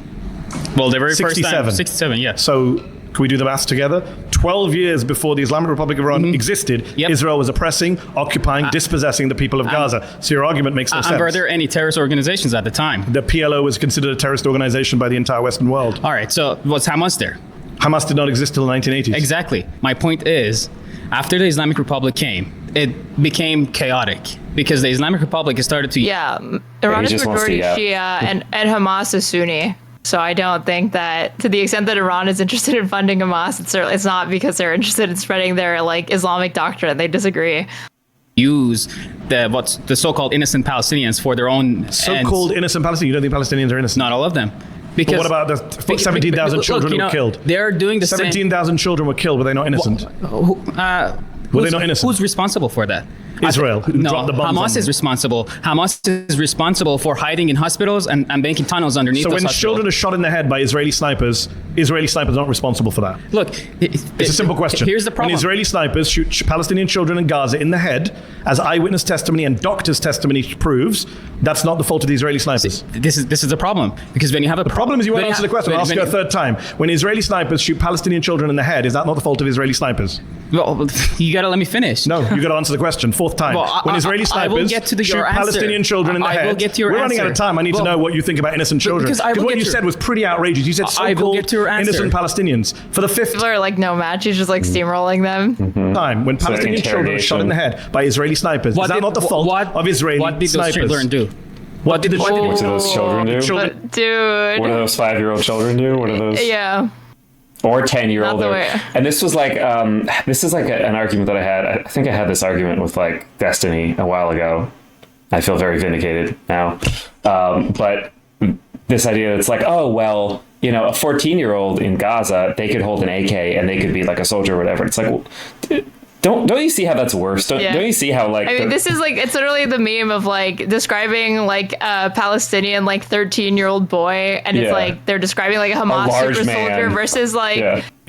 Well, the very first 67. time, 67, yeah. So can we do the maths together? 12 years before the Islamic Republic of Iran existed, Israel was oppressing, occupying, dispossessing the people of Gaza. So your argument makes no sense. Were there any terrorist organizations at the time? The PLO was considered a terrorist organization by the entire Western world. All right, so was Hamas there? Hamas did not exist till the 1980s. Exactly. My point is, after the Islamic Republic came, it became chaotic because the Islamic Republic started to... Yeah, Iran is majority Shia and Hamas is Sunni. So I don't think that, to the extent that Iran is interested in funding Hamas, it's not because they're interested in spreading their like Islamic doctrine. They disagree. Use the so-called innocent Palestinians for their own so-called innocent Palestinians. You don't think Palestinians are innocent? Not all of them. Because but what about the 17,000 children who were killed? They're doing the 17,000 children were killed. Were they not innocent? Were they not innocent? Who's responsible for that? Israel, who dropped the bombs. Hamas is responsible. Hamas is responsible for hiding in hospitals and making tunnels underneath. So those when hospitals. children are shot in the head by Israeli snipers aren't responsible for that. Look, it's a simple question. Here's the problem: when Israeli snipers shoot Palestinian children in Gaza in the head, as eyewitness testimony and doctors' testimony proves, that's not the fault of the Israeli snipers. This is the problem, because when you have the problem is you won't answer the question. I'll ask you a third time. When Israeli snipers shoot Palestinian children in the head, is that not the fault of Israeli snipers? Well, you got to let me finish. No, you got to answer the question. Fourth time. Well, when Israeli snipers shoot Palestinian children in the head, I will get to your we're running out of time. I need to know what you think about innocent children. Because what you said was pretty outrageous. You said so-called innocent Palestinians. For the fifth people are like no match. He's just like steamrolling them. Time when Palestinian children were shot in the head by Israeli snipers. Is that not the fault of Israeli snipers? What did those children do? What did those children do? Dude. What do those 5-year-old children do? What are those? Yeah. Or 10-year-old. And this was like, this is like an argument that I had. I think I had this argument with like Destiny a while ago. I feel very vindicated now. But this idea that's like, oh, well, you know, a 14-year-old in Gaza, they could hold an AK and they could be like a soldier or whatever. It's like, well, don't you see how that's worse? Don't you see how like I mean, this is like, it's literally the meme of like describing like a Palestinian like 13-year-old boy, and it's like they're describing like a Hamas super soldier versus like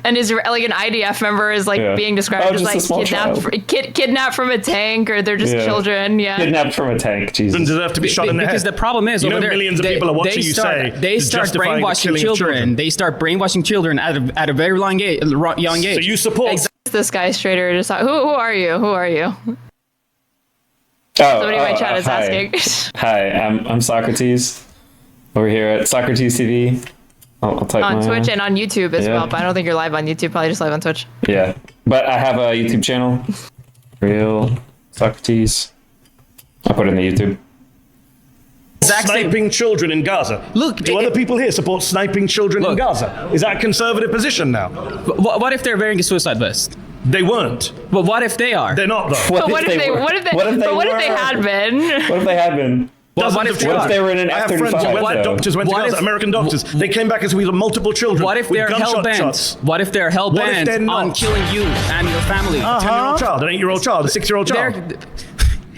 an IDF member is like being described as like kidnapped from a tank, or they're just children. Kidnapped from a tank. Jesus. Doesn't deserve to be shot in the head. Because the problem is, you know, millions of people are watching you say they start brainwashing children. They start brainwashing children at a very young age. So you support this guy straighter just who are you? Who are you? Somebody in my chat is asking. Hi, I'm Socrates over here at Socrates TV. I'll type on Twitch and on YouTube as well, but I don't think you're live on YouTube. Probably just live on Twitch. Yeah, but I have a YouTube channel, Real Socrates. I'll put it in the YouTube. Sniping children in Gaza. Look, do other people here support sniping children in Gaza? Is that a conservative position now? What if they're wearing a suicide vest? They weren't. But what if they are? They're not though. What if they had been? What if they had been? What if they were in an F-35? I have friends who went to Gaza, American doctors. They came back as we had multiple children. What if they're hell-bent? What if they're hell-bent on killing you and your family? A 10-year-old child, an 8-year-old child, a 6-year-old child.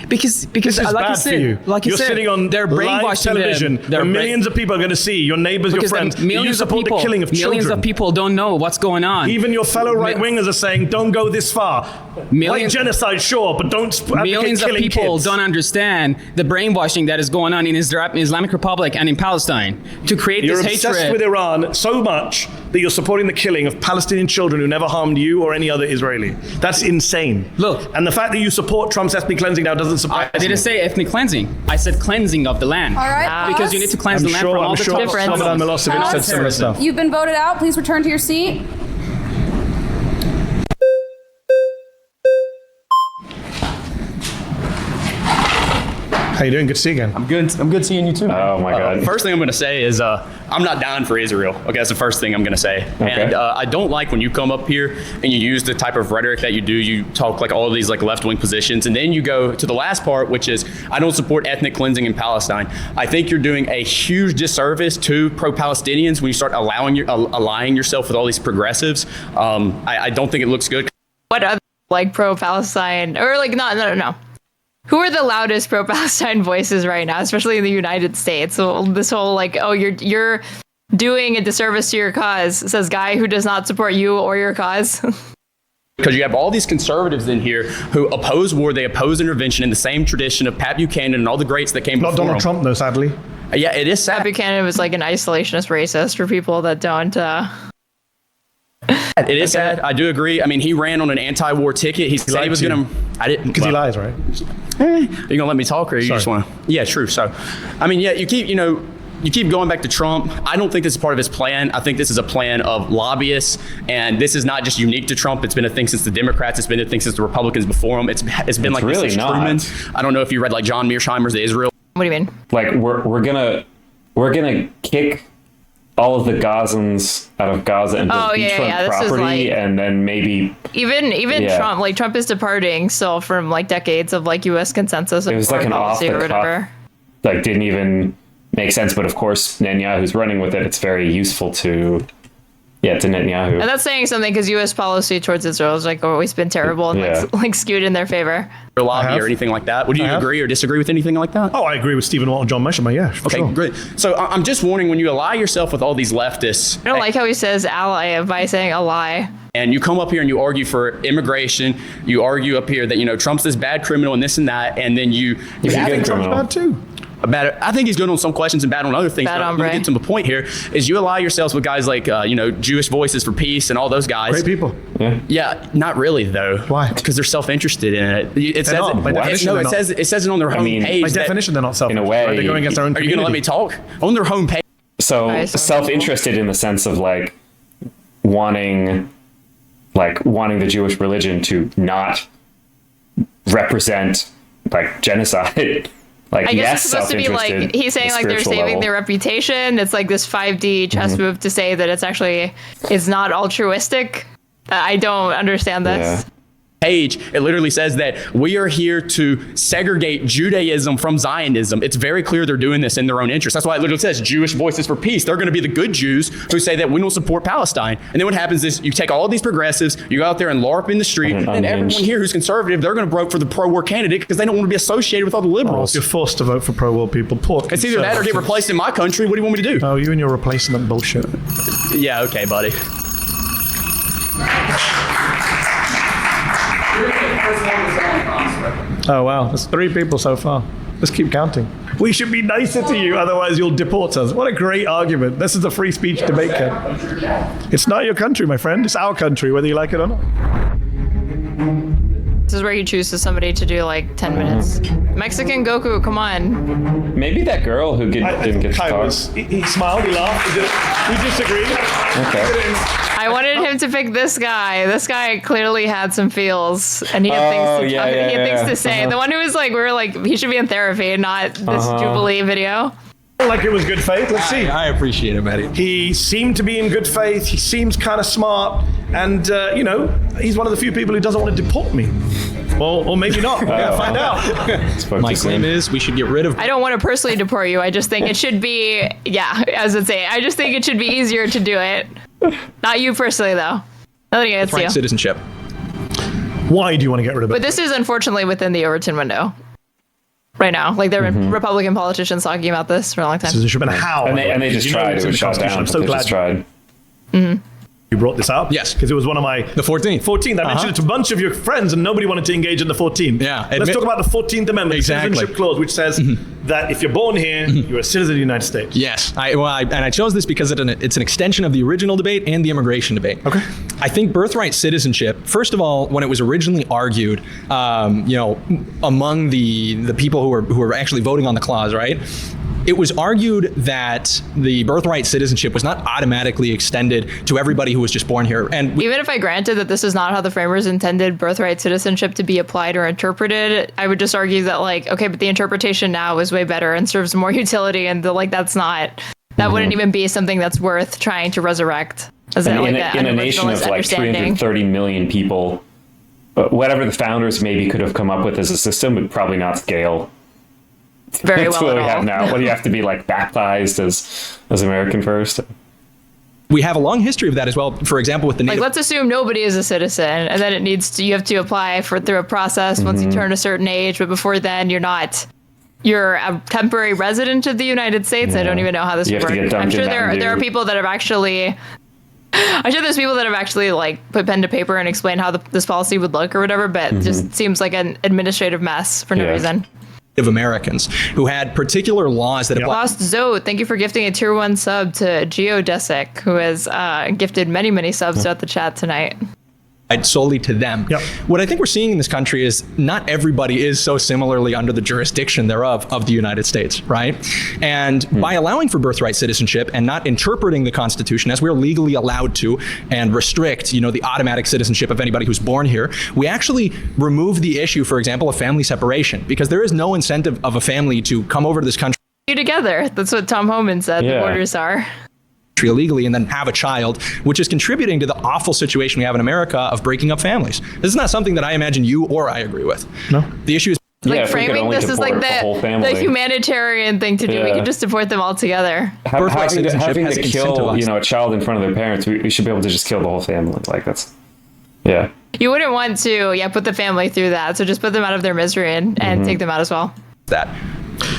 Because like I said, you're sitting on they're brainwashing television. Where millions of people are going to see your neighbors, your friends. You support the killing of children. Millions of people don't know what's going on. Even your fellow right-wingers are saying, "Don't go this far." Like genocide, sure, but don't. Millions of people don't understand the brainwashing that is going on in Islamic Republic and in Palestine to create this hatred. You're obsessed with Iran so much that you're supporting the killing of Palestinian children who never harmed you or any other Israeli. That's insane. Look, and the fact that you support Trump's ethnic cleansing now doesn't surprise me. I didn't say ethnic cleansing. I said cleansing of the land. All right, because you need to cleanse the land from all the different. You've been voted out. Please return to your seat. How you doing? Good to see you again. I'm good seeing you too. Oh my God. First thing I'm going to say is I'm not down for Israel. Okay, that's the first thing I'm going to say. Okay. And I don't like when you come up here and you use the type of rhetoric that you do. You talk like all of these like left-wing positions, and then you go to the last part, which is I don't support ethnic cleansing in Palestine. I think you're doing a huge disservice to pro-Palestinians when you start allying yourself with all these progressives. I don't think it looks good. What other like pro-Palestine or like no. Who are the loudest pro-Palestine voices right now, especially in the United States? So this whole like, oh, you're doing a disservice to your cause, says guy who does not support you or your cause. Because you have all these conservatives in here who oppose war, they oppose intervention in the same tradition of Pat Buchanan and all the greats that came before Not Donald him. Trump, though, sadly. Yeah, it is sad. Buchanan was like an isolationist racist for people that don't. It is sad. I do agree. I mean, he ran on an anti-war ticket. He said he was going to. I didn't. Because he lies, right? Are you going to let me talk, or you just want to? Yeah, true. So, I mean, yeah, you keep going back to Trump. I don't think this is part of his plan. I think this is a plan of lobbyists, and this is not just unique to Trump. It's been a thing since the Democrats. It's been a thing since the Republicans before him. It's been like really this since Truman. I don't know if you read like John Mearsheimer's The Israel. What do you mean? Like we're gonna kick all of the Gazans out of Gaza and build beachfront property, and then maybe even Trump. Like Trump is departing still from like decades of like U.S. consensus. It was like an off the cuff, like didn't even make sense. But of course, Netanyahu's running with it. It's very useful to Netanyahu. And that's saying something because U.S. policy towards Israel has like always been terrible and like skewed in their favor. Or lobby or anything like that. Would you agree or disagree with anything like that? Oh, I agree with Stephen Walt and John Meshemer. Yeah. Okay, great. So I'm just warning, when you ally yourself with all these leftists. I don't like how he says ally by saying ally. And you come up here and you argue for immigration. You argue up here that Trump's this bad criminal and this and that, and then you think Trump's bad too. I think he's good on some questions and bad on other things. Let me get to the point here. Is you ally yourselves with guys like Jewish Voices for Peace and all those guys. Great people. Yeah, not really though. Why? Because they're self-interested in it. It says it on their homepage. By definition, they're not self-interested. In a way, right? They're going against their own. Are you going to let me talk? On their homepage. So self-interested in the sense of like wanting the Jewish religion to not represent like genocide. Like, I guess it's supposed to be like, he's saying like they're saving their reputation. It's like this 5D chess move to say that it's not altruistic. I don't understand this. Yeah. Page, it literally says that we are here to segregate Judaism from Zionism. It's very clear they're doing this in their own interest. That's why it literally says Jewish Voices for Peace. They're going to be the good Jews who say that we don't support Palestine. And then what happens is you take all of these progressives, you go out there and LARP in the street, and everyone here who's conservative, they're going to vote for the pro-war candidate because they don't want to be associated with all the liberals. You're forced to vote for pro-war people. It's either that or get replaced in my country. What do you want me to do? Oh, you and your replacement bullshit. Yeah, okay, buddy. Oh wow, there's 3 people so far. Let's keep counting. We should be nicer to you, otherwise you'll deport us. What a great argument. This is a free speech debate, Ken. It's not your country, my friend. It's our country, whether you like it or not. This is where you choose somebody to do like 10 minutes. Mexican Goku, come on. Maybe that girl who didn't get to talk. He smiled, he laughed. We disagreed. Okay. I wanted him to pick this guy. This guy clearly had some feels, and he had things to say. The one who was like, we were like, he should be in therapy, not this Jubilee video. Like it was good faith. Let's see. I appreciate it, Mehdi. He seemed to be in good faith. He seems kind of smart, and he's one of the few people who doesn't want to deport me. Or maybe not. We're gonna find out. My claim is we should get rid of. I don't want to personally deport you. I just think it should be, as I'd say, I just think it should be easier to do it. Not you personally, though. Nothing against you. Citizenship. Why do you want to get rid of it? But this is unfortunately within the Overton window. Right now, like there have been Republican politicians talking about this for a long time. Citizenship and how? And they just tried. It was shot down. I'm so glad. Tried. You brought this up? Yes. Because it was one of my... The 14th. 14th. I mentioned it to a bunch of your friends and nobody wanted to engage in the 14th. Yeah. Let's talk about the 14th Amendment, the Citizenship Clause, which says that if you're born here, you're a citizen of the United States. Yes. I chose this because it's an extension of the original debate and the immigration debate. Okay. I think birthright citizenship, first of all, when it was originally argued, among the people who were actually voting on the clause, right? It was argued that the birthright citizenship was not automatically extended to everybody who was just born here. And even if I granted that this is not how the framers intended birthright citizenship to be applied or interpreted, I would just argue that but the interpretation now is way better and serves more utility, and that wouldn't even be something that's worth trying to resurrect. In a nation of like 330 million people, whatever the founders maybe could have come up with as a system would probably not scale. Very well. That's what we have now. What do you have to be like baptized as American first? We have a long history of that as well. For example, with the native. Let's assume nobody is a citizen, and then you have to apply through a process once you turn a certain age. But before then, you're not. You're a temporary resident of the United States. I don't even know how this works. I'm sure there are people that have actually. I'm sure there's people that have actually put pen to paper and explained how this policy would look or whatever. But it just seems like an administrative mess for no reason. of Americans who had particular laws that apply. Lost Zoe, thank you for gifting a tier 1 sub to Geodesic, who has gifted many, many subs throughout the chat tonight. Solely to them. What I think we're seeing in this country is not everybody is so similarly under the jurisdiction thereof of the United States, right? And by allowing for birthright citizenship and not interpreting the Constitution as we're legally allowed to and restrict, the automatic citizenship of anybody who's born here, we actually remove the issue, for example, of family separation, because there is no incentive of a family to come over to this country together. That's what Tom Homan said the borders are. Illegally and then have a child, which is contributing to the awful situation we have in America of breaking up families. This is not something that I imagine you or I agree with. No. The issue is framing this is like the humanitarian thing to do. We can just deport them all together. Having to kill, a child in front of their parents, we should be able to just kill the whole family. Like that's, You wouldn't want to, put the family through that. So just put them out of their misery and take them out as well.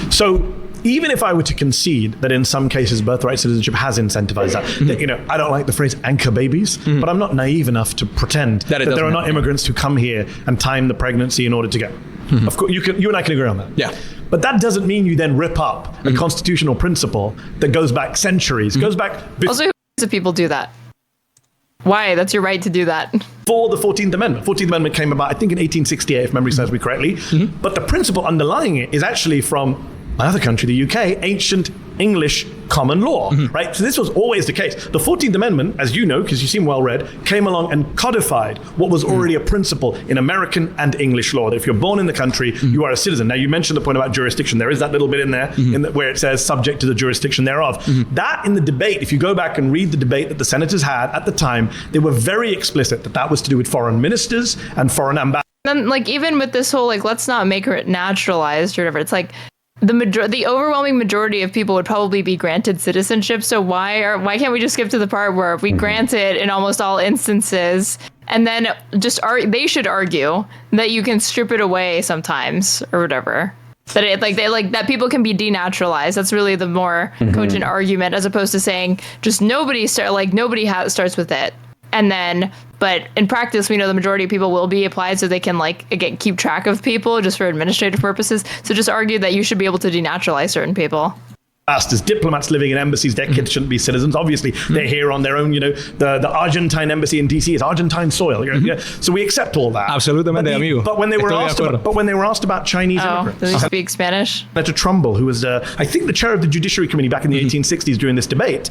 So even if I were to concede that in some cases birthright citizenship has incentivized that, I don't like the phrase anchor babies, but I'm not naive enough to pretend that there are not immigrants who come here and time the pregnancy in order to get. Of course, you and I can agree on that. Yeah. But that doesn't mean you then rip up a constitutional principle that goes back centuries, goes back. Also, who do people do that? Why? That's your right to do that. For the 14th Amendment. 14th Amendment came about, I think, in 1868, if memory serves me correctly. But the principle underlying it is actually from another country, the UK, ancient English common law, right? So this was always the case. The 14th Amendment, as you know, because you seem well read, came along and codified what was already a principle in American and English law, that if you're born in the country, you are a citizen. Now, you mentioned the point about jurisdiction. There is that little bit in there where it says subject to the jurisdiction thereof. That in the debate, if you go back and read the debate that the senators had at the time, they were very explicit that that was to do with foreign ministers and foreign ambassadors. And even with this whole, let's not make it naturalized or whatever, it's like, the overwhelming majority of people would probably be granted citizenship. So why can't we just skip to the part where we grant it in almost all instances, and then they should argue that you can strip it away sometimes or whatever. That that people can be denaturalized. That's really the more cogent argument, as opposed to saying just nobody starts with it. And then, but in practice, we know the majority of people will be applied, so they can again keep track of people just for administrative purposes. So just argue that you should be able to denaturalize certain people. As diplomats living in embassies, their kids shouldn't be citizens. Obviously, they're here on their own. The Argentine embassy in DC is Argentine soil. So we accept all that. Absolutamente, amigo. But when they were asked about Chinese immigrants, do they speak Spanish? Senator Trumbull, who was I think the chair of the Judiciary Committee back in the 1860s during this debate,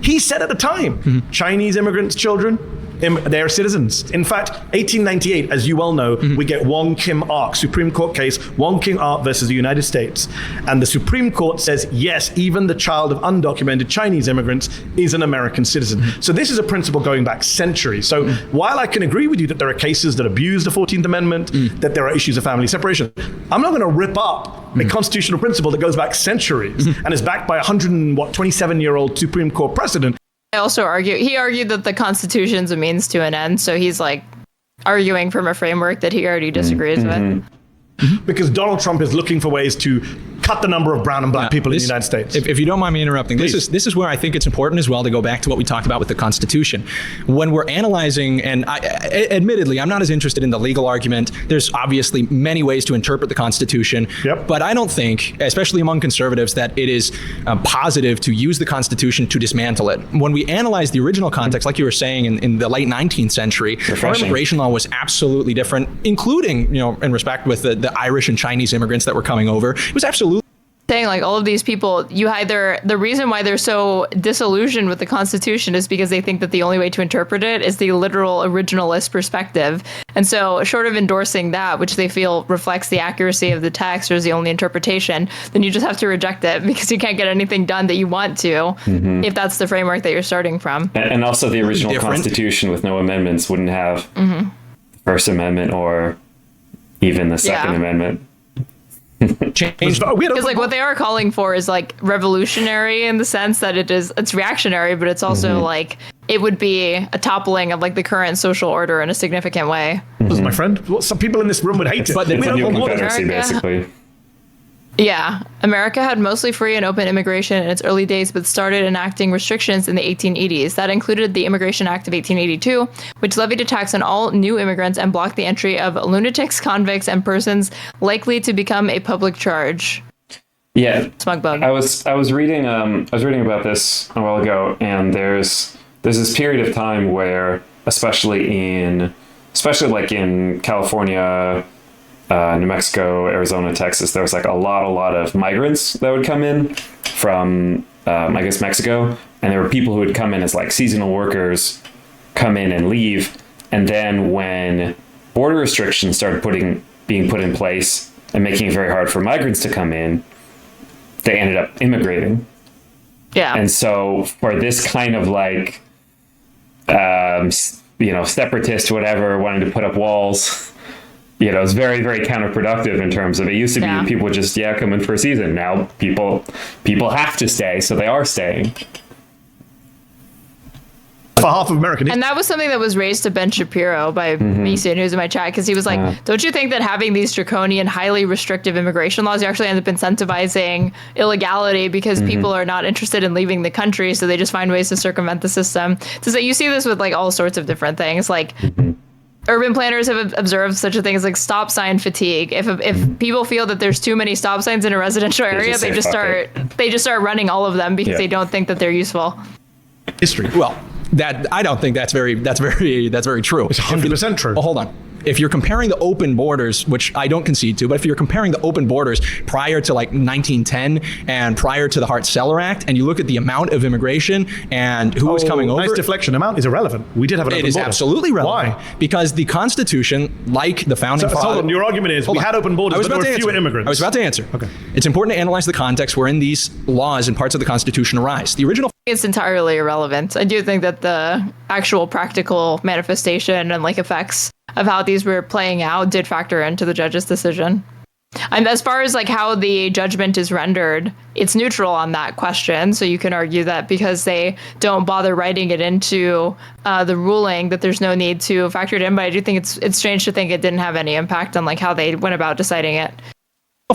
he said at the time, Chinese immigrants' children, they're citizens. In fact, 1898, as you well know, we get Wong Kim Ark, Supreme Court case, Wong Kim Ark versus the United States. And the Supreme Court says, yes, even the child of undocumented Chinese immigrants is an American citizen. So this is a principle going back centuries. So while I can agree with you that there are cases that abuse the 14th Amendment, that there are issues of family separation, I'm not going to rip up a constitutional principle that goes back centuries and is backed by a 127-year-old Supreme Court precedent. He argued that the Constitution's a means to an end, so he's arguing from a framework that he already disagrees with. Because Donald Trump is looking for ways to cut the number of brown and black people in the United States. If you don't mind me interrupting, this is where I think it's important as well to go back to what we talked about with the Constitution. When we're analyzing, and admittedly, I'm not as interested in the legal argument. There's obviously many ways to interpret the Constitution, but I don't think, especially among conservatives, that it is positive to use the Constitution to dismantle it. When we analyze the original context, like you were saying, in the late 19th century, our immigration law was absolutely different, including, in respect with the Irish and Chinese immigrants that were coming over. It was absolutely saying all of these people, the reason why they're so disillusioned with the Constitution is because they think that the only way to interpret it is the literal originalist perspective. And so short of endorsing that, which they feel reflects the accuracy of the text or is the only interpretation, then you just have to reject it because you can't get anything done that you want to if that's the framework that you're starting from. And also the original Constitution with no amendments wouldn't have the First Amendment or even the Second Amendment. Because what they are calling for is revolutionary in the sense that it's reactionary, but it's also it would be a toppling of the current social order in a significant way. My friend, some people in this room would hate it. But it's a new confederacy, basically. Yeah, America had mostly free and open immigration in its early days, but started enacting restrictions in the 1880s. That included the Immigration Act of 1882, which levied a tax on all new immigrants and blocked the entry of lunatics, convicts, and persons likely to become a public charge. Yeah, smug bug. I was reading about this a while ago, and there's this period of time where, especially like in California, New Mexico, Arizona, Texas, there was like a lot of migrants that would come in from, I guess, Mexico. And there were people who would come in as like seasonal workers, come in and leave. And then when border restrictions started being put in place and making it very hard for migrants to come in, they ended up immigrating. Yeah. And so for this kind of like, separatist, whatever, wanting to put up walls, it's very, very counterproductive in terms of, it used to be people would just, come in for a season. Now people have to stay, so they are staying. For half of American history. And that was something that was raised to Ben Shapiro by Mason, who's in my chat, because he was like, don't you think that having these draconian, highly restrictive immigration laws, you actually end up incentivizing illegality because people are not interested in leaving the country, so they just find ways to circumvent the system. So you see this with like all sorts of different things, like urban planners have observed such a thing as like stop sign fatigue. If people feel that there's too many stop signs in a residential area, they just start running all of them because they don't think that they're useful. History. Well, I don't think that's very true. It's 100% true. Well, hold on. If you're comparing the open borders, which I don't concede to, but if you're comparing the open borders prior to like 1910 and prior to the Hart-Celler Act, and you look at the amount of immigration and who was coming over. Nice deflection. Amount is irrelevant. We did have an open border. It is absolutely relevant. Why? Because the Constitution, like the founding fathers. Hold on. Your argument is we had open borders, but there were fewer immigrants. I was about to answer. Okay. It's important to analyze the context wherein these laws and parts of the Constitution arise. The original. It's entirely irrelevant. I do think that the actual practical manifestation and like effects of how these were playing out did factor into the judge's decision. And as far as like how the judgment is rendered, it's neutral on that question. So you can argue that because they don't bother writing it into the ruling, that there's no need to factor it in. But I do think it's strange to think it didn't have any impact on like how they went about deciding it.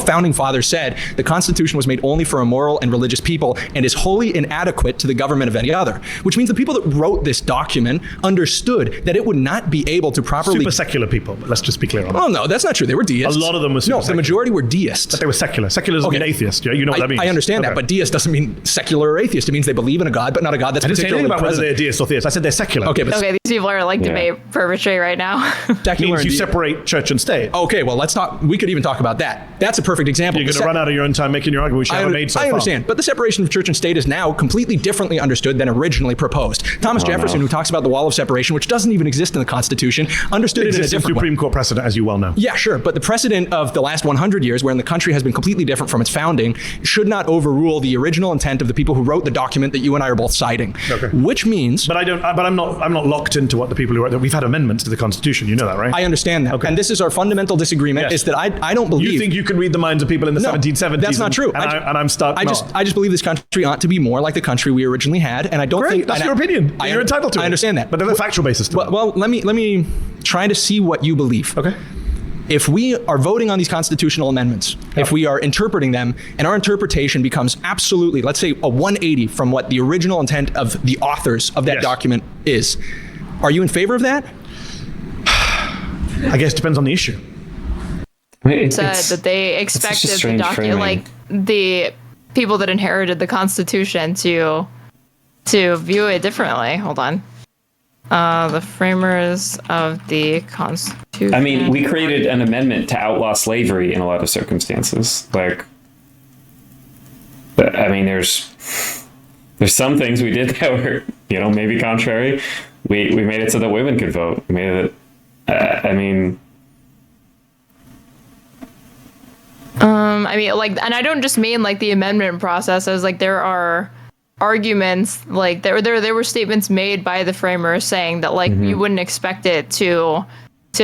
Founding fathers said the Constitution was made only for a moral and religious people and is wholly inadequate to the government of any other, which means the people that wrote this document understood that it would not be able to properly... Super secular people, but let's just be clear on that. Oh, no, that's not true. They were deists. A lot of them were super secular. The majority were deists. But they were secular. Secular doesn't mean atheist. You know what that means. I understand that, but deist doesn't mean secular or atheist. It means they believe in a God, but not a God that's particularly present. I didn't say anything about whether they're deist or theist. I said they're secular. Okay, these people are like debate perpetrary right now. Secular means you separate church and state. Okay, well, we could even talk about that. That's a perfect example. You're going to run out of your own time making your argument, which you haven't made so far. I understand, but the separation of church and state is now completely differently understood than originally proposed. Thomas Jefferson, who talks about the wall of separation, which doesn't even exist in the Constitution, understood it in a different Supreme Court precedent, as you well know. Yeah, sure, but the precedent of the last 100 years, wherein the country has been completely different from its founding, should not overrule the original intent of the people who wrote the document that you and I are both citing. Okay. Which means, but I'm not locked into what the people who wrote. We've had amendments to the Constitution. You know that, right? I understand that, and this is our fundamental disagreement: is that I don't believe you think you can read the minds of people in the 1770s. That's not true. And I'm stuck. I just believe this country ought to be more like the country we originally had, and I don't think that's your opinion. You're entitled to it. I understand that, but there's a factual basis to it. Well, let me try to see what you believe. Okay. If we are voting on these constitutional amendments, if we are interpreting them, and our interpretation becomes absolutely, let's say, a 180 from what the original intent of the authors of that document is, are you in favor of that? I guess it depends on the issue. Said that they expected the document, like the people that inherited the Constitution, to view it differently. Hold on. The framers of the Constitution. I mean, we created an amendment to outlaw slavery in a lot of circumstances. Like, I mean, there's some things we did that were, maybe contrary. We made it so that women could vote. We made it. And I don't just mean like the amendment process. I was like, there are arguments, like there were statements made by the framers saying that like you wouldn't expect it to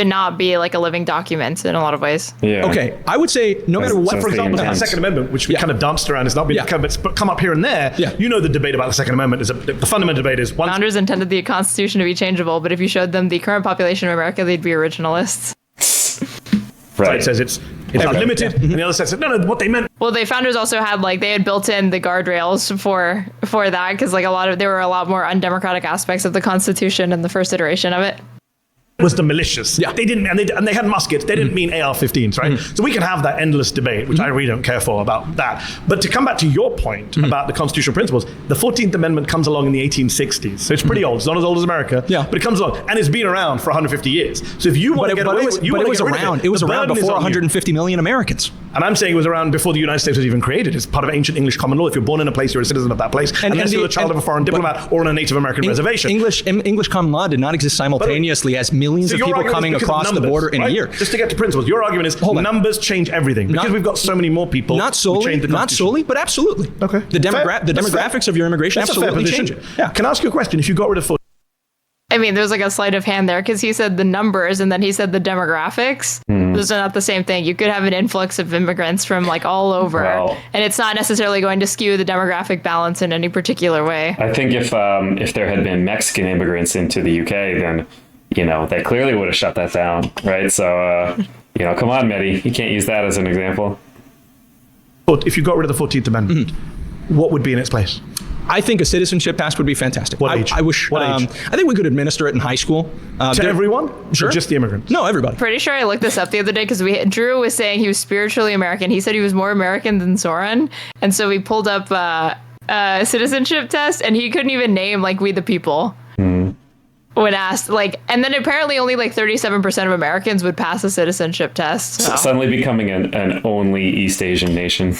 not be like a living document in a lot of ways. Yeah. Okay, I would say no matter what. For example, the Second Amendment, which we kind of danced around, has not been come up here and there. Yeah. You know, the debate about the Second Amendment is the fundamental debate is founders intended the Constitution to be changeable, but if you showed them the current population of America, they'd be originalists. side says it's unlimited, and the other side says, no, what they meant. Well, the founders also had they had built in the guardrails for that because there were a lot more undemocratic aspects of the Constitution in the first iteration of it. Was the militias. Yeah. They didn't, and they had muskets. They didn't mean AR-15s, right? So we can have that endless debate, which I really don't care for about that. But to come back to your point about the constitutional principles, the 14th Amendment comes along in the 1860s. So it's pretty old. It's not as old as America, but it comes along. And it's been around for 150 years. So if you want to get away with it, it was around before 150 million Americans. And I'm saying it was around before the United States was even created. It's part of ancient English common law. If you're born in a place, you're a citizen of that place. Unless you're the child of a foreign diplomat or on a Native American reservation. English common law did not exist simultaneously as millions of people coming across the border in a year. Just to get to principles, your argument is numbers change everything because we've got so many more people. Not solely, but absolutely. Okay. The demographics of your immigration absolutely change it. Yeah. Can I ask you a question? If you got rid of I mean, there's a sleight of hand there because he said the numbers and then he said the demographics. Those are not the same thing. You could have an influx of immigrants from all over, and it's not necessarily going to skew the demographic balance in any particular way. I think if there had been Mexican immigrants into the UK, then they clearly would have shut that down, right? So come on, Mehdi, you can't use that as an example. But if you got rid of the 14th Amendment, what would be in its place? I think a citizenship test would be fantastic. What age? I wish. What age? I think we could administer it in high school. To everyone? Sure. Or just the immigrants? No, everybody. Pretty sure I looked this up the other day because Drew was saying he was spiritually American. He said he was more American than Soren, and so we pulled up a citizenship test, and he couldn't even name We the People. When asked, and then apparently only 37% of Americans would pass a citizenship test. So. Suddenly becoming an only East Asian nation.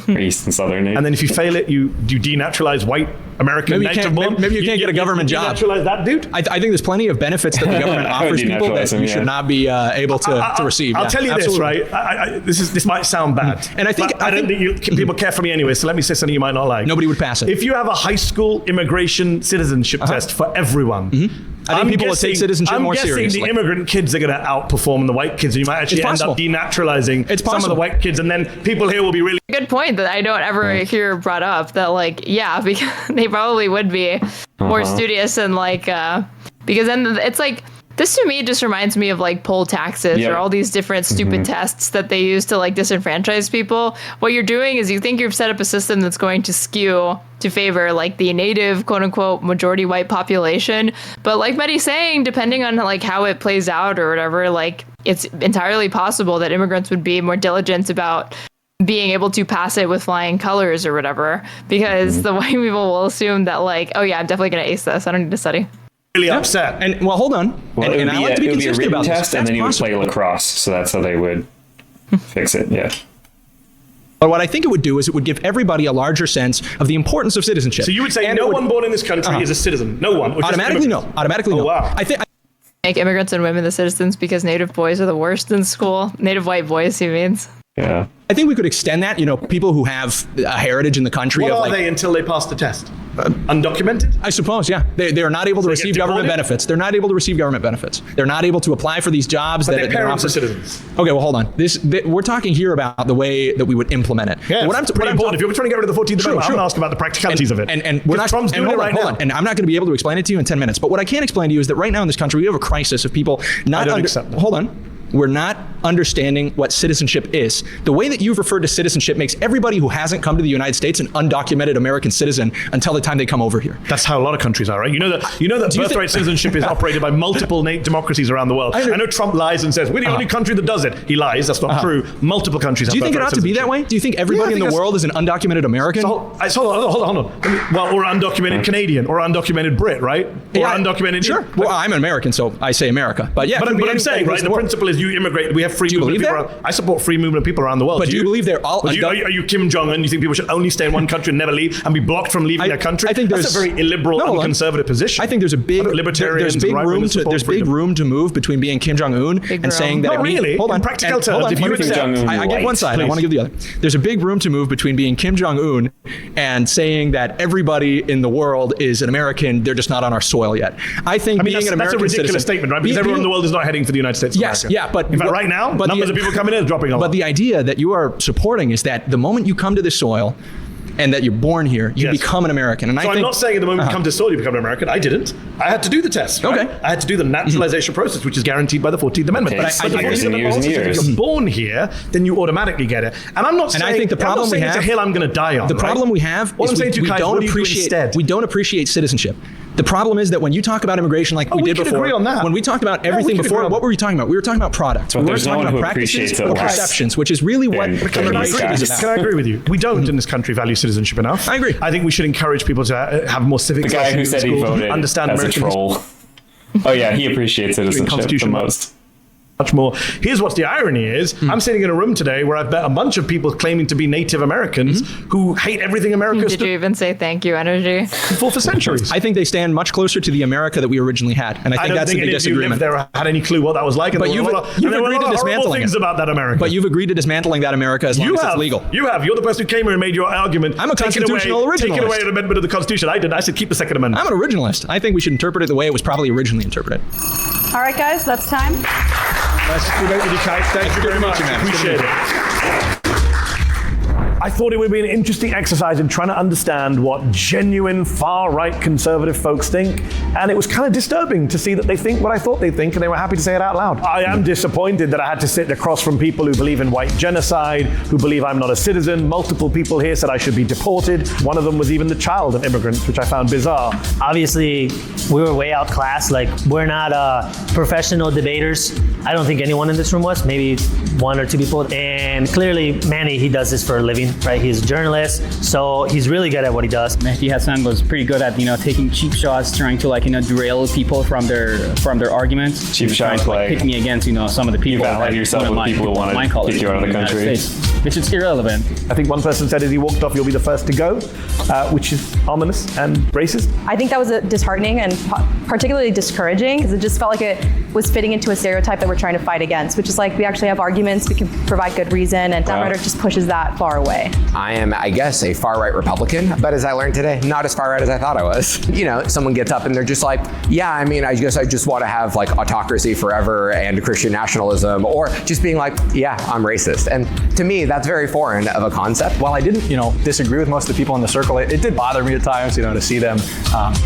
Or East and Southern nation. And then if you fail it, you denaturalize white American native born. Maybe you can't get a government job. Denaturalize that dude. I think there's plenty of benefits that the government offers people that you should not be able to receive. I'll tell you this, right? This might sound bad, and I don't think people care for me anyway. So let me say something you might not like. Nobody would pass it. If you have a high school immigration citizenship test for everyone. I think people will take citizenship more seriously. I'm guessing the immigrant kids are going to outperform the white kids, and you might actually end up denaturalizing some of the white kids, and then people here will be really... Good point that I don't ever hear brought up, that because they probably would be more studious and because then it's this to me just reminds me of poll taxes or all these different stupid tests that they use to disenfranchise people. What you're doing is you think you've set up a system that's going to skew to favor the native quote unquote majority white population. But like Mehdi's saying, depending on how it plays out or whatever, it's entirely possible that immigrants would be more diligent about being able to pass it with flying colors or whatever, because the white people will assume that oh yeah, I'm definitely going to ace this. I don't need to study. Really upset. And hold on. Well, and I like to be consistent about test, this. And then you would play lacrosse, so that's how they would fix it. Yeah. But what I think it would do is it would give everybody a larger sense of the importance of citizenship. So you would say no one born in this country is a citizen. No one. Automatically, no. Automatically, no. Wow. I think. Make immigrants and women the citizens because native boys are the worst in school. Native white boys, he means. Yeah. I think we could extend that. People who have a heritage in the country. What are they until they pass the test? Undocumented? I suppose, yeah. They are not able to receive government benefits. They're not able to receive government benefits. They're not able to apply for these jobs. But their parents are citizens. Okay, well, hold on. We're talking here about the way that we would implement it. Yeah, it's pretty important. If you're trying to get rid of the 14th Amendment, I'm going to ask about the practicalities of it. And we're not Trump's doing it right now. And I'm not going to be able to explain it to you in 10 minutes. But what I can explain to you is that right now in this country, we have a crisis of people not... I don't accept that. Hold on. We're not understanding what citizenship is. The way that you've referred to citizenship makes everybody who hasn't come to the United States an undocumented American citizen until the time they come over here. That's how a lot of countries are, right? You know that birthright citizenship is operated by multiple democracies around the world. I know Trump lies and says, we're the only country that does it. He lies. That's not true. Multiple countries have Do you think it ought to be that way? Do you think everybody in the world is an undocumented American? Hold on. Well, or undocumented Canadian, or undocumented Brit, right? Or undocumented... Sure. Well, I'm an American, so I say America. But yeah. But I'm saying, right, the principle is you immigrate. We have free movement of people around. I support free movement of people around the world. But do you believe they're all... Are you Kim Jong-un? You think people should only stay in one country and never leave and be blocked from leaving their country? I think that's a very illiberal and conservative position. I think there's a big... Libertarians There's big room to move between being Kim Jong-un and saying that... Not really. Hold on. In practical terms, if you accept... I get one side. I want to give the other. There's a big room to move between being Kim Jong-un and saying that everybody in the world is an American. They're just not on our soil yet. I think being an American citizen... That's a ridiculous statement, right? Because everyone in the world is not heading for the United States of America. Yes, yeah, but... In fact, right now, numbers of people coming in are dropping off. But the idea that you are supporting is that the moment you come to this soil, and that you're born here, you become an American. And so I'm not saying at the moment you come to soil, you become an American. I didn't. I had to do the test. Right? Okay. I had to do the naturalization process, which is guaranteed by the 14th Amendment. But the 14th Amendment also says if you're born here, then you automatically get it. And I'm not saying, I think the problem we have, it's a hill I'm going to die on. The problem we have is we don't appreciate citizenship. The problem is that when you talk about immigration like we did before, agree on that. when we talked about everything before, what were we talking about? We were talking about products. We weren't talking about practices or perceptions, which is really what immigration is about. Can I agree with you? We don't in this country value citizenship enough. I agree. I think we should encourage people to have more civic. The guy who said he voted understand as American a troll. Oh yeah, he appreciates citizenship the most. Much more. Here's what's the irony is, I'm sitting in a room today where I've met a bunch of people claiming to be Native Americans who hate everything America. Did you even say thank you, energy? For centuries. I think they stand much closer to the America that we originally had, and I think that's the big disagreement. I don't think any of you lived there had any clue what that was like. But you've agreed to dismantling things about that America. But you've agreed to dismantling that America as long as it's legal. You have. You're the person who came here and made your argument. I'm a constitutional originalist. Taking away an amendment of the Constitution. I didn't. I said keep the Second Amendment. I'm an originalist. I think we should interpret it the way it was probably originally interpreted. All right, guys, that's time. Nice to meet you, Kate. Thank you very much. Appreciate it. I thought it would be an interesting exercise in trying to understand what genuine far-right conservative folks think, and it was kind of disturbing to see that they think what I thought they think, and they were happy to say it out loud. I am disappointed that I had to sit across from people who believe in white genocide, who believe I'm not a citizen. Multiple people here said I should be deported. One of them was even the child of immigrants, which I found bizarre. Obviously, we were way outclassed. Like, we're not professional debaters. I don't think anyone in this room was, maybe one or two people. And clearly, Manny, he does this for a living. Right, he's a journalist, so he's really good at what he does. Mehdi Hasan was pretty good at taking cheap shots, trying to derail people from their arguments. Cheap shots, like pick me against some of the people. You validate yourself with people who want to kick you out of the country. Which is irrelevant. I think one person said as he walked off, "You'll be the first to go," which is ominous and racist. I think that was disheartening and particularly discouraging because it just felt like it was fitting into a stereotype that we're trying to fight against, which is like we actually have arguments, we can provide good reason, and that rhetoric just pushes that far away. I am, I guess, a far-right Republican, but as I learned today, not as far-right as I thought I was. Someone gets up and they're just like, yeah, I mean, I guess I just want to have like autocracy forever and Christian nationalism, or just being like, yeah, I'm racist. And to me, that's very foreign of a concept. While I didn't, disagree with most of the people in the circle, it did bother me at times, to see them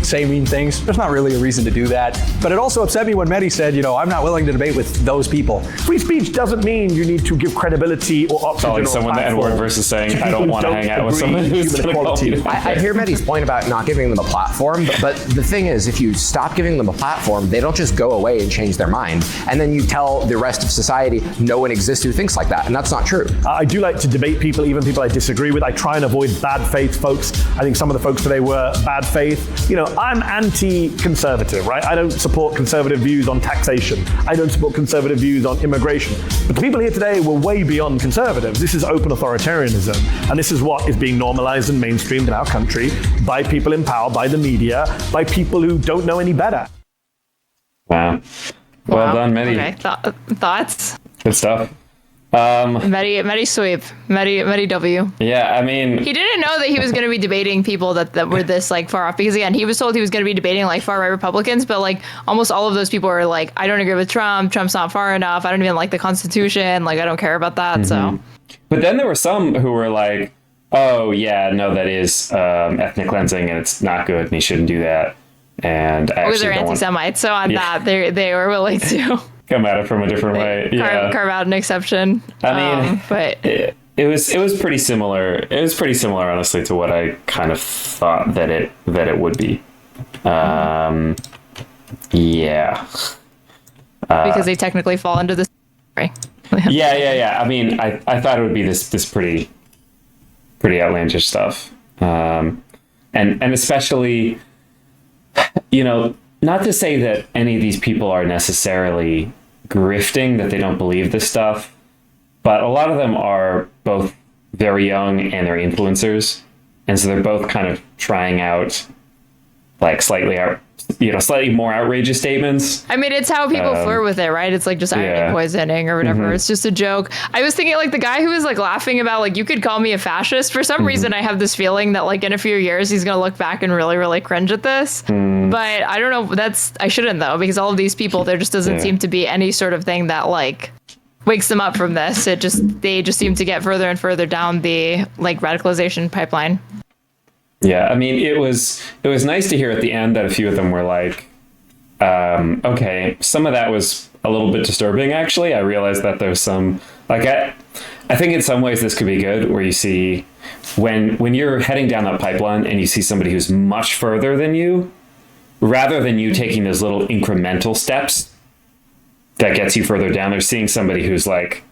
say mean things. There's not really a reason to do that. But it also upset me when Mehdi said, I'm not willing to debate with those people. Free speech doesn't mean you need to give credibility or oxygen. Like someone the N-word versus saying, I don't want to hang out with someone who's going to call you. I hear Mehdi's point about not giving them a platform, but the thing is, if you stop giving them a platform, they don't just go away and change their mind. And then you tell the rest of society, no one exists who thinks like that. And that's not true. I do like to debate people, even people I disagree with. I try and avoid bad faith folks. I think some of the folks today were bad faith. I'm anti-conservative, right? I don't support conservative views on taxation. I don't support conservative views on immigration. But the people here today were way beyond conservatives. This is open authoritarianism. And this is what is being normalized and mainstreamed in our country by people in power, by the media, by people who don't know any better. Wow. Well done, Mehdi. Okay, thoughts? Good stuff. Mehdi sweep. Mehdi W. Yeah, I mean, he didn't know that he was going to be debating people that were this like far off, because again, he was told he was going to be debating like far right Republicans, but like almost all of those people are like, I don't agree with Trump. Trump's not far enough. I don't even like the Constitution. Like, I don't care about that. So. But then there were some who were like, oh yeah, no, that is ethnic cleansing and it's not good and he shouldn't do that. And I they're anti-Semites, so on that they were willing to come at it from a different way. Carve out an exception. I mean, but it was pretty similar. It was pretty similar, honestly, to what I kind of thought that it would be. Yeah. Because they technically fall under this. Right? Yeah. I mean, I thought it would be this pretty outlandish stuff, and especially, not to say that any of these people are necessarily grifting, that they don't believe this stuff, but a lot of them are both very young and they're influencers, and so they're both kind of trying out like slightly more outrageous statements. I mean, it's how people flirt with it, right? It's like just irony poisoning or whatever. It's just a joke. I was thinking like the guy who was like laughing about like, you could call me a fascist. For some reason, I have this feeling that like in a few years, he's going to look back and really, really cringe at this. But I don't know. I shouldn't though, because all of these people, there just doesn't seem to be any sort of thing that like wakes them up from this. They just seem to get further and further down the like radicalization pipeline. Yeah, I mean, it was nice to hear at the end that a few of them were like, okay, some of that was a little bit disturbing, actually. I realized that there's some, like, I think in some ways this could be good, where you see when you're heading down that pipeline and you see somebody who's much further than you, rather than you taking those little incremental steps that gets you further down, they're seeing somebody who's like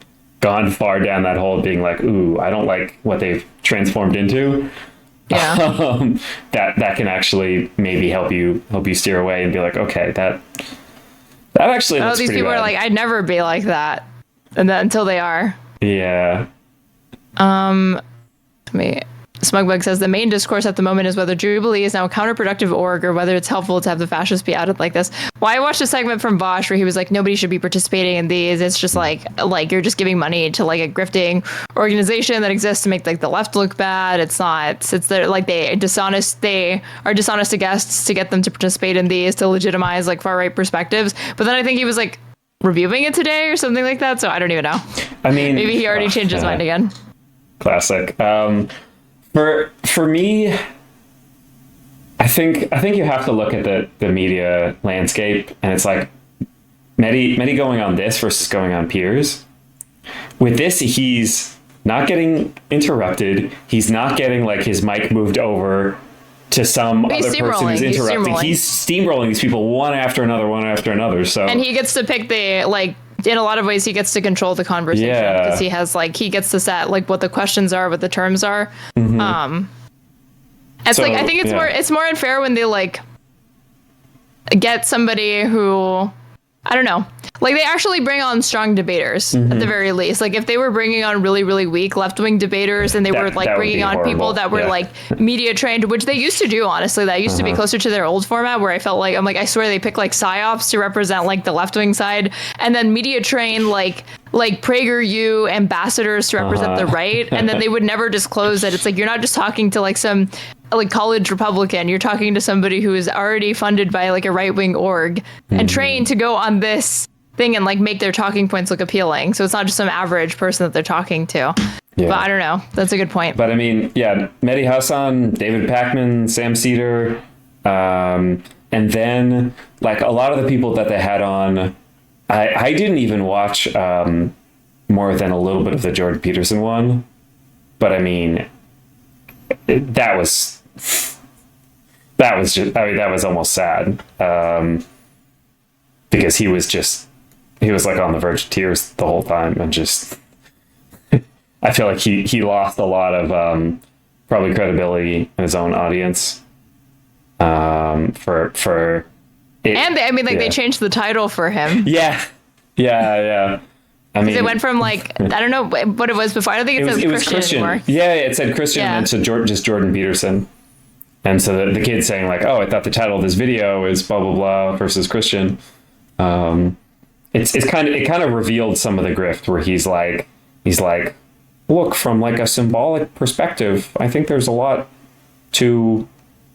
gone far down that hole, being like, ooh, I don't like what they've transformed into. Yeah. That can actually maybe help you steer away and be like, okay, that actually looks these pretty people bad. are like, I'd never be like that, and then until they are. Yeah. Smugbug says the main discourse at the moment is whether Jubilee is now a counterproductive org or whether it's helpful to have the fascists be outed like this. Well, I watched a segment from Bosch where he was like, nobody should be participating in these. It's just like you're just giving money to like a grifting organization that exists to make like the left look bad. It's not. It's they're like they are dishonest to guests to get them to participate in these to legitimize like far right perspectives. But then I think he was like reviewing it today or something like that. So I don't even know. I mean, maybe he already changed his mind again. Classic. For me, I think you have to look at the media landscape, and it's like Mehdi going on this versus going on Piers. With this, he's not getting interrupted. He's not getting like his mic moved over to some other person who's interrupting. He's steamrolling these people one after another. So and he gets to pick the like. In a lot of ways, he gets to control the conversation because he has like he gets to set like what the questions are, what the terms are. Mm-hmm. It's like I think it's more unfair when they like get somebody who I don't know. Like they actually bring on strong debaters at the very least. Like if they were bringing on really, really weak left-wing debaters and they were like bringing on people that were like media trained, which they used to do, honestly, that used to be closer to their old format where I felt like, I'm like, I swear they pick like psyops to represent like the left-wing side and then media trained like PragerU ambassadors to represent the right. And then they would never disclose that. It's like, you're not just talking to like some like college Republican, you're talking to somebody who is already funded by like a right-wing org and trained to go on this thing and like make their talking points look appealing. So it's not just some average person that they're talking to. Yeah. But I don't know. That's a good point. But I mean, yeah, Mehdi Hasan, David Pakman, Sam Cedar, and then like a lot of the people that they had on, I didn't even watch more than a little bit of the Jordan Peterson one. But I mean, that was almost sad because he was like on the verge of tears the whole time and just I feel like he lost a lot of probably credibility in his own audience for it. And they changed the title for him. Yeah. I mean, it went from like I don't know what it was before. I don't think it says Christian anymore. Yeah, it said Christian and then to just Jordan Peterson. And so the kid's saying like, oh, I thought the title of this video is blah blah blah versus Christian. It kind of revealed some of the grift where he's like, look, from like a symbolic perspective, I think there's a lot to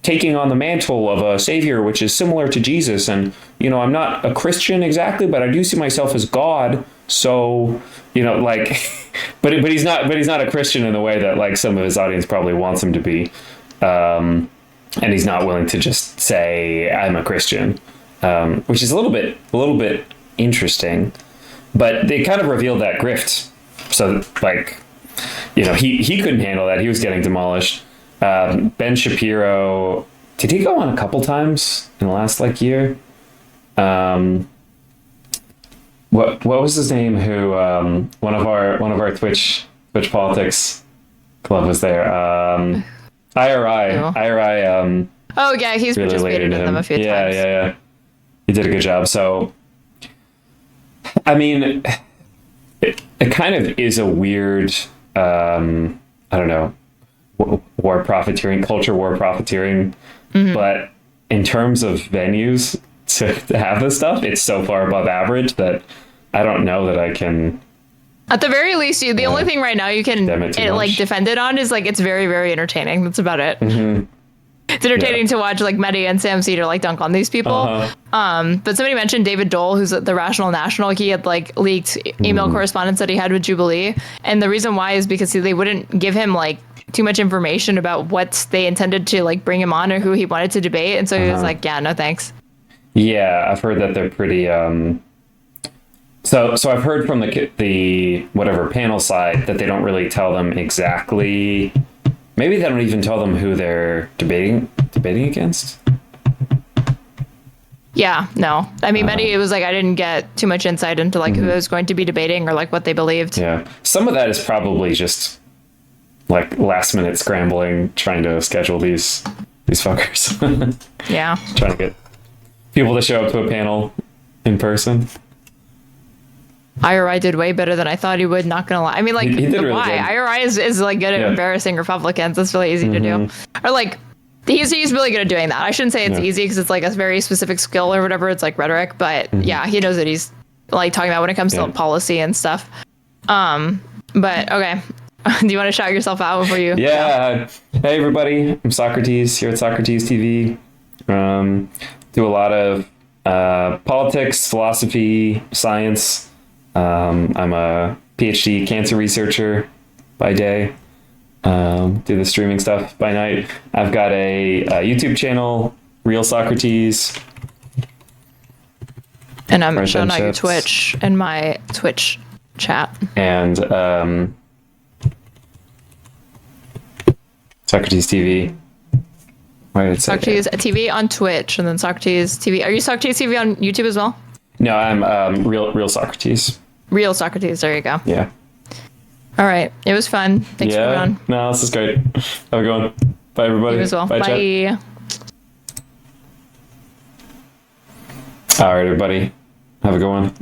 taking on the mantle of a savior, which is similar to Jesus. And, you know, I'm not a Christian exactly, but I do see myself as God. So, you know, like, but he's not a Christian in the way that like some of his audience probably wants him to be. And he's not willing to just say, I'm a Christian, which is a little bit interesting, but they kind of revealed that grift. So like, you know, he couldn't handle that. He was getting demolished. Ben Shapiro, did he go on a couple times in the last like year? What was his name? Who one of our Twitch politics club was there? IRI. Oh yeah, he's really participated in them a few times. Yeah. He did a good job. So, I mean, it kind of is a weird, I don't know, war profiteering, culture war profiteering. Mm-hmm. But in terms of venues to have this stuff, it's so far above average that I don't know that I can. At the very least, the only thing right now you can defend it on is like it's very, very entertaining. That's about it. Mm-hmm. It's entertaining to watch like Mehdi and Sam Cedar like dunk on these people. But somebody mentioned David Dole, who's at the Rational National. He had like leaked email correspondence that he had with Jubilee, and the reason why is because they wouldn't give him like too much information about what they intended to like bring him on or who he wanted to debate, and so he was like, yeah, no thanks. Yeah, I've heard that they're pretty. So I've heard from the whatever panel side that they don't really tell them exactly. Maybe they don't even tell them who they're debating against. Yeah, no. I mean, Mehdi, it was like I didn't get too much insight into like who was going to be debating or like what they believed. Yeah, some of that is probably just like last minute scrambling, trying to schedule these fuckers. Yeah, trying to get people to show up to a panel in person. IRI did way better than I thought he would, not gonna lie. I mean, like, he did really why? good. IRI is like good at embarrassing Republicans. It's really easy to do. Or like, he's really good at doing that. I shouldn't say it's easy because it's like a very specific skill or whatever. It's like rhetoric, but yeah, he knows what he's like talking about when it comes to policy and stuff. But okay. Do you want to shout yourself out before you? Yeah. Hey everybody, I'm Socrates here at Socrates TV. Do a lot of politics, philosophy, science. I'm a PhD cancer researcher by day. Do the streaming stuff by night. I've got a YouTube channel, Real Socrates. And I'm showing out your Twitch in my Twitch chat. And Socrates TV. Why did it say Socrates TV on Twitch, and then Socrates TV. Are you Socrates TV on YouTube as well? No, I'm Real Socrates. Real Socrates. There you go. Yeah. All right. It was fun. Thanks for coming on. No, this is great. Have a good one. Bye, everybody. You as well. Bye. Bye. All right, everybody. Have a good one.